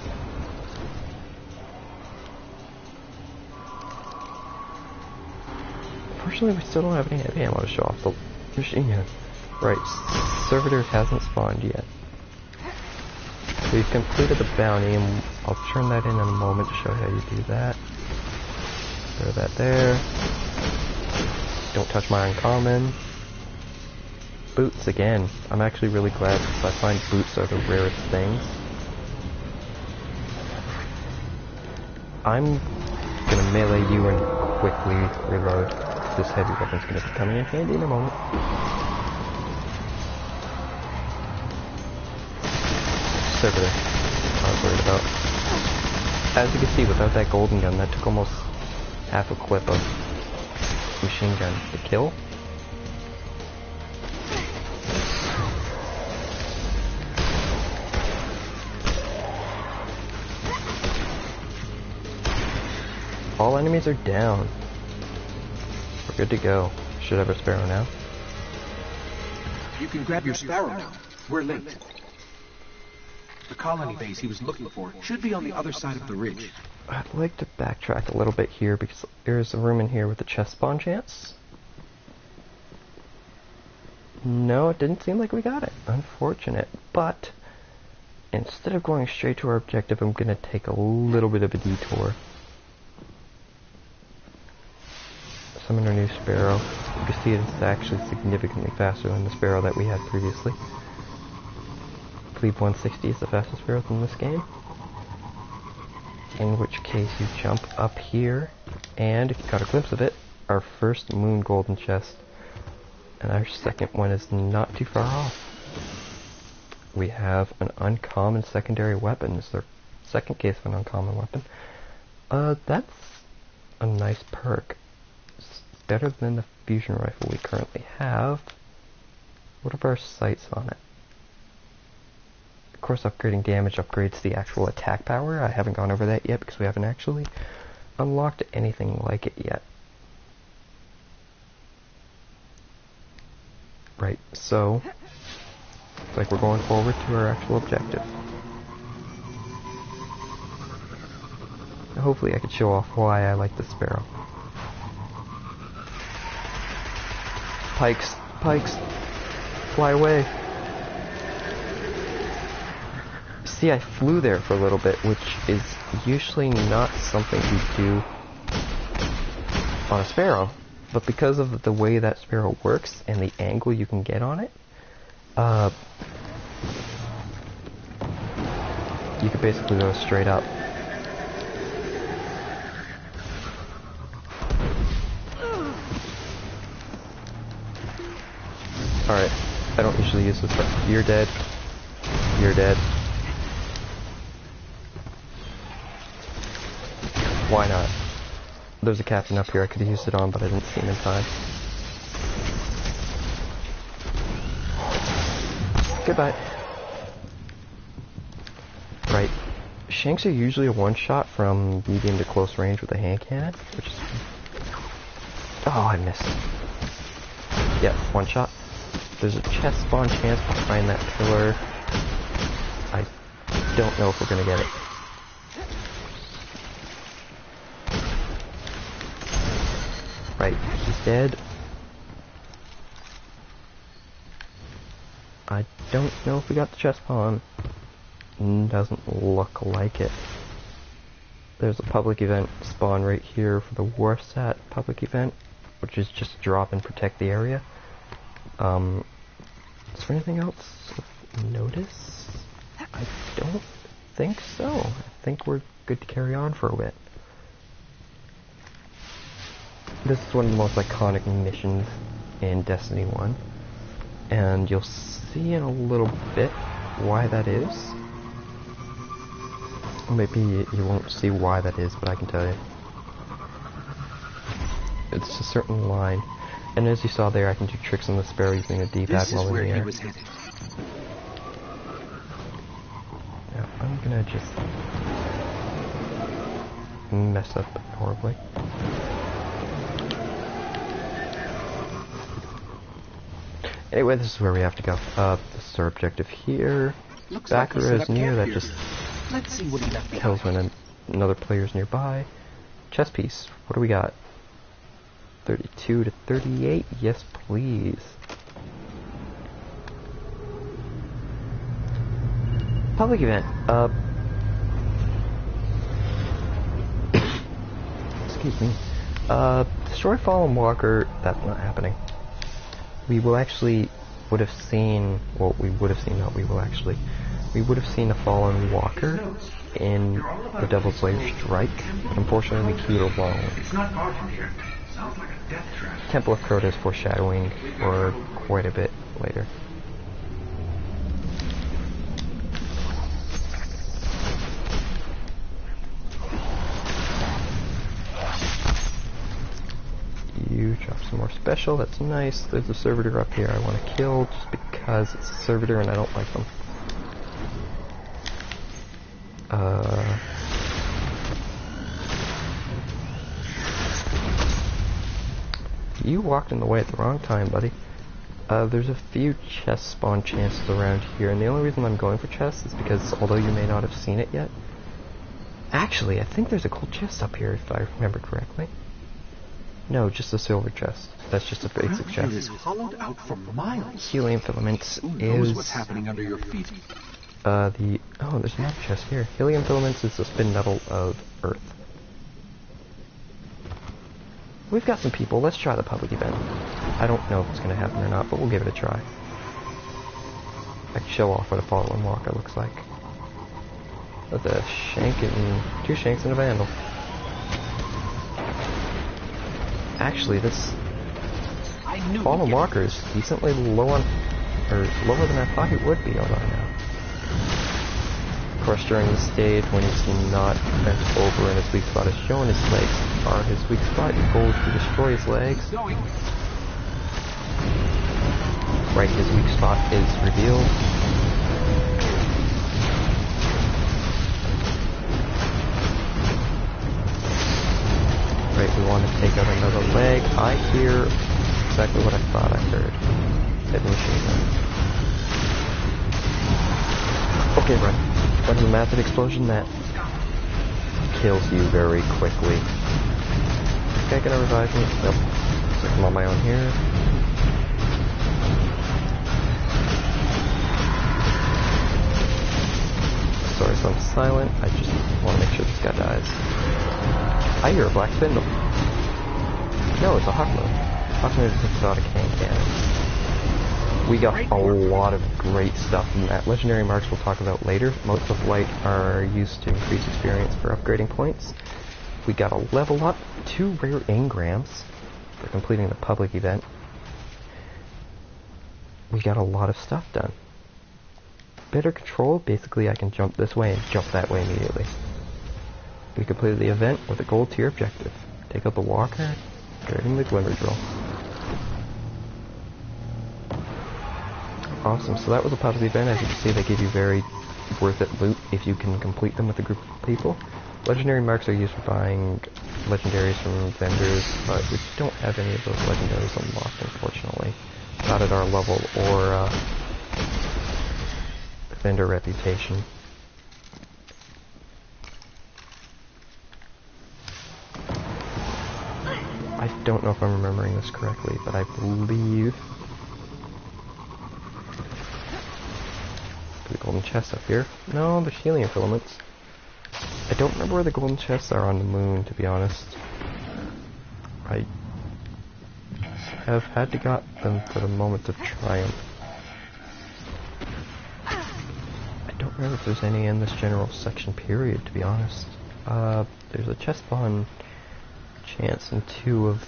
S1: Unfortunately, we still don't have any heavy ammo to show off the machine gun. Right, servitor hasn't spawned yet. We've completed the bounty, and I'll turn that in a moment to show how you do that. Throw that there. Don't touch my uncommon. Boots again. I'm actually really glad because I find boots are the rarest things. I'm gonna melee you and quickly reload. This heavy weapon's gonna be coming in handy in a moment. Servitor. I was worried about. As you can see, without that golden gun, that took almost half a clip of machine gun to kill. All enemies are down. We're good to go. Should have a Sparrow now.
S5: You can grab your Sparrow now. We're late. The colony base he was looking for should be on the other side of the ridge.
S1: I'd like to backtrack a little bit here because there's a room in here with a chest spawn chance. No, it didn't seem like we got it. Unfortunate. But instead of going straight to our objective, I'm going to take a little bit of a detour. Summon our new Sparrow. You can see it's actually significantly faster than the Sparrow that we had previously. I believe 160 is the fastest Sparrow in this game. In which case you jump up here, and if you got a glimpse of it, our first moon golden chest. And our second one is not too far off. We have an uncommon secondary weapon. It's their second case of an uncommon weapon. That's a nice perk. It's better than the fusion rifle we currently have. What are our sights on it? Of course, upgrading damage upgrades the actual attack power. I haven't gone over that yet because we haven't actually unlocked anything like it yet. Right, so it's like we're going forward to our actual objective. Hopefully I could show off why I like the sparrow. Pikes, pikes, fly away. See, I flew there for a little bit, which is usually not something you do on a sparrow. But because of the way that sparrow works and the angle you can get on it, you could basically go straight up. Alright, I don't usually use this, but you're dead. You're dead. Why not? There's a captain up here I could have used it on, but I didn't see him in time. Goodbye. Right. Shanks are usually a one-shot from medium to close range with a hand cannon, which is... Oh, I missed. Yeah, one-shot. There's a chest spawn chance behind that pillar. I don't know if we're gonna get it. Right, he's dead. I don't know if we got the chest spawn. Doesn't look like it. There's a public event spawn right here for the Warsat public event, which is just drop and protect the area. Is there anything else of notice? I don't think so. I think we're good to carry on for a bit. This is one of the most iconic missions in Destiny 1, and you'll see in a little bit why that is. Maybe you won't see why that is, but I can tell you. It's a certain line. And as you saw there, I can do tricks on the sparrow using a D-pad while in the air. Now, I'm gonna just mess up horribly. Anyway, this is where we have to go. This is our objective here. Backer is near, that just tells when another player's nearby. Chess piece, what do we got? 32 to 38, yes please. Public event, excuse me. Destroy Fallen Walker, that's not happening. We will actually would have seen, well, we would have seen, not we will actually, we would have seen a Fallen Walker in the Devil's Slayer Strike, but unfortunately we queued alone.
S3: It's not far from here. Sounds like a death trap.
S1: Temple of Crota is foreshadowing for quite a bit later. You drop some more special, that's nice. There's a servitor up here I want to kill just because it's a servitor and I don't like them. You walked in the way at the wrong time, buddy. There's a few chest spawn chances around here, and the only reason I'm going for chests is because, although you may not have seen it yet, actually, I think there's a gold chest up here, if I remember correctly. No, just a silver chest. That's just a basic chest.
S5: Is hollowed out for miles.
S1: Helium filaments
S5: Who knows
S1: is...
S5: what's happening under your feet?
S1: Oh, there's another chest here. Helium filaments is the spin metal of Earth. We've got some people. Let's try the public event. I don't know if it's going to happen or not, but we'll give it a try. I can show off what a Fallen Walker looks like. With a shank and 2 shanks and a vandal. Actually, this Fallen Walker is decently low on, or lower than I thought he would be, although now. Of course, during the stage, when he's not bent over and his weak spot is shown, his legs are his weak spot. Your goal is to destroy his legs. Right, his weak spot is revealed. want to take out another leg. I hear exactly what I thought I heard. Heavy machine gun. Okay, run. Run to the massive explosion that kills you very quickly. This guy gonna revive me? Nope. So I'm on my own here. Sorry, so I'm silent. I just want to make sure this guy dies. I hear a black spindle. No, it's a Hawkmoon. Hawkmoon is just out of cannon. We got a lot of great stuff from that. Legendary marks we'll talk about later. Motes of light are used to increase experience for upgrading points. We got a level up, 2 rare engrams for completing the public event. We got a lot of stuff done. Better control, basically I can jump this way and jump that way immediately. We completed the event with a gold tier objective. Take out the walker, carrying the glimmer drill. Awesome, so that was a public event. As you can see, they give you very worth it loot if you can complete them with a group of people. Legendary marks are used for buying legendaries from vendors, but we don't have any of those legendaries unlocked, unfortunately. Not at our level or vendor reputation. I don't know if I'm remembering this correctly, but I believe the golden chests up here. No, the helium filaments. I don't remember where the golden chests are on the moon, to be honest. I have had to got them for the moment of triumph. I don't remember if there's any in this general section period, to be honest. There's a chest spawn chance in 2 of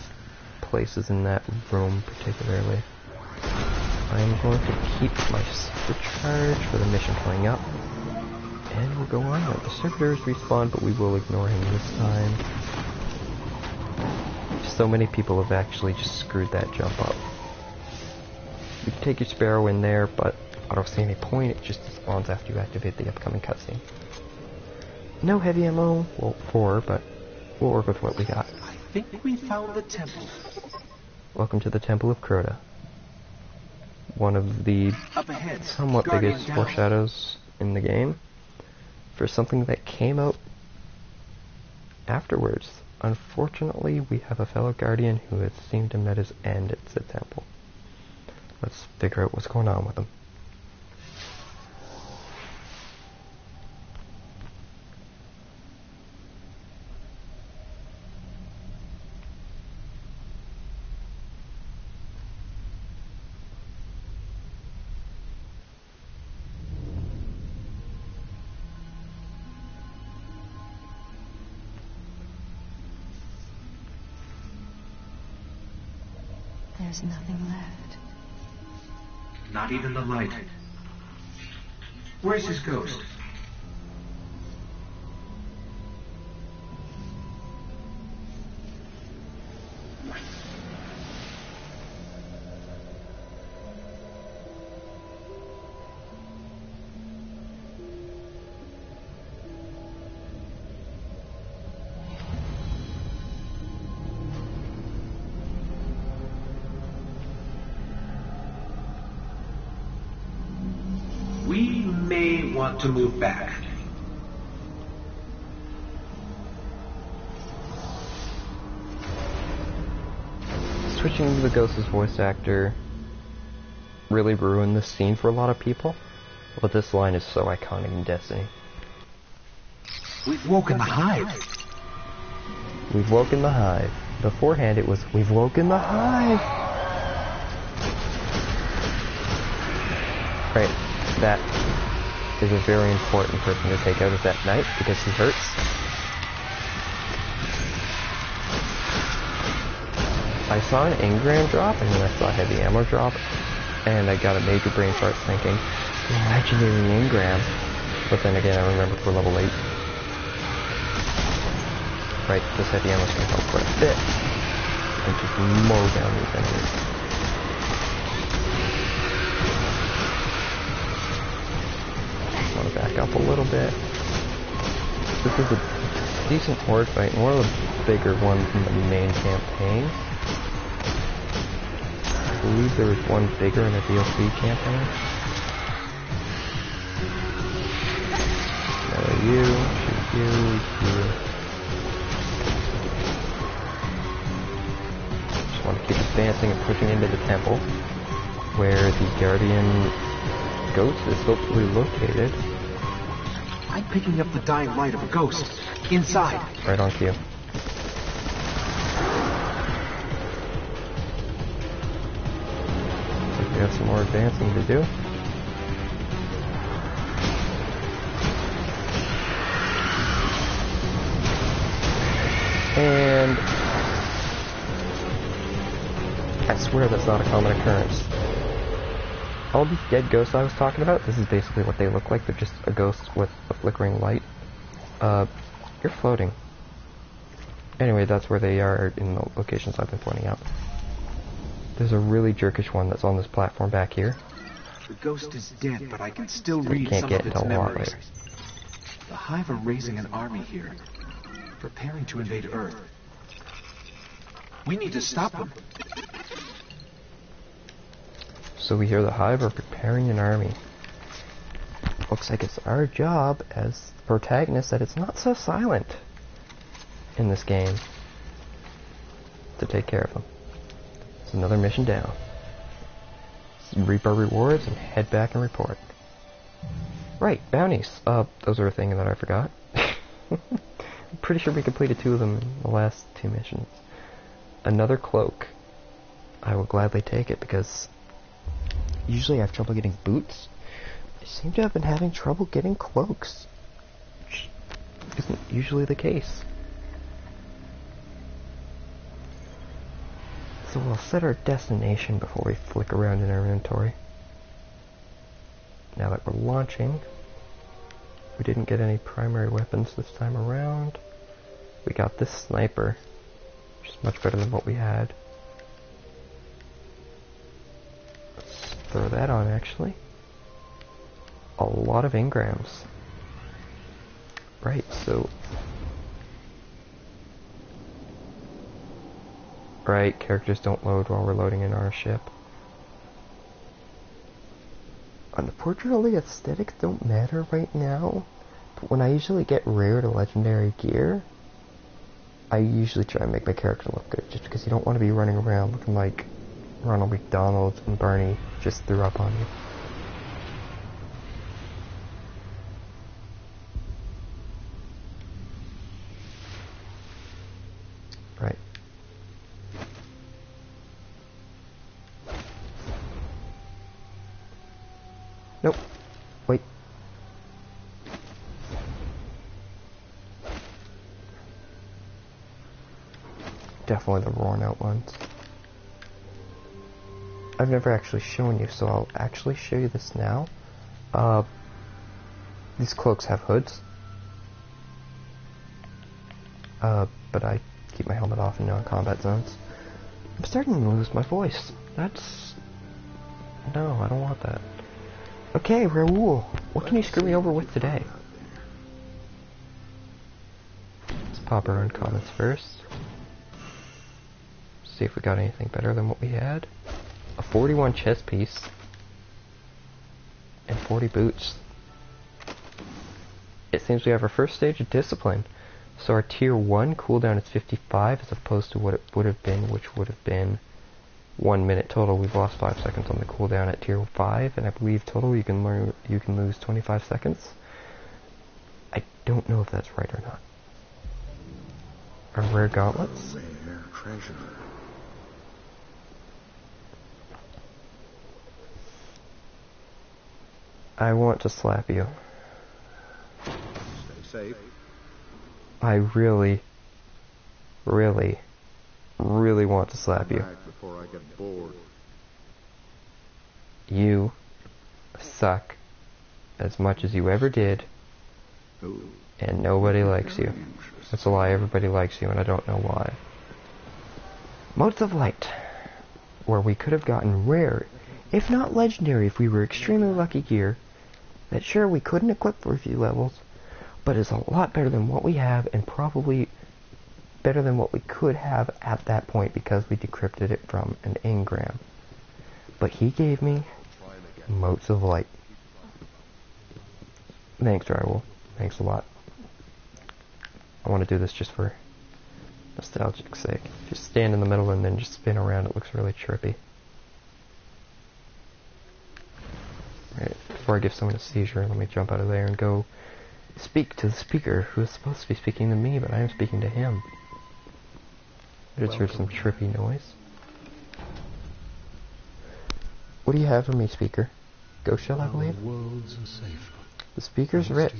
S1: places in that room particularly. I'm going to keep my supercharge for the mission coming up. And we'll go on. The servitors respawn, but we will ignore him this time. So many people have actually just screwed that jump up. You can take your Sparrow in there, but I don't see any point. It just spawns after you activate the upcoming cutscene. No heavy ammo, well, 4, but we'll work with what we got.
S5: I think we found the temple.
S1: Welcome to the Temple of Crota. One of the somewhat biggest foreshadows in the game for something that came out afterwards. Unfortunately, we have a fellow Guardian who has seemed to met his end at the temple. Let's figure out what's going on with him.
S4: There's nothing left.
S3: Not even the light. Where's his ghost? We may want to move back.
S1: Switching to the Ghost's voice actor really ruined this scene for a lot of people, but this line is so iconic in Destiny.
S5: We've woken the hive.
S1: We've woken the hive. Beforehand it was, we've woken the hive! Right, that is a very important person to take out of that knight because he hurts. I saw an engram drop and then I saw a heavy ammo drop and I got a major brain fart thinking, legendary engram. But then again I remember for level 8. Right, this heavy ammo's gonna help quite a bit. And just mow down these enemies. Back up a little bit. This is a decent horde fight, and one of the bigger ones in the main campaign. I believe there was one bigger in the DLC campaign. You, shoot you. Just want to keep advancing and pushing into the temple, where the Guardian ghost is hopefully located.
S5: I'm picking up the dying light of a ghost. Inside.
S1: Right on cue. Looks like we have some more advancing to do. And I swear that's not a common occurrence. All these dead ghosts I was talking about, this is basically what they look like. They're just a ghost with a flickering light. You're floating. Anyway, that's where they are in the locations I've been pointing out. There's a really jerkish one that's on this platform back here.
S5: The ghost is dead, but I can still read
S1: Can't
S5: some
S1: get
S5: of its
S1: until a lot
S5: memories.
S1: later.
S5: The Hive are raising an army here, preparing to invade Earth. We need to stop them.
S1: So we hear the Hive are preparing an army. Looks like it's our job as protagonists that it's not so silent in this game to take care of them. It's another mission down. Let's reap our rewards and head back and report. Right, bounties. Those are a thing that I forgot. I'm pretty sure we completed 2 of them in the last 2 missions. Another cloak. I will gladly take it because usually I have trouble getting boots. I seem to have been having trouble getting cloaks, which isn't usually the case. So we'll set our destination before we flick around in our inventory. Now that we're launching, we didn't get any primary weapons this time around. We got this sniper, which is much better than what we had. Let's throw that on, actually. A lot of engrams. Right, so... Right, characters don't load while we're loading in our ship. Unfortunately, aesthetics don't matter right now, but when I usually get rare to legendary gear, I usually try and make my character look good, just because you don't want to be running around looking like Ronald McDonald and Barney just threw up on you. Right. Nope. Wait. Definitely the worn out ones. I've never actually shown you, so I'll actually show you this now. These cloaks have hoods. But I keep my helmet off in non-combat zones. I'm starting to lose my voice. That's... No, I don't want that. Okay, Raoul, what can you screw me over with today? Let's pop our uncommons first. See if we got anything better than what we had. A 41 chest piece. And 40 boots. It seems we have our first stage of discipline. So our tier 1 cooldown is 55 as opposed to what it would have been, which would have been 1 minute total. We've lost 5 seconds on the cooldown at tier 5, and I believe total you can lose 25 seconds. I don't know if that's right or not. Our rare gauntlets.
S6: Rare treasure.
S1: I want to slap you.
S6: Stay safe.
S1: I really want to slap you.
S6: Back before I get bored.
S1: You suck as much as you ever did,
S6: Ooh.
S1: and nobody likes you. That's a lie, everybody likes you, and I don't know why. Motes of Light, where we could have gotten rare, if not legendary if we were extremely lucky gear, that sure we couldn't equip for a few levels, but it's a lot better than what we have, and probably better than what we could have at that point because we decrypted it from an engram. But he gave me motes of light. Thanks, Drywall. Thanks a lot. I want to do this just for nostalgic sake. Just stand in the middle and then just spin around. It looks really trippy. Right, before I give someone a seizure, let me jump out of there and go speak to the speaker who is supposed to be speaking to me, but I am speaking to him. I just heard some trippy noise. What do you have for me, speaker? Ghost shell, I believe?
S2: Worlds are safer.
S1: The speaker's writ.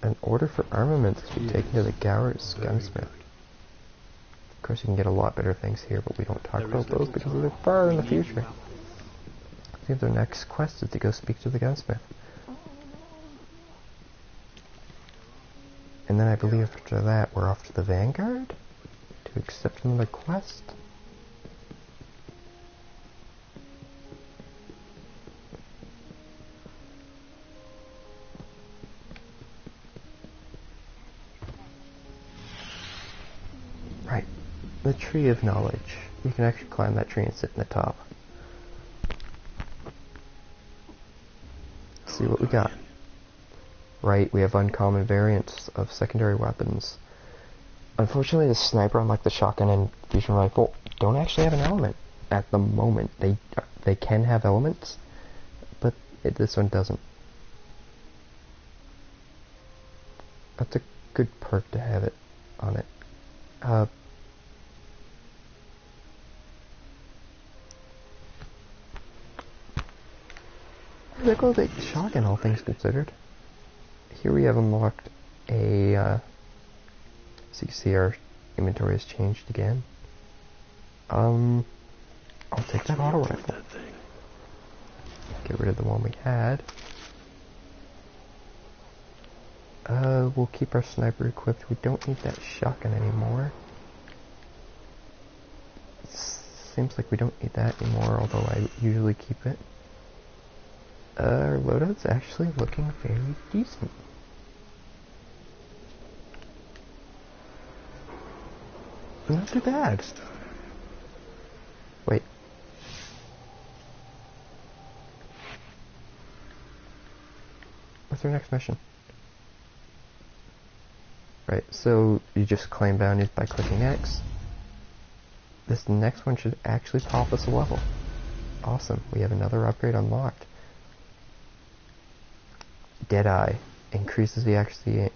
S1: An order for armaments to be taken to the Gower's gunsmith. Of course, you can get a lot better things here, but we don't talk about those because they're far in the future. I think their next quest is to go speak to the gunsmith. And then I believe after that we're off to the Vanguard to accept another quest. Right. The Tree of Knowledge. You can actually climb that tree and sit in the top. Let's see what we got. Right, we have uncommon variants of secondary weapons. Unfortunately, the sniper, unlike the shotgun and fusion rifle, don't actually have an element at the moment. They can have elements, but this one doesn't. That's a good perk to have it on it. There goes the shotgun, all things considered. Here we have unlocked a, so you see our inventory has changed again. I'll take that auto rifle. Get rid of the one we had. We'll keep our sniper equipped. We don't need that shotgun anymore. Seems like we don't need that anymore, although I usually keep it. Our loadout's actually looking very decent. Not too bad. Wait. What's our next mission? Right, so you just claim bounties by clicking X. This next one should actually pop us a level. Awesome, we have another upgrade unlocked. Deadeye increases the accuracy.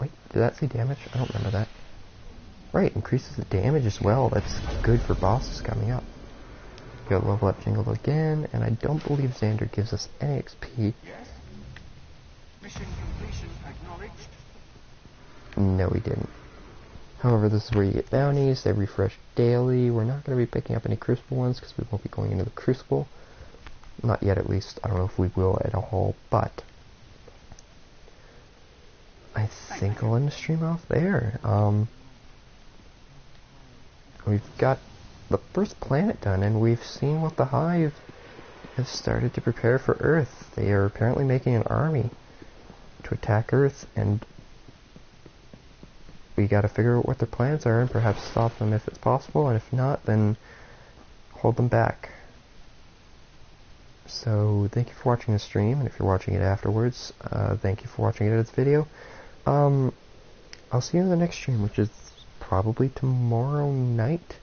S1: Wait, did that say damage? I don't remember that. Right, increases the damage as well. That's good for bosses coming up. Go level up Jingle again, and I don't believe Xander gives us any XP.
S5: Yes? Mission completion acknowledged.
S1: No, he didn't. However, this is where you get bounties. They refresh daily. We're not going to be picking up any Crucible ones because we won't be going into the Crucible. Not yet, at least. I don't know if we will at all, but I think I'll end the stream off there. We've got the first planet done, and we've seen what the Hive has started to prepare for Earth. They are apparently making an army to attack Earth, and we gotta figure out what their plans are and perhaps stop them if it's possible, and if not, then hold them back. So, thank you for watching the stream, and if you're watching it afterwards, thank you for watching it as a video. I'll see you in the next stream, which is probably tomorrow night.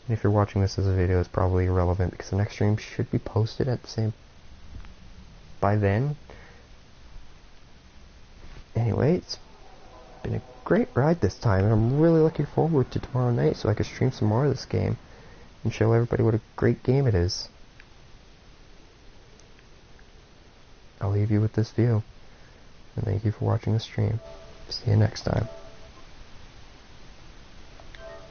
S1: And if you're watching this as a video, it's probably irrelevant because the next stream should be posted at the same by then. Anyway, it's been a great ride this time, and I'm really looking forward to tomorrow night so I can stream some more of this game and show everybody what a great game it is. I'll leave you with this view, and thank you for watching the stream. See you next time.